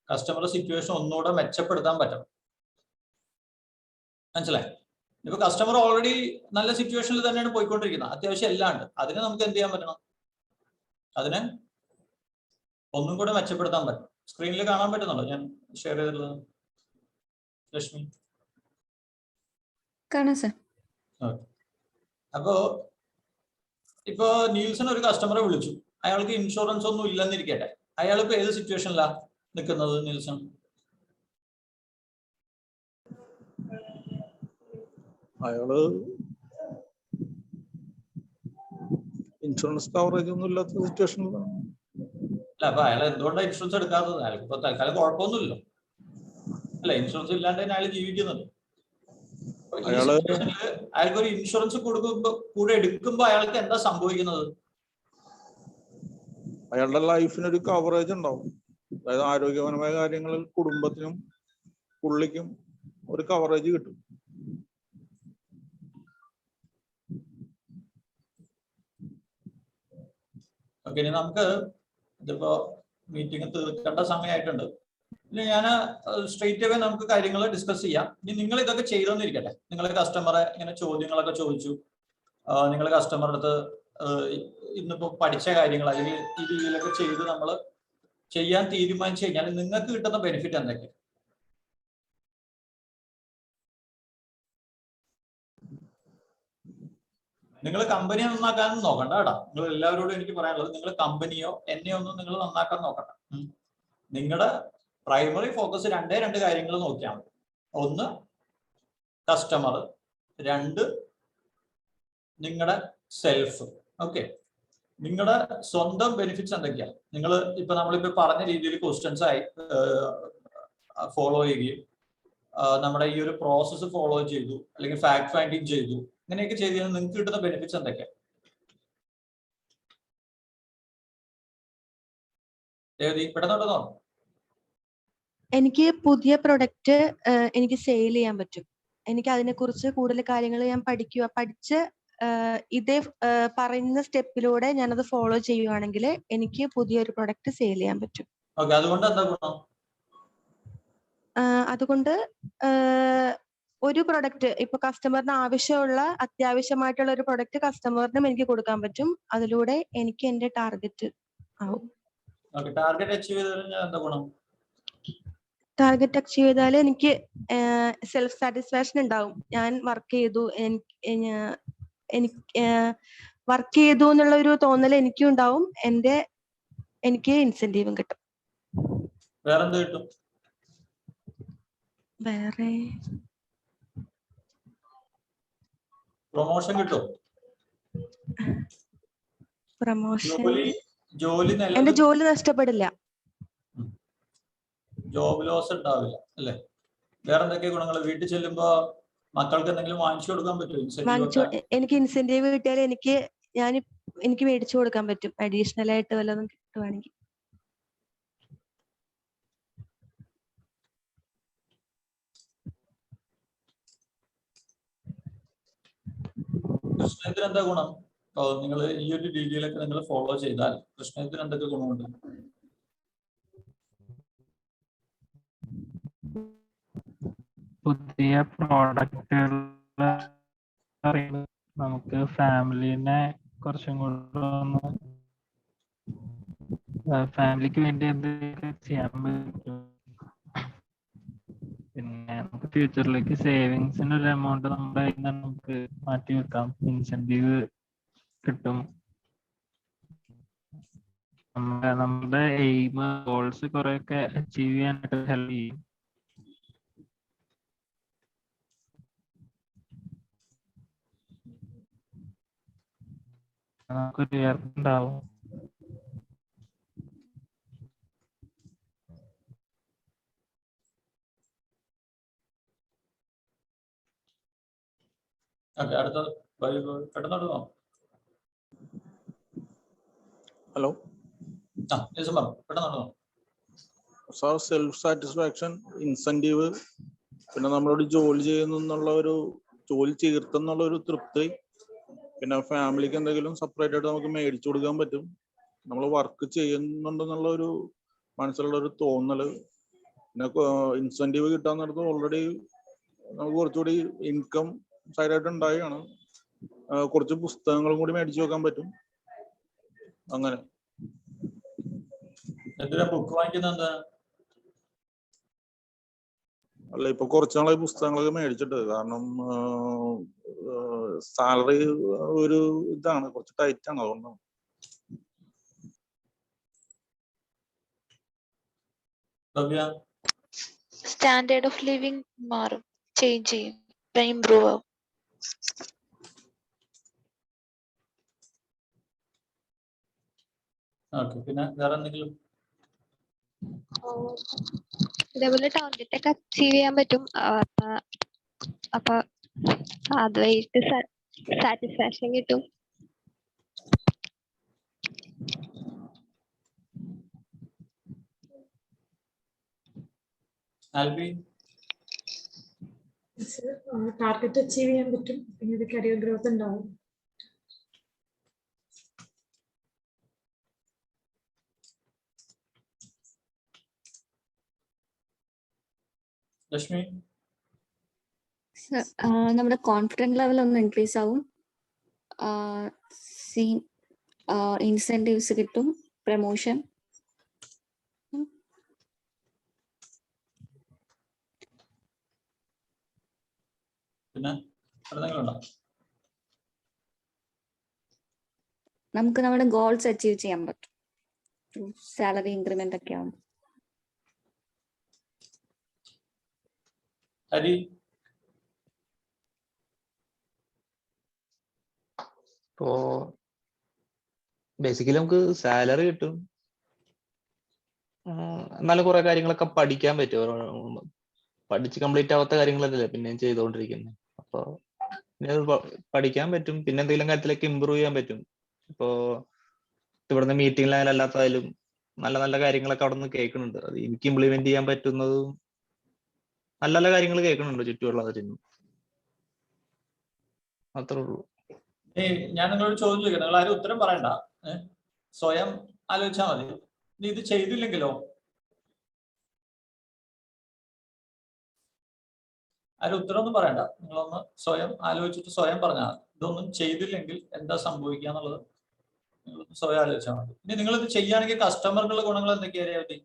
S1: കസ്റ്റമർ സിറ്റുവേഷൻ ഒന്നുകൂടെ മെച്ചപ്പെടുത്താൻ പറ്റണം. മനസ്സിലായി? ഇപ്പൊ കസ്റ്റമർ ഓൾറെഡി നല്ല സിറ്റുവേഷനിൽ തന്നെയാണ് പോയിക്കൊണ്ടിരിക്കുന്നത്, അത്യാവശ്യം എല്ലാം ഉണ്ട്. അതിനെ നമുക്ക് എന്ത് ചെയ്യാൻ പറ്റണം? അതിനെ ഒന്നും കൂടെ മെച്ചപ്പെടുത്താൻ പറ്റും. സ്ക്രീനിൽ കാണാൻ പറ്റുന്നുണ്ടോ ഞാൻ ഷെയർ ചെയ്തിട്ടുള്ളത്? ലക്ഷ്മി,
S8: കാണാം സർ.
S1: അപ്പോ ഇപ്പൊ നീൽസൺ ഒരു കസ്റ്റമറെ വിളിച്ചു, അയാൾക്ക് ഇൻഷുറൻസ് ഒന്നും ഇല്ലെന്നിരിക്കട്ടെ, അയാൾ ഇപ്പൊ ഏത് സിറ്റുവേഷനിലാ നിൽക്കുന്നത്? നീൽസൺ
S5: അയാള് ഇൻഷുറൻസ് കവറേജ് ഒന്നും ഇല്ലാത്ത സിറ്റുവേഷനിലാണ്.
S1: അല്ല, അപ്പൊ അയാൾ എന്തുകൊണ്ടാണ് ഇൻഷുറൻസ് എടുക്കാത്തത്? അയാൾക്ക് ഇപ്പൊ തൽക്കാലം കുഴപ്പമൊന്നുമില്ലല്ലോ, അല്ല? ഇൻഷുറൻസ് ഇല്ലാണ്ട് തന്നെ അയാൾ ജീവിക്കുന്നത്. അയാൾക്ക് ഒരു ഇൻഷുറൻസ് കൊടുക്കുമ്പോ കൂടെ എടുക്കുമ്പോ അയാൾക്ക് എന്താ സംഭവിക്കുന്നത്?
S5: അയാളുടെ ലൈഫിനൊരു കവറേജ് ഉണ്ടാവും. അതായത് ആരോഗ്യപരമായ കാര്യങ്ങളിൽ കുടുംബത്തിനും പുള്ളിക്കും ഒരു കവറേജ് കിട്ടും.
S1: ഓക്കെ, ഇനി നമുക്ക് ഇതിപ്പോ മീറ്റിംഗ് തീർക്കേണ്ട സമയമായിട്ടുണ്ട്. ഇനി ഞാൻ സ്ട്രെയിറ്റ് അവേ നമുക്ക് കാര്യങ്ങൾ ഡിസ്കസ് ചെയ്യാം. ഇനി നിങ്ങൾ ഇതൊക്കെ ചെയ്തോന്നിരിക്കട്ടെ, നിങ്ങൾ കസ്റ്റമറെ ഇങ്ങനെ ചോദ്യങ്ങളൊക്കെ ചോദിച്ചു, നിങ്ങൾ കസ്റ്റമറുടെ അടുത്ത് ഇന്നിപ്പോ പഠിച്ച കാര്യങ്ങൾ അല്ലെങ്കിൽ ഈ രീതിയിലൊക്കെ ചെയ്ത് നമ്മൾ ചെയ്യാൻ തീരുമാനിച്ചു കഴിഞ്ഞാൽ നിങ്ങൾക്ക് കിട്ടുന്ന ബെനിഫിറ്റ് എന്തൊക്കെയാണ്? നിങ്ങൾ കമ്പനിയെ നന്നാക്കാനൊന്നും നോക്കണ്ട കേട്ടോ. നിങ്ങൾ എല്ലാവരോടും എനിക്ക് പറയാനുള്ളത്, നിങ്ങൾ കമ്പനിയോ എന്നെയോ ഒന്നും നിങ്ങൾ നന്നാക്കാൻ നോക്കണ്ട. നിങ്ങളുടെ പ്രൈമറി ഫോക്കസ് 2 കാര്യങ്ങൾ നോക്കിയാൽ മതി. 1 കസ്റ്റമർ, 2 നിങ്ങളുടെ സെൽഫ്. ഓക്കെ, നിങ്ങളുടെ സ്വന്തം ബെനിഫിറ്റ്സ് എന്തൊക്കെയാണ്? നിങ്ങൾ ഇപ്പൊ നമ്മളിപ്പോ പറഞ്ഞ രീതിയിൽ ക്വസ്റ്റ്യൻസ് ആയി ഫോളോ ചെയ്യുകയും നമ്മുടെ ഈ ഒരു പ്രോസസ്സ് ഫോളോ ചെയ്തു, അല്ലെങ്കിൽ ഫാക്ട് ഫൈൻഡിങ് ചെയ്തു, ഇങ്ങനെയൊക്കെ ചെയ്ത് കഴിഞ്ഞാൽ നിങ്ങൾക്ക് കിട്ടുന്ന ബെനിഫിറ്റ്സ് എന്തൊക്കെയാണ്? പെട്ടെന്നോട്ടോ.
S3: എനിക്ക് പുതിയ പ്രൊഡക്റ്റ് എനിക്ക് സെയിൽ ചെയ്യാൻ പറ്റും. എനിക്ക് അതിനെക്കുറിച്ച് കൂടുതൽ കാര്യങ്ങൾ ഞാൻ പഠിച്ച് ഇതേ പറയുന്ന സ്റ്റെപ്പിലൂടെ ഞാനത് ഫോളോ ചെയ്യുവാണെങ്കിൽ എനിക്ക് പുതിയൊരു പ്രൊഡക്റ്റ് സെയിൽ ചെയ്യാൻ പറ്റും. അതുകൊണ്ട് ഒരു പ്രൊഡക്റ്റ് ഇപ്പൊ കസ്റ്റമറിന് ആവശ്യമുള്ള അത്യാവശ്യമായിട്ടുള്ള ഒരു പ്രൊഡക്റ്റ് കസ്റ്റമറിനും എനിക്ക് കൊടുക്കാൻ പറ്റും. അതിലൂടെ എനിക്ക് എന്റെ ടാർഗറ്റ് ആവും. ടാർഗറ്റ് അച്ചീവ് ചെയ്താൽ എനിക്ക് സെൽഫ് സാറ്റിസ്ഫാക്ഷൻ ഉണ്ടാവും. ഞാൻ വർക്ക് ചെയ്തു, എനിക്ക് വർക്ക് ചെയ്തു എന്നുള്ള ഒരു തോന്നൽ എനിക്കും ഉണ്ടാവും, എനിക്ക് ഇൻസെന്റീവും കിട്ടും.
S1: വേറെന്ത് കിട്ടും?
S3: വേറെ
S1: പ്രൊമോഷൻ കിട്ടും.
S3: പ്രൊമോഷൻ,
S1: ജോലി
S3: എന്റെ
S1: നിലനിൽക്കും.
S3: ജോലി നഷ്ടപ്പെടില്ല.
S1: ജോബ് ലോസ് ഉണ്ടാവില്ല അല്ലേ? വേറെ എന്തൊക്കെ ഗുണങ്ങൾ? വീട്ടിൽ ചെല്ലുമ്പോ മക്കൾക്ക് എന്തെങ്കിലും വാങ്ങിച്ചു കൊടുക്കാൻ പറ്റുമോ?
S3: എനിക്ക് ഇൻസെന്റീവ് കിട്ടിയാൽ എനിക്ക് മേടിച്ചു കൊടുക്കാൻ പറ്റും, അഡീഷണൽ ആയിട്ട് വല്ലതും കിട്ടുവാണെങ്കിൽ.
S1: കൃഷ്ണത്തിന് എന്താ ഗുണം? നിങ്ങൾ ഈ ഒരു രീതിയിലൊക്കെ നിങ്ങൾ ഫോളോ ചെയ്താൽ കൃഷ്ണത്തിന് എന്തൊക്കെ ഗുണമുണ്ട്?
S4: പുതിയ പ്രോഡക്റ്റുകൾ നമുക്ക് ഫാമിലിനെ കുറച്ചും കൂടെ ഒന്ന് ഫാമിലിക്ക് വേണ്ടി എന്തൊക്കെ ചെയ്യാൻ പറ്റും. പിന്നെ നമുക്ക് ഫ്യൂച്ചറിലേക്ക് സേവിങ്സിന് ഒരു എമൗണ്ട് നമ്മുടെ കയ്യിൽ നിന്ന് നമുക്ക് മാറ്റി വെക്കാം. ഇൻസെന്റീവ് കിട്ടും. നമ്മുടെ എയിം ഗോൾസ് കുറെയൊക്കെ അച്ചീവ് ചെയ്യാനായിട്ട് ഹെൽപ്പ് ചെയ്യും. നമുക്കൊരു ഉയർന്നുണ്ടാവും.
S1: അടുത്ത പെട്ടെന്ന്
S5: ഹലോ
S1: പെട്ടെന്ന്
S5: സാർ, സെൽഫ് സാറ്റിസ്ഫാക്ഷൻ, ഇൻസെന്റീവ്, പിന്നെ നമ്മളോട് ജോലി ചെയ്യുന്നുള്ള ഒരു ജോലി തീർത്തെന്നുള്ള ഒരു തൃപ്തി, പിന്നെ ഫാമിലിക്ക് എന്തെങ്കിലും സെപ്പറേറ്റ് ആയിട്ട് നമുക്ക് മേടിച്ചു കൊടുക്കാൻ പറ്റും, നമ്മൾ വർക്ക് ചെയ്യുന്നുണ്ടെന്നുള്ള ഒരു മനസ്സിലുള്ള ഒരു തോന്നല്, പിന്നെ ഇൻസെന്റീവ് കിട്ടാൻ നേരത്ത് ഓൾറെഡി നമുക്ക് കുറച്ചുകൂടി ഇൻകം സൈഡായിട്ട് ഉണ്ടായാണ്. കുറച്ച് പുസ്തകങ്ങളും കൂടി മേടിച്ചു വെക്കാൻ പറ്റും. അങ്ങനെ
S1: ബുക്ക് വാങ്ങിക്കുന്നത്
S5: അല്ല, ഇപ്പൊ കുറച്ചാളായി പുസ്തകങ്ങളൊക്കെ മേടിച്ചിട്ട്. കാരണം സാലറി ഒരു ഇതാണ്, കുറച്ച് ടൈറ്റ് ആണ്, അതുകൊണ്ടാണ്.
S6: സ്റ്റാൻഡേർഡ് ഓഫ് ലിവിങ് മാറും, ചേഞ്ച് ചെയ്യും, ഇംപ്രൂവ് ആവും.
S1: പിന്നെ വേറെ എന്തെങ്കിലും?
S7: ഇതേപോലെ ടാർഗറ്റ് ഒക്കെ അച്ചീവ് ചെയ്യാൻ പറ്റും. അപ്പൊ അതുമായിട്ട് സാറ്റിസ്ഫാക്ഷൻ കിട്ടും.
S2: ടാർഗറ്റ് അച്ചീവ് ചെയ്യാൻ പറ്റും, പിന്നെ കരിയർ ഗ്രോത്ത് ഉണ്ടാവും.
S1: ലക്ഷ്മി?
S8: നമ്മുടെ കോൺഫിഡൻസ് ലെവൽ ഒന്ന് ഇൻക്രീസ് ആവും. ഇൻസെന്റീവ്സ് കിട്ടും, പ്രമോഷൻ.
S1: പിന്നെ
S8: നമുക്ക് നമ്മുടെ ഗോൾസ് അച്ചീവ് ചെയ്യാൻ പറ്റും, സാലറി ഇൻക്രിമെന്റ് ഒക്കെ ആവും.
S9: ഇപ്പോ ബേസിക്കലി നമുക്ക് സാലറി കിട്ടും, എന്നാലും കുറെ കാര്യങ്ങളൊക്കെ പഠിക്കാൻ പറ്റും. പഠിച്ച് കംപ്ലീറ്റ് ആവാത്ത കാര്യങ്ങളല്ലേ പിന്നെയും ചെയ്തുകൊണ്ടിരിക്കുന്നത്. അപ്പൊ പഠിക്കാൻ പറ്റും. പിന്നെ എന്തെങ്കിലും കാര്യത്തിലേക്ക് ഇമ്പ്രൂവ് ചെയ്യാൻ പറ്റും. ഇപ്പോ ഇവിടുന്ന് മീറ്റിംഗിലായാലും അല്ലാത്തതായാലും നല്ല നല്ല കാര്യങ്ങളൊക്കെ അവിടെ നിന്ന് കേൾക്കുന്നുണ്ട്. അത് എനിക്ക് ഇംപ്ലിമെന്റ് ചെയ്യാൻ പറ്റുന്നതും നല്ല നല്ല കാര്യങ്ങൾ കേൾക്കുന്നുണ്ട് ചുറ്റുമുള്ളവരിൽ നിന്നും. അത്രേ ഉള്ളൂ.
S1: ഞാൻ നിങ്ങളോട് ചോദ്യം ചോദിക്കാം, നിങ്ങൾ ആരും ഉത്തരം പറയണ്ട, സ്വയം ആലോചിച്ചാൽ മതി. നീ ഇത് ചെയ്തില്ലെങ്കിലോ? ആരും ഉത്തരവൊന്നും പറയണ്ട, നിങ്ങളൊന്ന് സ്വയം ആലോചിച്ചിട്ട് സ്വയം പറഞ്ഞാൽ ഇതൊന്നും ചെയ്തില്ലെങ്കിൽ എന്താ സംഭവിക്കുക എന്നുള്ളത് നിങ്ങളൊന്ന് സ്വയം ആലോചിച്ചാൽ മതി. ഇനി നിങ്ങളിത് ചെയ്യുകയാണെങ്കിൽ കസ്റ്റമറിനുള്ള ഗുണങ്ങൾ എന്തൊക്കെയാ പറ്റി?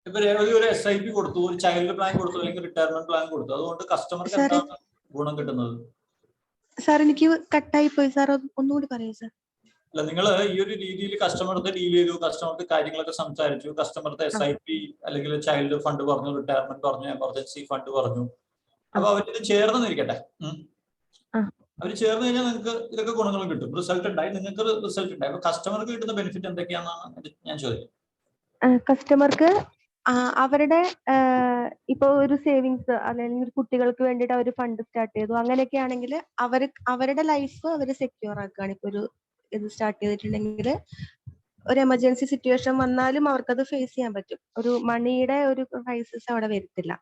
S1: ഇപ്പൊ ഒരു SIP കൊടുത്തു, ഒരു ചൈൽഡ് പ്ലാൻ കൊടുത്തു, അല്ലെങ്കിൽ റിട്ടയർമെന്റ് പ്ലാൻ കൊടുത്തു, അതുകൊണ്ട് കസ്റ്റമർക്ക് എന്താണ് ഗുണം കിട്ടുന്നത്?
S3: സാർ എനിക്ക് കട്ടായി പോയി സാർ, ഒന്നുകൂടി പറയൂ സാർ.
S1: അല്ല, നിങ്ങൾ ഈ ഒരു രീതിയിൽ കസ്റ്റമർക്ക് ഡീൽ ചെയ്തു, കസ്റ്റമർക്ക് കാര്യങ്ങളൊക്കെ സംസാരിച്ചു, കസ്റ്റമർക്ക് SIP അല്ലെങ്കിൽ ചൈൽഡ് ഫണ്ട് പറഞ്ഞു, റിട്ടയർമെന്റ് പറഞ്ഞു, എമർജൻസി ഫണ്ട് പറഞ്ഞു. അപ്പൊ അവരിത് ചേർന്നിരിക്കട്ടെ. അവർ ചേർന്ന് കഴിഞ്ഞാൽ നിങ്ങൾക്ക് ഇതൊക്കെ ഗുണങ്ങൾ കിട്ടും. റിസൾട്ട് ഉണ്ടായി, നിങ്ങൾക്ക് റിസൾട്ട് ഉണ്ടായി. അപ്പൊ കസ്റ്റമർക്ക് കിട്ടുന്ന ബെനിഫിറ്റ് എന്തൊക്കെയാണെന്നാണ് ഞാൻ ചോദിക്കുന്നത്.
S3: കസ്റ്റമർക്ക് അവരുടെ ഇപ്പൊ ഒരു സേവിങ്സ് അല്ലെങ്കിൽ കുട്ടികൾക്ക് വേണ്ടിയിട്ട് അവർ ഫണ്ട് സ്റ്റാർട്ട് ചെയ്തു, അങ്ങനെയൊക്കെ ആണെങ്കിൽ അവരുടെ ലൈഫ് അവർ സെക്യൂർ ആക്കുകയാണ്. ഇപ്പൊ ഒരു ഇത് സ്റ്റാർട്ട് ചെയ്തിട്ടുണ്ടെങ്കിൽ ഒരു എമർജൻസി സിറ്റുവേഷൻ വന്നാലും അവർക്കത് ഫേസ് ചെയ്യാൻ പറ്റും. ഒരു മണിയുടെ ഒരു ക്രൈസിസ് അവിടെ വരത്തില്ല.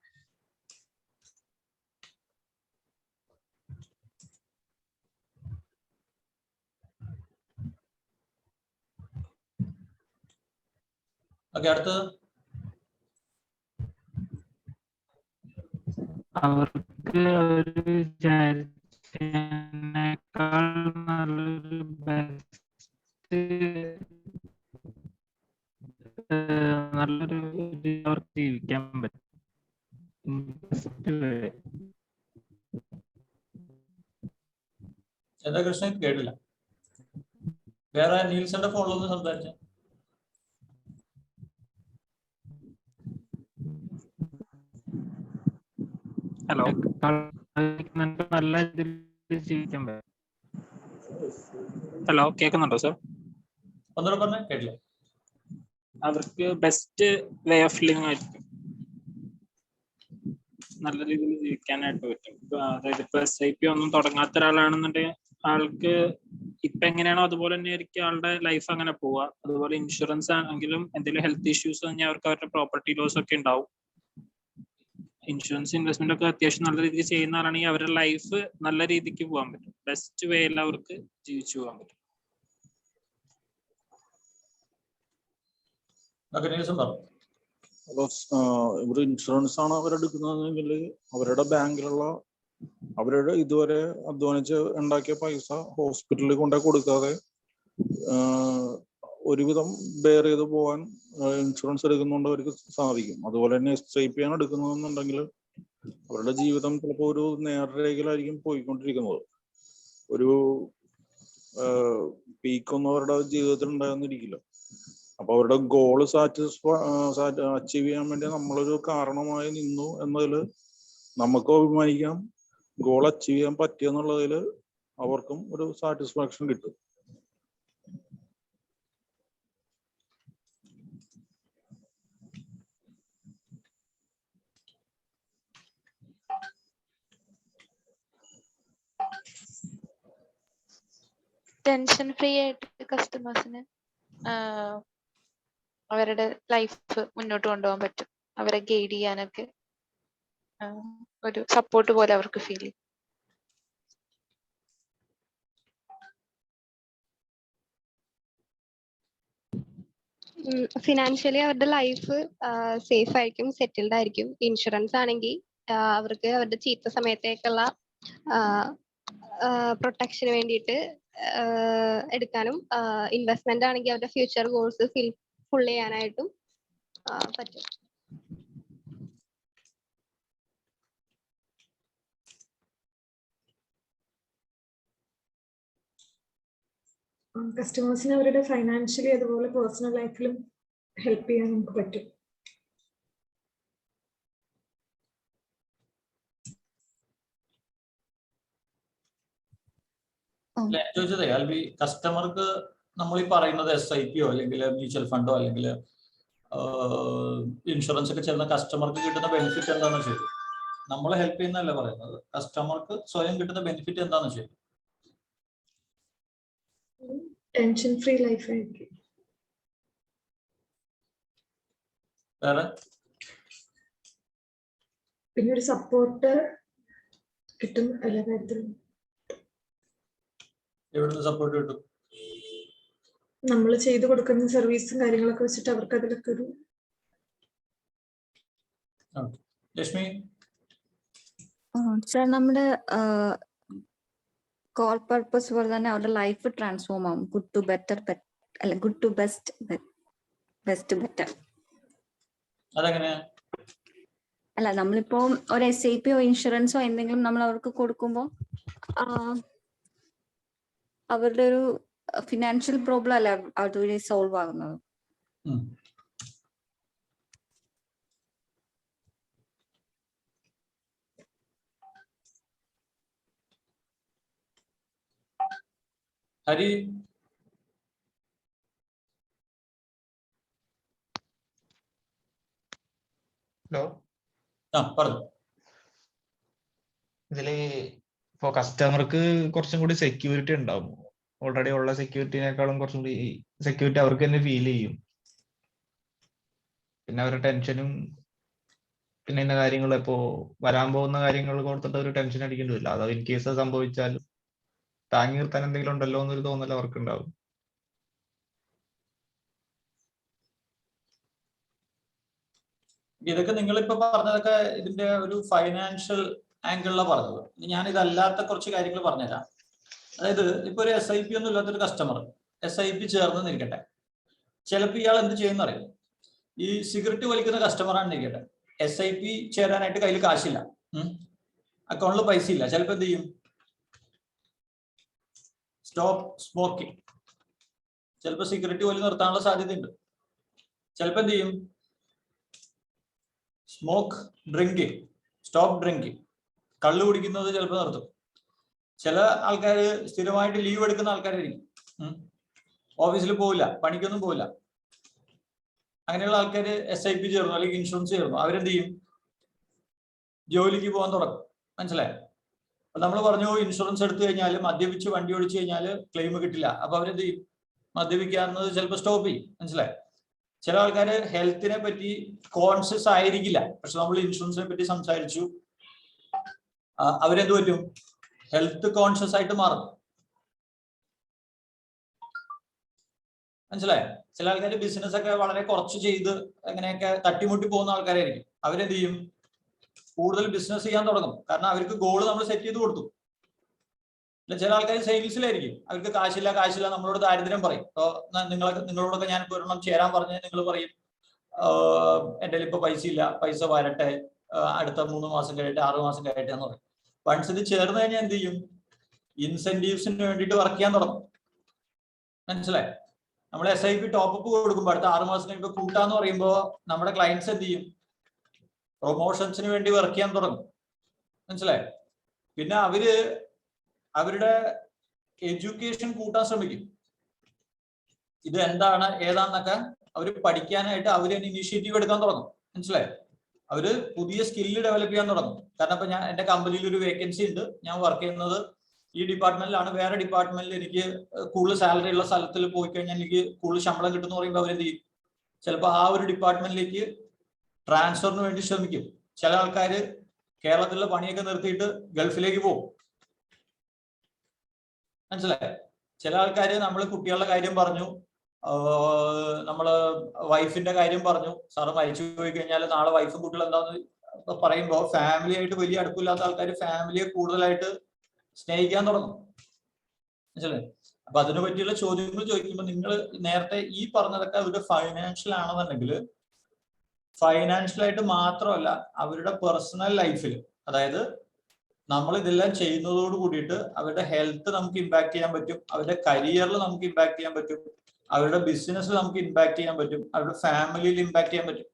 S1: അടുത്തത്
S4: അവർക്ക് ഒരു വിചാരിച്ചതിനേക്കാൾ നല്ലൊരു നല്ലൊരു അവർക്ക് ജീവിക്കാൻ പറ്റും.
S1: എന്താ കൃഷ്ണൻ കേട്ടില്ല? വേറെ നീൽസന്റെ ഫോണിലൊന്ന് സംസാരിച്ച.
S4: ഹലോ, നല്ല ഇതിൽ ജീവിക്കാൻ പറ്റും. ഹലോ, കേൾക്കുന്നുണ്ടോ സാർ?
S1: ഒന്നുകൂടെ പറഞ്ഞ കേട്ടില്ല.
S4: അവർക്ക് ബെസ്റ്റ് വേ ഓഫ് ലിവിങ് ആയിരിക്കും, നല്ല രീതിയിൽ ജീവിക്കാനായിട്ട് പറ്റും. അതായത് ഇപ്പൊ SIP ഒന്നും തുടങ്ങാത്ത ഒരാളാണെന്നുണ്ടെങ്കിൽ ആൾക്ക് ഇപ്പൊ എങ്ങനെയാണോ അതുപോലെ തന്നെ ആയിരിക്കും ആളുടെ ലൈഫ് അങ്ങനെ പോവുക. അതുപോലെ ഇൻഷുറൻസ് ആണെങ്കിലും എന്തെങ്കിലും ഹെൽത്ത് ഇഷ്യൂസ് കഴിഞ്ഞാൽ അവർക്ക് അവരുടെ പ്രോപ്പർട്ടി ലോസ് ഒക്കെ ഉണ്ടാവും. ഇൻഷുറൻസ് ഇൻവെസ്റ്റ്മെന്റ് ഒക്കെ അത്യാവശ്യം നല്ല രീതിയിൽ ചെയ്യുന്ന ആളാണെങ്കിൽ അവരുടെ ലൈഫ് നല്ല രീതിക്ക് പോകാൻ പറ്റും. ബെസ്റ്റ് വേയിൽ അവർക്ക് ജീവിച്ചു പോകാൻ പറ്റും.
S5: അപ്പോൾ ഇവിടെ ഇൻഷുറൻസ് ആണ് അവരെടുക്കുന്നതെങ്കിൽ അവരുടെ ബാങ്കിലുള്ള അവരുടെ ഇതുവരെ അധ്വാനിച്ച് ഉണ്ടാക്കിയ പൈസ ഹോസ്പിറ്റലിൽ കൊണ്ടുപോയി കൊടുക്കാതെ ഒരുവിധം ബെയർ ചെയ്ത് പോകാൻ ഇൻഷുറൻസ് എടുക്കുന്നുണ്ട് അവർക്ക് സാധിക്കും. അതുപോലെ തന്നെ SIP ആണ് എടുക്കുന്നതെന്നുണ്ടെങ്കിൽ അവരുടെ ജീവിതം ചിലപ്പോൾ ഒരു നേർരേഖയിലായിരിക്കും പോയിക്കൊണ്ടിരിക്കുന്നത്. ഒരു പീക്കൊന്നും അവരുടെ ജീവിതത്തിൽ ഉണ്ടാകുന്നിരിക്കില്ല. അപ്പൊ അവരുടെ ഗോള് അച്ചീവ് ചെയ്യാൻ വേണ്ടി നമ്മളൊരു കാരണമായി നിന്നു എന്നതിൽ നമുക്കും അഭിമാനിക്കാം. ഗോൾ അച്ചീവ് ചെയ്യാൻ പറ്റിയെന്നുള്ളതിൽ അവർക്കും ഒരു സാറ്റിസ്ഫാക്ഷൻ കിട്ടും.
S6: ടെൻഷൻ ഫ്രീ ആയിട്ട് കസ്റ്റമേഴ്സിന് അവരുടെ ലൈഫ് മുന്നോട്ട് കൊണ്ടുപോകാൻ പറ്റും. അവരെ ഗൈഡ് ചെയ്യാനൊക്കെ ഒരു സപ്പോർട്ട് പോലെ അവർക്ക് ഫീൽ ചെയ്യും.
S7: ഫിനാൻഷ്യലി അവരുടെ ലൈഫ് സേഫ് ആയിരിക്കും, സെറ്റിൽഡ് ആയിരിക്കും. ഇൻഷുറൻസ് ആണെങ്കിൽ അവർക്ക് അവരുടെ ചീത്ത സമയത്തേക്കുള്ള പ്രൊട്ടക്ഷന് വേണ്ടിയിട്ട് എടുക്കാനും, ഇൻവെസ്റ്റ്മെന്റ് ആണെങ്കിൽ അവരുടെ ഫ്യൂച്ചർ ഗോൾസ് ഫുൾ ചെയ്യാനായിട്ടും പറ്റും.
S2: കസ്റ്റമേഴ്സിന് അവരുടെ ഫൈനാൻഷ്യലി അതുപോലെ പേഴ്സണൽ ലൈഫിലും ഹെൽപ്പ് ചെയ്യാൻ നമുക്ക് പറ്റും.
S1: ചോദിച്ചതേ അൽബി, കസ്റ്റമർക്ക് നമ്മൾ ഈ പറയുന്നത് SIP-യോ അല്ലെങ്കിൽ മ്യൂച്വൽ ഫണ്ടോ അല്ലെങ്കിൽ ഇൻഷുറൻസ് ഒക്കെ ചേർന്ന കസ്റ്റമർക്ക് കിട്ടുന്ന ബെനിഫിറ്റ് എന്താണെന്ന് ചോദിച്ചു. നമ്മളെ ഹെൽപ്പ് ചെയ്യുന്നതല്ല പറയുന്നത്, കസ്റ്റമർക്ക് സ്വയം കിട്ടുന്ന ബെനിഫിറ്റ് എന്താണെന്ന് ചോദിച്ചു.
S2: ടെൻഷൻ ഫ്രീ ലൈഫ് ആയിരിക്കും.
S1: വേറെ
S2: പിന്നെ ഒരു സപ്പോർട്ട് കിട്ടും എല്ലാ കാര്യത്തിലും.
S1: എവിടുന്ന് സപ്പോർട്ട് കിട്ടും?
S2: നമ്മൾ ചെയ്തു കൊടുക്കുന്ന സർവീസും കാര്യങ്ങളൊക്കെ വെച്ചിട്ട് അവർക്ക് അതിലൊക്കെ ഒരു
S1: ലക്ഷ്മി.
S8: സാർ, നമ്മുടെ കോൾ പർപ്പസ് പോലെ തന്നെ അവരുടെ ലൈഫ് ട്രാൻസ്ഫോം ആവും. ഗുഡ് ടു ബെറ്റർ, അല്ല good to best, best better.
S1: അതെങ്ങനെയാ?
S8: അല്ല, നമ്മളിപ്പോ ഒരു SIP-യോ ഇൻഷുറൻസോ എന്തെങ്കിലും നമ്മൾ അവർക്ക് കൊടുക്കുമ്പോൾ അവരുടെ ഒരു ഫിനാൻഷ്യൽ പ്രോബ്ലം അല്ല അതുവഴി സോൾവ് ആകുന്നത്.
S1: ഉം. ഹരി,
S10: ഹലോ,
S1: പറഞ്ഞു.
S10: ഇതില് ഇപ്പോ കസ്റ്റമർക്ക് കുറച്ചും കൂടി സെക്യൂരിറ്റി ഉണ്ടാവും. ഓൾറെഡി ഉള്ള സെക്യൂരിറ്റിനേക്കാളും കുറച്ചും കൂടി സെക്യൂരിറ്റി അവർക്ക് തന്നെ ഫീൽ ചെയ്യും. പിന്നെ അവരുടെ ടെൻഷനും പിന്നെ ഇന്ന കാര്യങ്ങൾ ഇപ്പോ വരാൻ പോകുന്ന കാര്യങ്ങൾ കൊടുത്തിട്ട് ഒരു ടെൻഷൻ അടിക്കേണ്ടി വരില്ല. അത് ഇൻ കേസ് സംഭവിച്ചാൽ താങ്ങി നിർത്താൻ എന്തെങ്കിലും ഉണ്ടല്ലോ എന്നൊരു തോന്നൽ അവർക്ക് ഉണ്ടാവും.
S1: ഇതൊക്കെ നിങ്ങളിപ്പോ പറഞ്ഞതൊക്കെ ഇതിന്റെ ഒരു ഫൈനാൻഷ്യൽ ആംഗിളിലാണ് പറഞ്ഞത്. ഞാൻ ഇതല്ലാത്ത കുറച്ച് കാര്യങ്ങൾ പറഞ്ഞുതരാം. അതായത് ഇപ്പൊ ഒരു SIP ഒന്നും ഇല്ലാത്തൊരു കസ്റ്റമർ SIP ചേർന്ന് നിൽക്കട്ടെ, ചിലപ്പോൾ ഇയാൾ എന്ത് ചെയ്യുന്ന അറിയാം. ഈ സിഗരറ്റ് വലിക്കുന്ന കസ്റ്റമറാണ് നിൽക്കട്ടെ, SIP ചേരാനായിട്ട് കയ്യിൽ കാശില്ല, അക്കൗണ്ടിൽ പൈസ ഇല്ല. ചിലപ്പോൾ എന്ത് ചെയ്യും? Stop smoking. ചിലപ്പോൾ സിഗരറ്റ് വലി നിർത്താനുള്ള സാധ്യതയുണ്ട്. ചിലപ്പോൾ എന്ത് ചെയ്യും? Smoke drinking, stop drinking. കള്ളു കുടിക്കുന്നത് ചിലപ്പോൾ നിർത്തും. ചില ആൾക്കാർ സ്ഥിരമായിട്ട് ലീവ് എടുക്കുന്ന ആൾക്കാരായിരിക്കും, ഓഫീസിൽ പോവില്ല, പണിക്കൊന്നും പോവില്ല. അങ്ങനെയുള്ള ആൾക്കാർ SIP ചേർന്നു അല്ലെങ്കിൽ ഇൻഷുറൻസ് ചേർന്നു, അവരെന്ത് ചെയ്യും? ജോലിക്ക് പോകാൻ തുടങ്ങും. മനസ്സിലായോ? അപ്പൊ നമ്മൾ പറഞ്ഞു ഇൻഷുറൻസ് എടുത്തു കഴിഞ്ഞാൽ മദ്യപിച്ച് വണ്ടി ഓടിച്ചു കഴിഞ്ഞാൽ ക്ലെയിം കിട്ടില്ല. അപ്പൊ അവരെന്ത് ചെയ്യും? മദ്യപിക്കാവുന്നത് ചിലപ്പോൾ സ്റ്റോപ്പ് ചെയ്യും. മനസ്സിലായോ? ചില ആൾക്കാർ ഹെൽത്തിനെ പറ്റി കോൺഷ്യസ് ആയിരിക്കില്ല, പക്ഷെ നമ്മൾ ഇൻഷുറൻസിനെ പറ്റി സംസാരിച്ചു, അവരെന്ത് പറ്റും? ഹെൽത്ത് കോൺഷ്യസ് ആയിട്ട് മാറും. മനസ്സിലായോ? ചില ആൾക്കാർ ബിസിനസ് ഒക്കെ വളരെ കുറച്ച് ചെയ്ത് അങ്ങനെയൊക്കെ തട്ടിമുട്ടി പോകുന്ന ആൾക്കാരായിരിക്കും. അവരെന്ത് ചെയ്യും? കൂടുതൽ ബിസിനസ് ചെയ്യാൻ തുടങ്ങും. കാരണം അവർക്ക് ഗോള് നമ്മൾ സെറ്റ് ചെയ്ത് കൊടുത്തു. ചില ആൾക്കാർ സെയിൽസിലായിരിക്കും, അവർക്ക് കാശില്ല കാശില്ല, നമ്മളോട് ദാരിദ്ര്യം പറയും. അപ്പോൾ നിങ്ങളോടൊക്കെ ഞാൻ ഒരെണ്ണം ചേരാൻ പറഞ്ഞ് നിങ്ങൾ പറയും എൻ്റെ ഇപ്പൊ പൈസ ഇല്ല, പൈസ വരട്ടെ, അടുത്ത 3 മാസം കഴിയട്ടെ, 6 മാസം കഴിയട്ടെ എന്ന് പറയും. വൺസ് ഇത് ചേർന്ന് കഴിഞ്ഞാൽ എന്ത് ചെയ്യും? ഇൻസെന്റീവ്സിന് വേണ്ടിയിട്ട് വർക്ക് ചെയ്യാൻ തുടങ്ങും. മനസ്സിലായി? നമ്മൾ SIP ടോപ്പപ്പ് കൊടുക്കുമ്പോൾ അടുത്ത 6 മാസം കഴിയുമ്പോൾ കൂട്ടാന്ന് പറയുമ്പോൾ നമ്മുടെ ക്ലയൻസ് എന്ത് ചെയ്യും? പ്രൊമോഷൻസിന് വേണ്ടി വർക്ക് ചെയ്യാൻ തുടങ്ങും. മനസ്സിലായി? പിന്നെ അവരുടെ എഡ്യൂക്കേഷൻ കൂട്ടാൻ ശ്രമിക്കും. ഇത് എന്താണ് ഏതാണെന്നൊക്കെ അവർ പഠിക്കാനായിട്ട് അവർ തന്നെ ഇനീഷ്യേറ്റീവ് എടുക്കാൻ തുടങ്ങും. മനസ്സിലായി? അവര് പുതിയ സ്കില്ല് ഡെവലപ്പ് ചെയ്യാൻ തുടങ്ങും. കാരണം ഇപ്പൊ ഞാൻ എന്റെ കമ്പനിയിൽ ഒരു വേക്കൻസി ഉണ്ട്, ഞാൻ വർക്ക് ചെയ്യുന്നത് ഈ ഡിപ്പാർട്ട്മെന്റിലാണ്, വേറെ ഡിപ്പാർട്ട്മെന്റിൽ എനിക്ക് കൂടുതൽ സാലറി ഉള്ള സ്ഥലത്തിൽ പോയി കഴിഞ്ഞാൽ എനിക്ക് കൂടുതൽ ശമ്പളം കിട്ടുമെന്ന് പറയുമ്പോൾ അവരെന്ത് ചെയ്യും? ചിലപ്പോൾ ആ ഒരു ഡിപ്പാർട്ട്മെന്റിലേക്ക് ട്രാൻസ്ഫറിന് വേണ്ടി ശ്രമിക്കും. ചില ആൾക്കാർ കേരളത്തിലെ പണിയൊക്കെ നിർത്തിയിട്ട് ഗൾഫിലേക്ക് പോകും. മനസ്സിലായി? ചില ആൾക്കാർ നമ്മൾ കുട്ടികളുടെ കാര്യം പറഞ്ഞു, നമ്മള് വൈഫിന്റെ കാര്യം പറഞ്ഞു, സാറ് മരിച്ചു പോയി കഴിഞ്ഞാൽ നാളെ വൈഫും കുട്ടികളും എന്താന്ന് പറയുമ്പോൾ ഫാമിലി ആയിട്ട് വലിയ അടുപ്പില്ലാത്ത ആൾക്കാർ ഫാമിലിയെ കൂടുതലായിട്ട് സ്നേഹിക്കാൻ തുടങ്ങും. മനസ്സിലായി? അപ്പൊ അതിനെ പറ്റിയുള്ള ചോദ്യങ്ങൾ ചോദിക്കുമ്പോൾ നിങ്ങൾ നേരത്തെ ഈ പറഞ്ഞതൊക്കെ അവരുടെ ഫൈനാൻഷ്യൽ ആണെന്നുണ്ടെങ്കിൽ ഫൈനാൻഷ്യലായിട്ട് മാത്രമല്ല അവരുടെ പേഴ്സണൽ ലൈഫിൽ, അതായത് നമ്മൾ ഇതെല്ലാം ചെയ്യുന്നതോട് കൂടിയിട്ട് അവരുടെ ഹെൽത്ത് നമുക്ക് ഇമ്പാക്ട് ചെയ്യാൻ പറ്റും, അവരുടെ കരിയറിൽ നമുക്ക് ഇമ്പാക്ട് ചെയ്യാൻ പറ്റും, അവരുടെ ബിസിനസ്സിൽ നമുക്ക് ഇമ്പാക്ട് ചെയ്യാൻ പറ്റും, അവരുടെ ഫാമിലിയിൽ ഇമ്പാക്ട് ചെയ്യാൻ പറ്റും.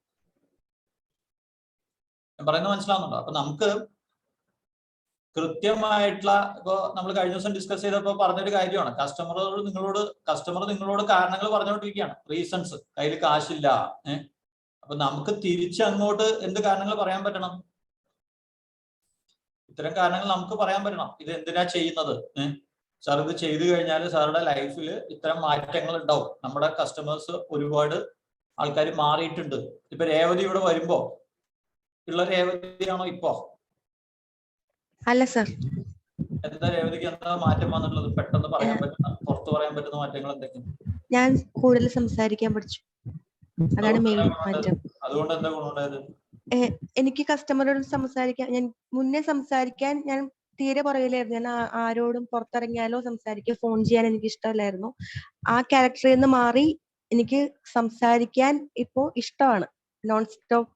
S1: ഞാൻ പറയുന്നത് മനസ്സിലാവുന്നുണ്ടോ? അപ്പൊ നമുക്ക് കൃത്യമായിട്ടുള്ള, ഇപ്പൊ നമ്മൾ കഴിഞ്ഞ ദിവസം ഡിസ്കസ് ചെയ്തപ്പോ പറഞ്ഞൊരു കാര്യമാണ്, കസ്റ്റമർ നിങ്ങളോട് കാരണങ്ങൾ പറഞ്ഞുകൊണ്ടിരിക്കുകയാണ്, റീസൺസ്. കയ്യിൽ കാശില്ല. അപ്പൊ നമുക്ക് തിരിച്ചങ്ങോട്ട് എന്ത് കാരണങ്ങൾ പറയാൻ പറ്റണം? ഇത്തരം കാരണങ്ങൾ നമുക്ക് പറയാൻ പറ്റണം. ഇത് എന്തിനാ ചെയ്യുന്നത്? സാർ ഇത് ചെയ്തു കഴിഞ്ഞാൽ സാറുടെ ലൈഫിൽ ഇത്തരം മാറ്റങ്ങൾ ഉണ്ടാവും. നമ്മുടെ കസ്റ്റമേഴ്സ് ഒരുപാട് ആൾക്കാർ മാറിയിട്ടുണ്ട്. ഇപ്പൊ രേവതി ഇവിടെ വരുമ്പോ ഉള്ള രേവതിയാണോ ഇപ്പോ?
S3: അല്ല സർ.
S1: എന്താ രേവതിക്ക് എന്താ മാറ്റം വന്നിട്ടുള്ളത്? പെട്ടെന്ന് പറയാൻ പറ്റുന്ന, പുറത്ത് പറയാൻ പറ്റുന്ന മാറ്റങ്ങൾ എന്തൊക്കെയാണ്?
S3: ഞാൻ കൂടുതൽ സംസാരിക്കാൻ പഠിച്ചു, അതാണ് മെയിൻ മാറ്റം.
S1: അതുകൊണ്ട് എന്താ ഗുണമുണ്ടായത്?
S3: എനിക്ക് കസ്റ്റമറോട് സംസാരിക്കാൻ, ഞാൻ മുന്നേ സംസാരിക്കാൻ ഞാൻ തീരെ പുറകിലായിരുന്നു. ഞാൻ ആരോടും പുറത്തിറങ്ങിയാലോ സംസാരിക്കാൻ, ഫോൺ ചെയ്യാൻ എനിക്ക് ഇഷ്ടമല്ലായിരുന്നു. ആ ക്യാരക്ടറിൽ നിന്ന് മാറി എനിക്ക് സംസാരിക്കാൻ ഇപ്പോ ഇഷ്ടമാണ്. നോൺ സ്റ്റോപ്പ്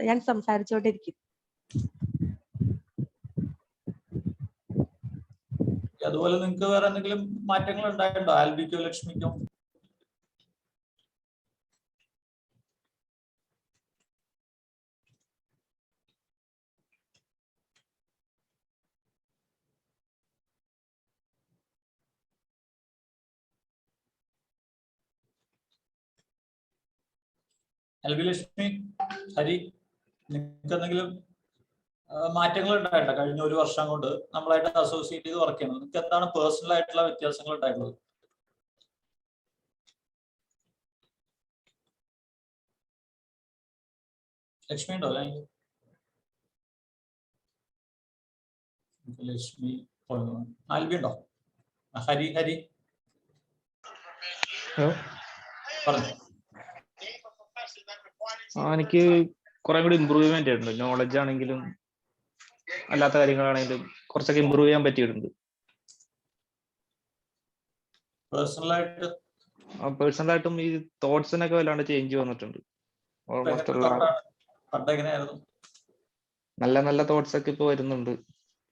S3: ഞാൻ സംസാരിച്ചോണ്ടിരിക്കും.
S1: അതുപോലെ നിങ്ങൾക്ക് വേറെ എന്തെങ്കിലും മാറ്റങ്ങൾ ഉണ്ടായിട്ടുണ്ടോ ആൽബിക്കോ ലക്ഷ്മിക്കോ? ആൽബി ലക്ഷ്മി, ഹരി, നിങ്ങൾക്ക് എന്തെങ്കിലും മാറ്റങ്ങൾ ഉണ്ടായിട്ടോ കഴിഞ്ഞ ഒരു വർഷം കൊണ്ട് നമ്മളായിട്ട് അസോസിയേറ്റ് ചെയ്ത് വർക്ക് ചെയ്യുന്നത്? നിങ്ങൾക്ക് എന്താണ് പേഴ്സണൽ ആയിട്ടുള്ള വ്യത്യാസങ്ങൾ ഉണ്ടായിട്ടുള്ളത്? ലക്ഷ്മി ഉണ്ടോ? ലക്ഷ്മി ആൽബി ഉണ്ടോ? ഹരി പറഞ്ഞു.
S9: എനിക്ക് കുറെ കൂടി ഇമ്പ്രൂവ്മെന്റ് ഉണ്ട്. നോളജ് ആണെങ്കിലും അല്ലാത്ത കാര്യങ്ങളാണെങ്കിലും കുറച്ചൊക്കെ ഇമ്പ്രൂവ് ചെയ്യാൻ പറ്റിയിട്ടുണ്ട്. പേഴ്സണലായിട്ടും ഈ തോട്ട്സിനൊക്കെ വല്ലാണ്ട് ചേഞ്ച് വന്നിട്ടുണ്ട്. ഓൾമോസ്റ്റ് നല്ല നല്ല തോട്ട്സ് ഒക്കെ ഇപ്പൊ വരുന്നുണ്ട്.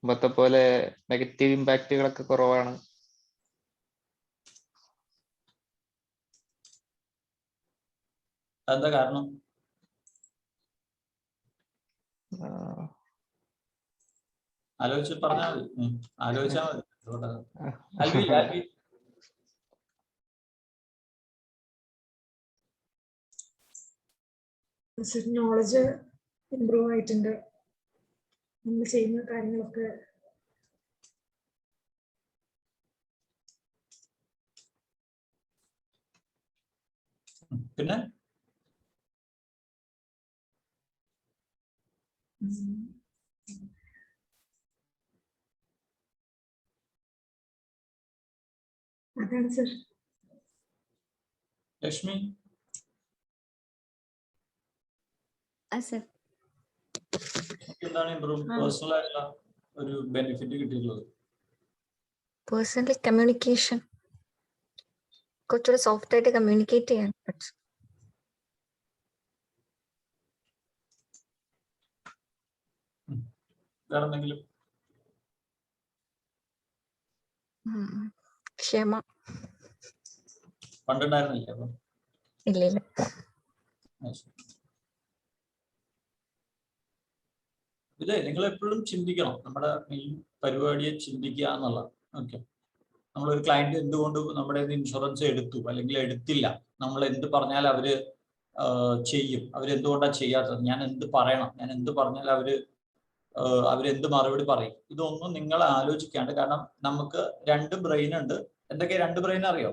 S9: മുമ്പത്തെ പോലെ നെഗറ്റീവ് ഇമ്പാക്റ്റുകളൊക്കെ കുറവാണ്.
S1: എന്താ കാരണം? ആലോചിച്ച് പറഞ്ഞാൽ മതി. ആലോചിച്ചാൽ മതി.
S2: നോളജ് ഇംപ്രൂവ് ആയിട്ടുണ്ട്. നമ്മൾ ചെയ്യുന്ന കാര്യങ്ങളൊക്കെ
S1: പിന്നെ
S2: അതാണ് സർ.
S1: ലക്ഷ്മി എന്താണ് ഇംപ്രൂവ് പേഴ്സണൽ ആയിട്ടുള്ള ഒരു ബെനിഫിറ്റ് കിട്ടിയിട്ടുള്ളത്?
S11: പേഴ്സണലി കമ്മ്യൂണിക്കേഷൻ കുറച്ചുകൂടെ സോഫ്റ്റ് ആയിട്ട് കമ്മ്യൂണിക്കേറ്റ് ചെയ്യാൻ പറ്റും.
S1: വേറെ എന്തെങ്കിലും?
S11: ക്ഷമ
S1: പണ്ടുണ്ടായിരുന്നില്ലേ? അപ്പം
S11: ഇല്ല.
S1: ഇത് നിങ്ങൾ എപ്പോഴും ചിന്തിക്കണം. നമ്മുടെ മെയിൻ പരിപാടിയെ ചിന്തിക്കുക എന്നുള്ളത്. ഓക്കെ, നമ്മളൊരു ക്ലയന്റ് എന്തുകൊണ്ട് നമ്മുടെ ഇൻഷുറൻസ് എടുത്തു അല്ലെങ്കിൽ എടുത്തില്ല, നമ്മൾ എന്ത് പറഞ്ഞാൽ അവര് ചെയ്യും, അവരെന്തുകൊണ്ടാണ് ചെയ്യാത്തത്, ഞാൻ എന്ത് പറയണം, ഞാൻ എന്ത് പറഞ്ഞാൽ അവരെന്ത് മറുപടി പറയും, ഇതൊന്നും നിങ്ങൾ ആലോചിക്കാണ്ട്. കാരണം നമുക്ക് 2 ബ്രെയിൻ ഉണ്ട്. എന്തൊക്കെയാ 2 ബ്രെയിൻ അറിയോ?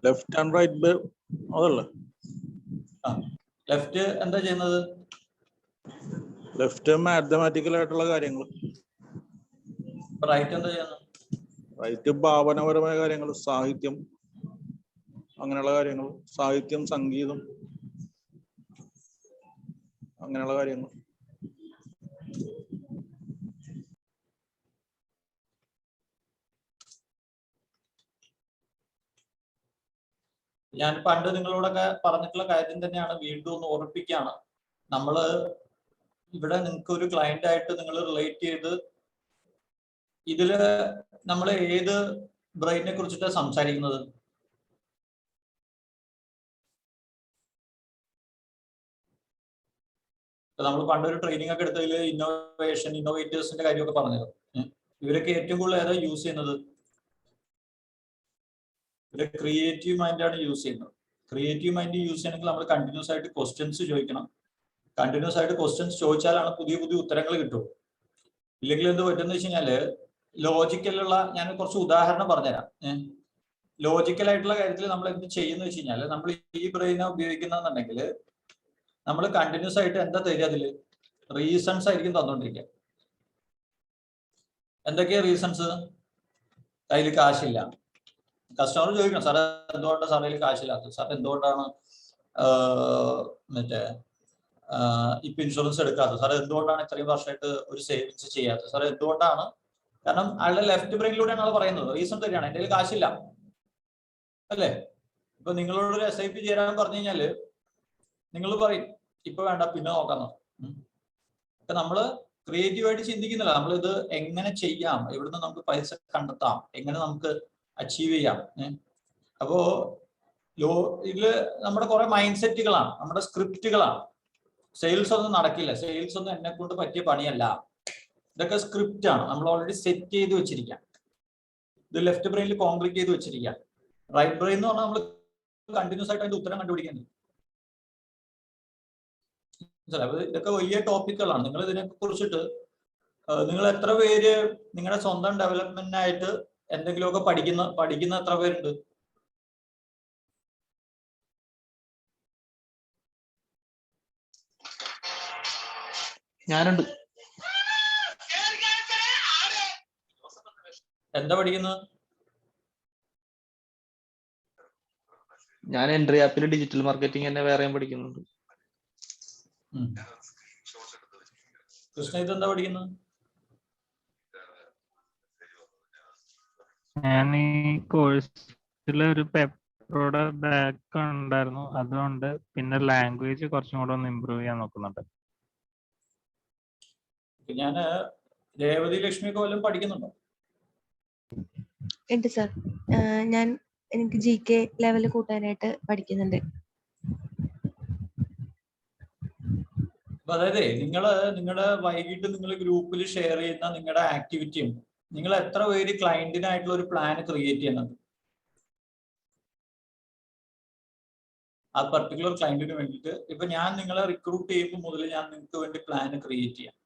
S5: ലെഫ്റ്റ് ആൻഡ് റൈറ്റ് അതല്ലേ?
S1: ലെഫ്റ്റ് എന്താ ചെയ്യുന്നത്?
S5: ലെഫ്റ്റ് മാത്തമാറ്റിക്കൽ ആയിട്ടുള്ള കാര്യങ്ങൾ.
S1: റൈറ്റ് എന്താ ചെയ്യുന്നത്?
S5: റൈറ്റ് ഭാവനപരമായ കാര്യങ്ങൾ, സാഹിത്യം, അങ്ങനെയുള്ള കാര്യങ്ങൾ. സാഹിത്യം, സംഗീതം, അങ്ങനെയുള്ള കാര്യങ്ങൾ.
S1: ഞാൻ പണ്ട് നിങ്ങളോടൊക്കെ പറഞ്ഞിട്ടുള്ള കാര്യം തന്നെയാണ് വീണ്ടും ഒന്ന് ഓർമ്മിപ്പിക്കുകയാണ്. നമ്മള് ഇവിടെ നിങ്ങൾക്ക് ഒരു ക്ലയന്റ് ആയിട്ട് നിങ്ങൾ റിലേറ്റ് ചെയ്ത് ഇതില് നമ്മൾ ഏത് ബ്രെയിനെ കുറിച്ചിട്ടാണ് സംസാരിക്കുന്നത്? നമ്മൾ പണ്ടൊരു ട്രെയിനിങ് ഒക്കെ എടുത്തതിൽ ഇന്നോവേറ്റേഴ്സിന്റെ കാര്യമൊക്കെ പറഞ്ഞത്. ഇവരൊക്കെ ഏറ്റവും കൂടുതൽ ഏതാ യൂസ് ചെയ്യുന്നത്? ഇവര് ക്രിയേറ്റീവ് മൈൻഡാണ് യൂസ് ചെയ്യുന്നത്. ക്രിയേറ്റീവ് മൈൻഡ് യൂസ് ചെയ്യണമെങ്കിൽ നമ്മൾ കണ്ടിന്യൂസ് ആയിട്ട് ക്വസ്റ്റ്യൻസ് ചോദിക്കണം. കണ്ടിന്യൂസ് ആയിട്ട് ക്വസ്റ്റ്യൻസ് ചോദിച്ചാലാണ് പുതിയ പുതിയ ഉത്തരങ്ങൾ കിട്ടും. ഇല്ലെങ്കിൽ എന്ത് പറ്റുമെന്ന് വെച്ച് കഴിഞ്ഞാല് ലോജിക്കലുള്ള, ഞാൻ കുറച്ച് ഉദാഹരണം പറഞ്ഞുതരാം. ലോജിക്കൽ ആയിട്ടുള്ള കാര്യത്തിൽ നമ്മൾ എന്ത് ചെയ്യുന്ന വെച്ച് കഴിഞ്ഞാൽ, നമ്മൾ ഈ ബ്രെയിനെ ഉപയോഗിക്കുന്നുണ്ടെങ്കിൽ നമ്മൾ കണ്ടിന്യൂസ് ആയിട്ട് എന്താ തരിക? അതില് റീസൺസ് ആയിരിക്കും തന്നുകൊണ്ടിരിക്കുക. എന്തൊക്കെയാ റീസൺസ്? കയ്യിൽ കാശില്ല. കസ്റ്റമർ ചോദിക്കണം, സാറേ എന്തുകൊണ്ടാണ് സാറേ കയ്യിൽ കാശില്ലാത്തത്? സാർ എന്തുകൊണ്ടാണ് ഇപ്പൊ ഇൻഷുറൻസ് എടുക്കാത്തത്? സാർ എന്തുകൊണ്ടാണ് ഇത്രയും വർഷമായിട്ട് ഒരു സേവിങ്സ് ചെയ്യാത്തത്? സാർ എന്തുകൊണ്ടാണ്? കാരണം അയാളുടെ ലെഫ്റ്റ് ബ്രെയിനിലൂടെയാണ് ആൾ പറയുന്നത്. റീസൺ തരികയാണ്, എൻ്റെ കയ്യിൽ കാശില്ല അല്ലേ? ഇപ്പൊ നിങ്ങളോടൊരു SIP ചേരാൻ പറഞ്ഞു കഴിഞ്ഞാല് നിങ്ങൾ പറയും ഇപ്പൊ വേണ്ട, പിന്നെ നോക്കാന്ന്. അപ്പൊ നമ്മള് ക്രിയേറ്റീവായിട്ട് ചിന്തിക്കുന്നില്ല, നമ്മൾ ഇത് എങ്ങനെ ചെയ്യാം, എവിടുന്ന് നമുക്ക് പൈസ കണ്ടെത്താം, എങ്ങനെ നമുക്ക് അച്ചീവ് ചെയ്യാം. അപ്പോ ഇതില് നമ്മുടെ കുറെ മൈൻഡ് സെറ്റുകളാണ്, നമ്മുടെ സ്ക്രിപ്റ്റുകളാണ്. സെയിൽസ് ഒന്നും നടക്കില്ല, സെയിൽസ് ഒന്നും എന്നെ കൊണ്ട് പറ്റിയ പണിയല്ല. ഇതൊക്കെ സ്ക്രിപ്റ്റ് ആണ്, നമ്മൾ ഓൾറെഡി സെറ്റ് ചെയ്ത് വെച്ചിരിക്കാം. ഇത് ലെഫ്റ്റ് ബ്രെയിനിൽ കോൺക്രീറ്റ് ചെയ്ത് വെച്ചിരിക്കാം. റൈറ്റ് ബ്രെയിൻ എന്ന് പറഞ്ഞാൽ നമ്മൾ കണ്ടിന്യൂസ് ആയിട്ട് അതിന്റെ ഉത്തരം കണ്ടുപിടിക്കുന്നത്. ഇതൊക്കെ വലിയ ടോപ്പിക്കുകളാണ്. നിങ്ങൾ ഇതിനെ കുറിച്ചിട്ട് നിങ്ങൾ എത്ര പേര് നിങ്ങളുടെ സ്വന്തം ഡെവലപ്മെന്റിനായിട്ട് എന്തെങ്കിലുമൊക്കെ പഠിക്കുന്ന എത്ര പേരുണ്ട്?
S9: ഞാനുണ്ട്.
S1: എന്താ പഠിക്കുന്നത്?
S9: ഞാൻ എൻട്രി ആപ്പിൽ ഡിജിറ്റൽ മാർക്കറ്റിംഗ് തന്നെ വേറെയും പഠിക്കുന്നുണ്ട്.
S1: കൃഷ്ണ ഇത് എന്താ പഠിക്കുന്നത്?
S4: ഞാൻ ഈ കോഴ്സിൽ ഒരു പേപ്പറുടെ ബാക്ക് ഉണ്ടായിരുന്നു, അതുകൊണ്ട് പിന്നെ ലാംഗ്വേജ് കുറച്ചും കൂടെ ഒന്ന് ഇമ്പ്രൂവ് ചെയ്യാൻ നോക്കുന്നുണ്ട്.
S1: ഞാൻ രേവതി ലക്ഷ്മിയൊക്കെ വല്ലതും പഠിക്കുന്നുണ്ടോ?
S3: ഉണ്ട് സർ, എനിക്ക് GK ലെവൽ കൂട്ടാനായിട്ട് പഠിക്കുന്നുണ്ട്.
S1: അപ്പൊ അതായത് നിങ്ങളുടെ വൈകിട്ട് നിങ്ങൾ ഗ്രൂപ്പിൽ ഷെയർ ചെയ്യുന്ന നിങ്ങളുടെ ആക്ടിവിറ്റിയും നിങ്ങൾ എത്ര പേര് ക്ലയന്റിനായിട്ടുള്ള ഒരു പ്ലാൻ ക്രിയേറ്റ് ചെയ്യുന്നുണ്ട്? ആ പർട്ടിക്കുലർ ക്ലയന്റിന് വേണ്ടിയിട്ട് ഇപ്പൊ ഞാൻ നിങ്ങളെ റിക്രൂട്ട് ചെയ്യുമ്പോൾ മുതൽ ഞാൻ നിങ്ങൾക്ക് വേണ്ടി പ്ലാൻ ക്രിയേറ്റ് ചെയ്യാം.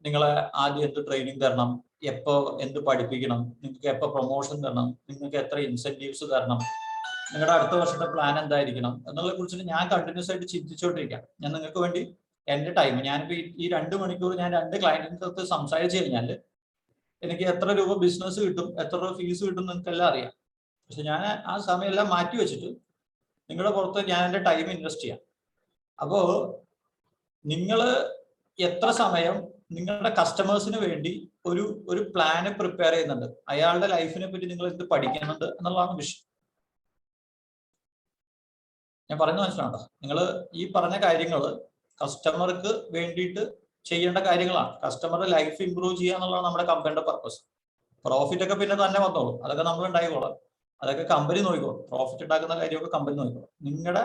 S1: നിങ്ങളെ ആദ്യം എന്ത് ട്രെയിനിങ് തരണം, എപ്പോ എന്ത് പഠിപ്പിക്കണം, നിങ്ങൾക്ക് എപ്പോ പ്രൊമോഷൻ തരണം, നിങ്ങൾക്ക് എത്ര ഇൻസെന്റീവ്സ് തരണം, നിങ്ങളുടെ അടുത്ത വർഷത്തെ പ്ലാൻ എന്തായിരിക്കണം എന്നുള്ളതിനെ കുറിച്ചിട്ട് ഞാൻ കണ്ടിന്യൂസ് ആയിട്ട് ചിന്തിച്ചുകൊണ്ടിരിക്കാം. ഞാൻ നിങ്ങൾക്ക് വേണ്ടി എന്റെ ടൈം, ഞാനിപ്പോ ഈ 2 മണിക്കൂർ ഞാൻ 2 ക്ലയന്റിനടുത്ത് സംസാരിച്ചു കഴിഞ്ഞാൽ എനിക്ക് എത്ര രൂപ ബിസിനസ് കിട്ടും, എത്ര രൂപ ഫീസ് കിട്ടും നിങ്ങൾക്ക് എല്ലാം അറിയാം. പക്ഷെ ഞാൻ ആ സമയമെല്ലാം മാറ്റി വെച്ചിട്ട് നിങ്ങളുടെ പുറത്ത് ഞാൻ എൻ്റെ ടൈം ഇൻവെസ്റ്റ് ചെയ്യാം. അപ്പോ നിങ്ങൾ എത്ര സമയം നിങ്ങളുടെ കസ്റ്റമേഴ്സിന് വേണ്ടി ഒരു പ്ലാന് പ്രിപ്പയർ ചെയ്യുന്നുണ്ട്, അയാളുടെ ലൈഫിനെ പറ്റി നിങ്ങൾ എന്ത് പഠിക്കുന്നുണ്ട് എന്നുള്ളതാണ് വിഷയം. ഞാൻ പറയുന്നത് മനസ്സിലാണ്ടോ? നിങ്ങൾ ഈ പറഞ്ഞ കാര്യങ്ങൾ കസ്റ്റമർക്ക് വേണ്ടിയിട്ട് ചെയ്യേണ്ട കാര്യങ്ങളാണ്. കസ്റ്റമറുടെ ലൈഫ് ഇംപ്രൂവ് ചെയ്യുക എന്നുള്ളതാണ് നമ്മുടെ കമ്പനിയുടെ പർപ്പസ്. പ്രോഫിറ്റ് ഒക്കെ പിന്നെ തന്നെ വന്നോളും, അതൊക്കെ നമ്മൾ ഉണ്ടായിക്കോളാം, അതൊക്കെ കമ്പനി നോക്കിക്കോളും. പ്രോഫിറ്റ് ഉണ്ടാക്കുന്ന കാര്യമൊക്കെ കമ്പനി നോക്കിക്കോളും. നിങ്ങളുടെ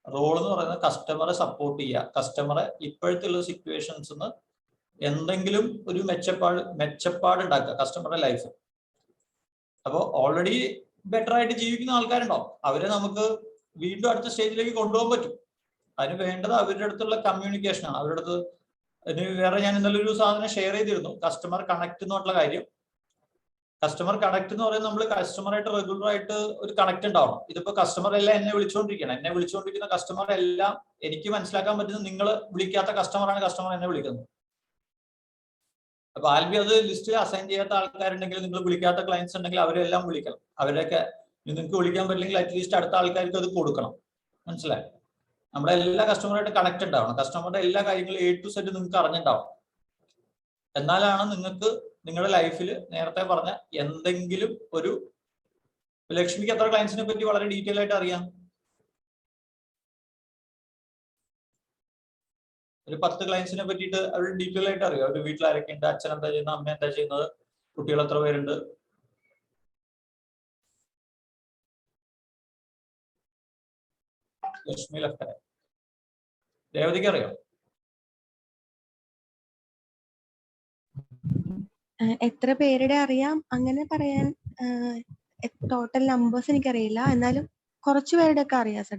S1: റോൾ എന്ന് പറയുന്നത് കസ്റ്റമറെ സപ്പോർട്ട് ചെയ്യുക, കസ്റ്റമറെ ഇപ്പോഴത്തെ ഉള്ള സിറ്റുവേഷൻസ് എന്തെങ്കിലും ഒരു മെച്ചപ്പാട് ഉണ്ടാക്കുക കസ്റ്റമറുടെ ലൈഫ്. അപ്പോൾ ഓൾറെഡി ബെറ്റർ ആയിട്ട് ജീവിക്കുന്ന ആൾക്കാരുണ്ടാവും, അവരെ നമുക്ക് വീണ്ടും അടുത്ത സ്റ്റേജിലേക്ക് കൊണ്ടുപോകാൻ പറ്റും. അതിന് വേണ്ടത് അവരുടെ അടുത്തുള്ള കമ്മ്യൂണിക്കേഷനാണ്. അവരുടെ അടുത്ത് വേറെ ഞാൻ ഇന്നലെ ഒരു സാധനം ഷെയർ ചെയ്തിരുന്നു, കസ്റ്റമർ കണക്ട് എന്ന് പറഞ്ഞ കാര്യം. കസ്റ്റമർ കണക്ട് എന്ന് പറയുന്നത് നമ്മൾ കസ്റ്റമറായിട്ട് റെഗുലർ ആയിട്ട് ഒരു കണക്ട് ഉണ്ടാവണം. ഇതിപ്പോ കസ്റ്റമർ എല്ലാം എന്നെ വിളിച്ചുകൊണ്ടിരിക്കുന്ന കസ്റ്റമർ എല്ലാം എനിക്ക് മനസ്സിലാക്കാൻ പറ്റുന്നത് നിങ്ങൾ വിളിക്കാത്ത കസ്റ്റമറാണ് കസ്റ്റമർ എന്നെ വിളിക്കുന്നത്. അപ്പൊ ആൽബി അത് ലിസ്റ്റിൽ അസൈൻ ചെയ്യാത്ത ആൾക്കാരുണ്ടെങ്കിൽ, നിങ്ങൾ വിളിക്കാത്ത ക്ലയൻസ് ഉണ്ടെങ്കിൽ അവരെല്ലാം വിളിക്കണം. അവരൊക്കെ നിങ്ങൾക്ക് വിളിക്കാൻ പറ്റില്ലെങ്കിൽ അറ്റ്ലീസ്റ്റ് അടുത്ത ആൾക്കാർക്ക് അത് കൊടുക്കണം. മനസ്സിലായി? നമ്മുടെ എല്ലാ കസ്റ്റമറായിട്ട് കണക്ട് ഉണ്ടാവണം. കസ്റ്റമറുടെ എല്ലാ കാര്യങ്ങളും A to Z നിങ്ങൾക്ക് അറിഞ്ഞിട്ടുണ്ടാവും. എന്നാലാണ് നിങ്ങൾക്ക് നിങ്ങളുടെ ലൈഫിൽ നേരത്തെ പറഞ്ഞ എന്തെങ്കിലും ഒരു, ലക്ഷ്മിക്ക് എത്ര ക്ലയൻസിനെ പറ്റി വളരെ ഡീറ്റെയിൽ ആയിട്ട് അറിയാം? ഒരു 10 ക്ലയൻസിനെ പറ്റിയിട്ട് അവർ ഡീറ്റെയിൽ ആയിട്ട് അറിയാം. അവരുടെ വീട്ടിൽ ആരൊക്കെ ഉണ്ട്, അച്ഛൻ എന്താ ചെയ്യുന്നത്, അമ്മ എന്താ ചെയ്യുന്നത്, കുട്ടികൾ എത്ര പേരുണ്ട്. ലക്ഷ്മി ലഫ്റ്റ്. രേവതിക്ക് അറിയോ?
S3: എത്ര പേരുടെ അറിയാം അങ്ങനെ പറയാൻ ടോട്ടൽ നമ്പേഴ്സ് എനിക്കറിയില്ല, എന്നാലും കുറച്ചു പേരുടെ ഒക്കെ അറിയാം സർ.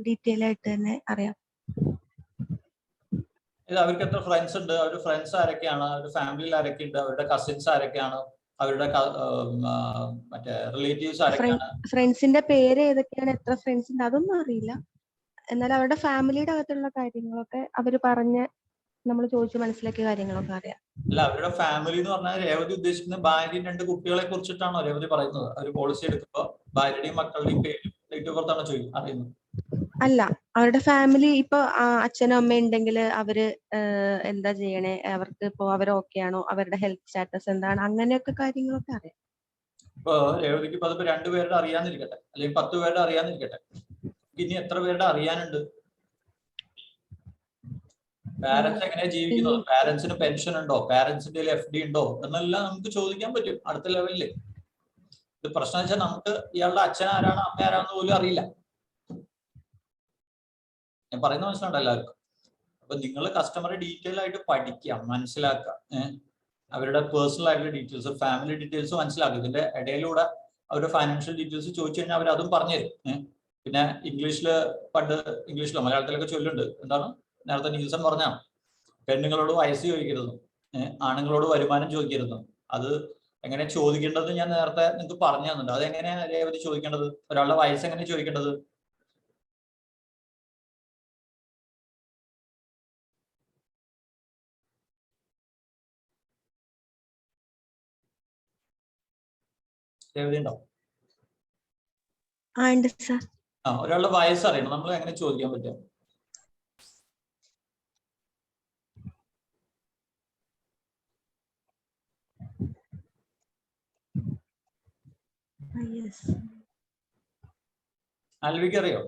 S3: ഡീറ്റെയിൽ ആയിട്ട് തന്നെ അറിയാം.
S1: അവർക്ക് എത്ര ഫ്രണ്ട്സ് ഉണ്ട്, അവരുടെ ഫ്രണ്ട്സ് ആരൊക്കെയാണ്, അവരുടെ ഫാമിലിയിൽ ആരൊക്കെ ഉണ്ട്, അവരുടെ കസിൻസ് ആരൊക്കെയാണ്, അവരുടെ മറ്റേ റിലേറ്റീവ്സ് ആരൊക്കെയാണ്.
S3: ഫ്രണ്ട്സിന്റെ പേര് ഏതൊക്കെയാണ്, എത്ര ഫ്രണ്ട്സ് ഉണ്ട്, അതൊന്നും അറിയില്ല. എന്നാൽ അവരുടെ ഫാമിലിയുടെ അകത്തുള്ള കാര്യങ്ങളൊക്കെ അവര് പറഞ്ഞ് നമ്മൾ ചോദിച്ചു മനസ്സിലാക്കിയ കാര്യങ്ങളൊക്കെ അറിയാം.
S1: അല്ല, അവരുടെ ഫാമിലി എന്ന് പറഞ്ഞാൽ രേവതി ഉദ്ദേശിക്കുന്ന ഭാര്യയും 2 കുട്ടികളെ കുറിച്ചിട്ടാണോ രേവതി പറയുന്നത്? അവർ പോളിസി എടുക്കുമ്പോ ഭാര്യയുടെയും മക്കളുടെയും പേരും ഡേറ്റ് ഓഫ് ബർത്ത് ആണോ അറിയുന്നത്?
S3: അല്ല, അവരുടെ ഫാമിലി ഇപ്പൊ അച്ഛനും അമ്മയും ഉണ്ടെങ്കിൽ അവര് എന്താ ചെയ്യണേ, അവർക്ക് ഇപ്പോ അവർ ഓക്കെ ആണോ, അവരുടെ ഹെൽത്ത് സ്റ്റാറ്റസ് എന്താണ്, അങ്ങനെയൊക്കെ കാര്യങ്ങളൊക്കെ അറിയാം.
S1: ഇപ്പൊ രേവതിക്ക് ഇപ്പൊ 2 പേരുടെ അറിയാന്നിരിക്കട്ടെ, അല്ലെങ്കിൽ 10 പേരുടെ അറിയാന്നിരിക്കട്ടെ, ഇനി എത്ര പേരുടെ അറിയാനുണ്ട്? പാരന്റ്സ് എങ്ങനെയാ ജീവിക്കുന്നത്, പാരന്റ്സിന് പെൻഷൻ ഉണ്ടോ, പാരന്റ്സിന്റെ FD ഉണ്ടോ എന്നെല്ലാം നമുക്ക് ചോദിക്കാൻ പറ്റും അടുത്ത ലെവലില്. ഇത് പ്രശ്നം വെച്ചാൽ നമുക്ക് ഇയാളുടെ അച്ഛൻ ആരാണ് അമ്മ ആരാണെന്ന് പോലും അറിയില്ല. ഞാൻ പറയുന്നത് മനസ്സിലുണ്ടോ എല്ലാവർക്കും? അപ്പൊ നിങ്ങൾ കസ്റ്റമറെ ഡീറ്റെയിൽ ആയിട്ട് പഠിക്കുക, മനസ്സിലാക്കുക, അവരുടെ പേഴ്സണൽ ആയിട്ടുള്ള ഡീറ്റെയിൽസ്, ഫാമിലി ഡീറ്റെയിൽസ് മനസ്സിലാക്കുക. ഇതിന്റെ ഇടയിലൂടെ അവരുടെ ഫൈനാൻഷ്യൽ ഡീറ്റെയിൽസ് ചോദിച്ചു കഴിഞ്ഞാൽ അവർ അതും പറഞ്ഞുതരും. പിന്നെ ഇംഗ്ലീഷിലോ മലയാളത്തിലൊക്കെ ചൊല്ലുണ്ട്, എന്താണ് നേരത്തെ നീൽസൺ പറഞ്ഞാണ്, പെണ്ണുങ്ങളോട് വയസ്സ് ചോദിക്കരുത്, ആണുങ്ങളോട് വരുമാനം ചോദിക്കരുത്. അത് എങ്ങനെ ചോദിക്കേണ്ടത് ഞാൻ നേരത്തെ നിങ്ങൾക്ക് പറഞ്ഞു തന്നിട്ടുണ്ട്. അതെങ്ങനെയാണ് രേവതി ചോദിക്കേണ്ടത്, ഒരാളുടെ വയസ്സ് എങ്ങനെ ചോദിക്കേണ്ടത്? രേവതി ഉണ്ടോ? ഒരാളുടെ വയസ്സ് അറിയണം, നമ്മൾ എങ്ങനെ ചോദിക്കാൻ പറ്റും? ആൽവിക്ക് അറിയോ?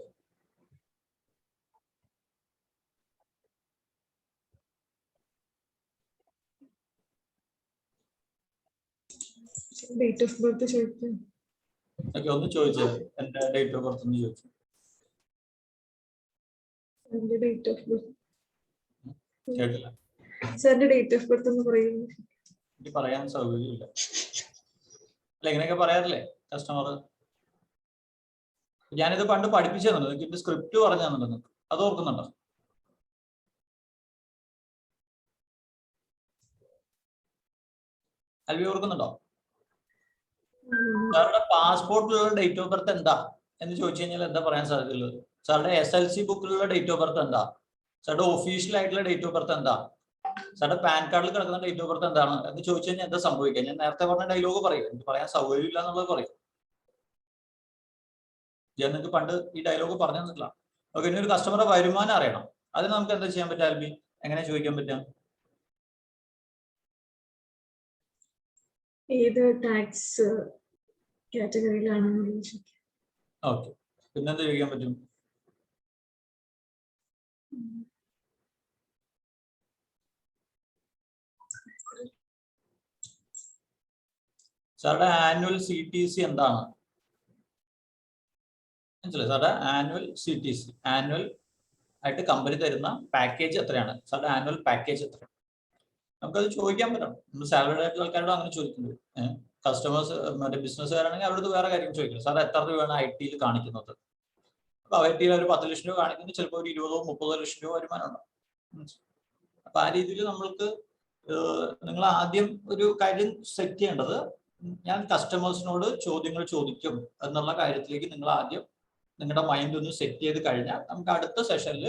S2: ഡേറ്റ് ഓഫ് ബർത്ത് ചോദിക്കും.
S1: ഒന്ന് ചോദിച്ചേ, എന്റെ ഡേറ്റ് ഓഫ് ബർത്ത് ഒന്ന് ചോദിച്ചു.
S2: ഡേറ്റ് ഓഫ് ബർത്ത്
S1: കേട്ടില്ല.
S2: സാറിന്റെ ഡേറ്റ് ഓഫ് ബർത്ത് ഒന്ന് പറയുന്നു.
S1: എനിക്ക് പറയാൻ സൗകര്യമില്ല. അല്ല, ഇങ്ങനെയൊക്കെ പറയാറില്ലേ കസ്റ്റമർ? ഞാനിത് പണ്ട് പഠിപ്പിച്ചു തന്നിട്ടുണ്ട്, എനിക്ക് സ്ക്രിപ്റ്റ് പറഞ്ഞു തന്നിട്ടുണ്ട്, നിങ്ങൾക്ക് അത് ഓർക്കുന്നുണ്ടോ? അൽവി ഓർക്കുന്നുണ്ടോ? സാറുടെ പാസ്പോർട്ടിലുള്ള ഡേറ്റ് ഓഫ് ബർത്ത് എന്താ എന്ന് ചോദിച്ചു കഴിഞ്ഞാൽ എന്താ പറയാൻ സാധ്യതയുള്ളത്? സാറുടെ SLC ബുക്കിലുള്ള ഡേറ്റ് ഓഫ് ബർത്ത് എന്താ? സാറുടെ ഒഫീഷ്യൽ ആയിട്ടുള്ള ഡേറ്റ് ഓഫ് ബർത്ത് എന്താ? സാറുടെ പാൻ കാർഡിൽ കിടക്കുന്ന ഡേറ്റ് ഓഫ് ബർത്ത് എന്താണ് എന്ന് ചോദിച്ചു കഴിഞ്ഞാൽ എന്താ സംഭവിക്കുക? ഞാൻ നേരത്തെ പറഞ്ഞ ഡയലോഗ് പറയും, എനിക്ക് പറയാൻ സൗകര്യമില്ല എന്നുള്ളത് പറയും. ഞാൻ നിങ്ങൾക്ക് പണ്ട് ഈ ഡയലോഗ് പറഞ്ഞു തന്നിട്ടില്ല. ഓക്കെ, ഇനി ഒരു കസ്റ്റമറുടെ വരുമാനം അറിയണം, അതിന് നമുക്ക് എന്താ ചെയ്യാൻ പറ്റുക ആൽബി? എങ്ങനെ ചോദിക്കാൻ പറ്റുക?
S2: ഏത് ടാക്സ് കാറ്റഗറിയിലാണെന്ന് ചോദിക്കാം.
S1: ഓക്കെ, പിന്നെന്താ ചോദിക്കാൻ പറ്റും? സാറുടെ ആനുവൽ CTC എന്താണ്? മനസ്സിലായി? സാറുടെ ആനുവൽ CTC, ആനുവൽ ആയിട്ട് കമ്പനി തരുന്ന പാക്കേജ് എത്രയാണ്? സാറുടെ ആനുവൽ പാക്കേജ് എത്രയാണ്? നമുക്കത് ചോദിക്കാൻ പറ്റണം. നമ്മൾ സാലറി ആയിട്ടുള്ള ആൾക്കാരോട് അങ്ങനെ ചോദിക്കുന്നത്. കസ്റ്റമേഴ്സ് മറ്റേ ബിസിനസ്സുകാരാണെങ്കിൽ അവരോട് വേറെ കാര്യം ചോദിക്കണം. സാർ എത്ര രൂപയാണ് IT കാണിക്കുന്നത്? അപ്പൊ IT ഒരു 10 ലക്ഷം രൂപ കാണിക്കുന്നത് ചിലപ്പോൾ ഒരു 20-30 ലക്ഷം രൂപ വരുമാനം ഉണ്ടാവും. അപ്പൊ ആ രീതിയിൽ നമ്മൾക്ക് നിങ്ങൾ ആദ്യം ഒരു കാര്യം സെറ്റ് ചെയ്യേണ്ടത്, ഞാൻ കസ്റ്റമേഴ്സിനോട് ചോദ്യങ്ങൾ ചോദിക്കും എന്നുള്ള കാര്യത്തിലേക്ക് നിങ്ങൾ ആദ്യം നിങ്ങളുടെ മൈൻഡ് ഒന്ന് സെറ്റ് ചെയ്ത് കഴിഞ്ഞാൽ നമുക്ക് അടുത്ത സെഷനിൽ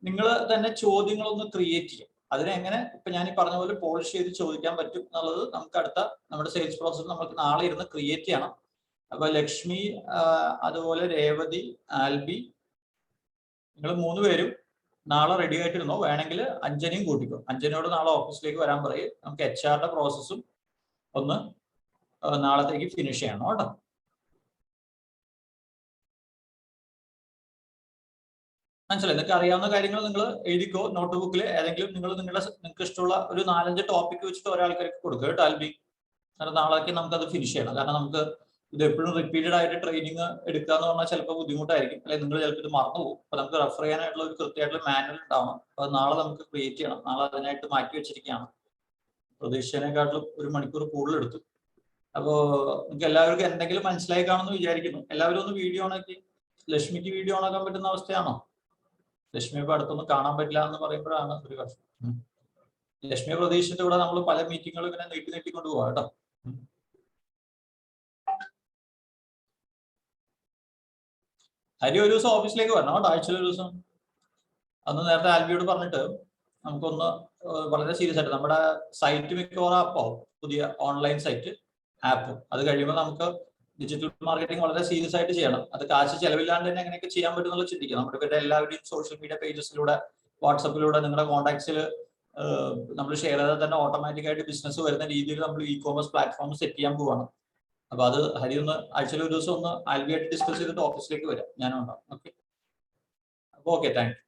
S1: നിങ്ങൾ തന്നെ ചോദ്യങ്ങളൊന്ന് ക്രിയേറ്റ് ചെയ്യും. അതിനെങ്ങനെ ഇപ്പൊ ഞാൻ ഈ പറഞ്ഞ പോലെ പോളിഷ് ചെയ്ത് ചോദിക്കാൻ പറ്റും എന്നുള്ളത് നമുക്ക് അടുത്ത നമ്മുടെ സെയിൽസ് പ്രോസസ് നമുക്ക് നാളെ ഇരുന്ന് ക്രിയേറ്റ് ചെയ്യണം. അപ്പൊ ലക്ഷ്മി, അതുപോലെ രേവതി, ആൽബി, നിങ്ങൾ 3 പേരും നാളെ റെഡി ആയിട്ടിരുന്നോ. വേണമെങ്കിൽ അഞ്ജനയും കൂട്ടിക്കോ. അഞ്ജനയോട് നാളെ ഓഫീസിലേക്ക് വരാൻ പറയും. നമുക്ക് HR പ്രോസസ്സും ഒന്ന് നാളത്തേക്ക് ഫിനിഷ് ചെയ്യണം കേട്ടോ. മനസ്സിലായി? നിങ്ങൾക്ക് അറിയാവുന്ന കാര്യങ്ങൾ നിങ്ങൾ എഴുതിക്കോ നോട്ട് ബുക്കിൽ. ഏതെങ്കിലും നിങ്ങൾക്ക് ഇഷ്ടമുള്ള ഒരു 4-5 ടോപ്പിക് വെച്ചിട്ട് ഒരാൾക്കാർക്ക് കൊടുക്കുക കേട്ടോ ആൽബി. കാരണം നാളേക്ക് നമുക്കത് ഫിനിഷ് ചെയ്യണം. കാരണം നമുക്ക് ഇത് എപ്പോഴും റിപ്പീറ്റഡ് ആയിട്ട് ട്രെയിനിങ് എടുക്കുക എന്ന് പറഞ്ഞാൽ ചിലപ്പോൾ ബുദ്ധിമുട്ടായിരിക്കും, അല്ലെങ്കിൽ നിങ്ങൾ ചിലപ്പോൾ ഇത് മറന്നു പോകും. അപ്പൊ നമുക്ക് റെഫർ ചെയ്യാനായിട്ടുള്ള ഒരു കൃത്യമായിട്ടുള്ള മാനുവൽ ഉണ്ടാവണം. അപ്പൊ നാളെ നമുക്ക് ക്രിയേറ്റ് ചെയ്യണം. നാളെ അതിനായിട്ട് മാറ്റി വെച്ചിരിക്കുകയാണ്. പ്രതീക്ഷിച്ചതിനെക്കാട്ടിലും 1 മണിക്കൂർ കൂടുതൽ എടുത്തു. അപ്പോൾ നിങ്ങൾക്ക് എല്ലാവർക്കും എന്തെങ്കിലും മനസ്സിലായി കാണുമെന്ന് വിചാരിക്കുന്നു. എല്ലാവരും ഒന്ന് വീഡിയോ ഓണാക്കി. ലക്ഷ്മിക്ക് വീഡിയോ ഓണാക്കാൻ പറ്റുന്ന അവസ്ഥയാണോ? ലക്ഷ്മി ഇപ്പൊ അടുത്തൊന്നും കാണാൻ പറ്റില്ല എന്ന് പറയുമ്പോഴാണ് ഒരു കഷ്ടം. ലക്ഷ്മിയെ പ്രതീക്ഷിച്ചിട്ട് ഇവിടെ നമ്മൾ പല മീറ്റിങ്ങുകളും ഇങ്ങനെ നീട്ടിക്കൊണ്ട് പോവാ കേട്ടോ. ഹരി ഒരു ദിവസം ഓഫീസിലേക്ക് വരണം കേട്ടോ, ആഴ്ചയിൽ ഒരു ദിവസം. അന്ന് നേരത്തെ ആൽബിയോട് പറഞ്ഞിട്ട് നമുക്കൊന്ന് വളരെ സീരിയസ് ആയിട്ട് നമ്മുടെ സൈറ്റ് മിക്കവാറും ആപ്പാവും, പുതിയ ഓൺലൈൻ സൈറ്റ് ആപ്പും. അത് കഴിയുമ്പോൾ നമുക്ക് ഡിജിറ്റൽ മാർക്കറ്റിംഗ് വളരെ സീരിയസ് ആയിട്ട് ചെയ്യണം. അത് കാശ് ചെലവില്ലാണ്ട് തന്നെ എങ്ങനെയൊക്കെ ചെയ്യാൻ പറ്റും എന്നുള്ളത് ചിന്തിക്കുക. നമ്മുടെ ഇവരുടെ എല്ലാവരുടെയും സോഷ്യൽ മീഡിയ പേജസിലൂടെ, വാട്സപ്പിലൂടെ, നിങ്ങളുടെ കോൺടാക്ട്സിൽ നമ്മൾ ഷെയർ ചെയ്താൽ തന്നെ ഓട്ടോമാറ്റിക് ആയിട്ട് ബിസിനസ് വരുന്ന രീതിയിൽ നമ്മൾ e-commerce പ്ലാറ്റ്ഫോം സെറ്റ് ചെയ്യാൻ പോവാണ്. അപ്പൊ അത് ഹരി ഒന്ന് ആഴ്ചയിൽ ഒരു ദിവസം ഒന്ന് ആൽബിയായിട്ട് ഡിസ്കസ് ചെയ്തിട്ട് ഓഫീസിലേക്ക് വരാം, ഞാനും ഉണ്ടാവും. ഓക്കെ, അപ്പൊ ഓക്കെ, താങ്ക് യു.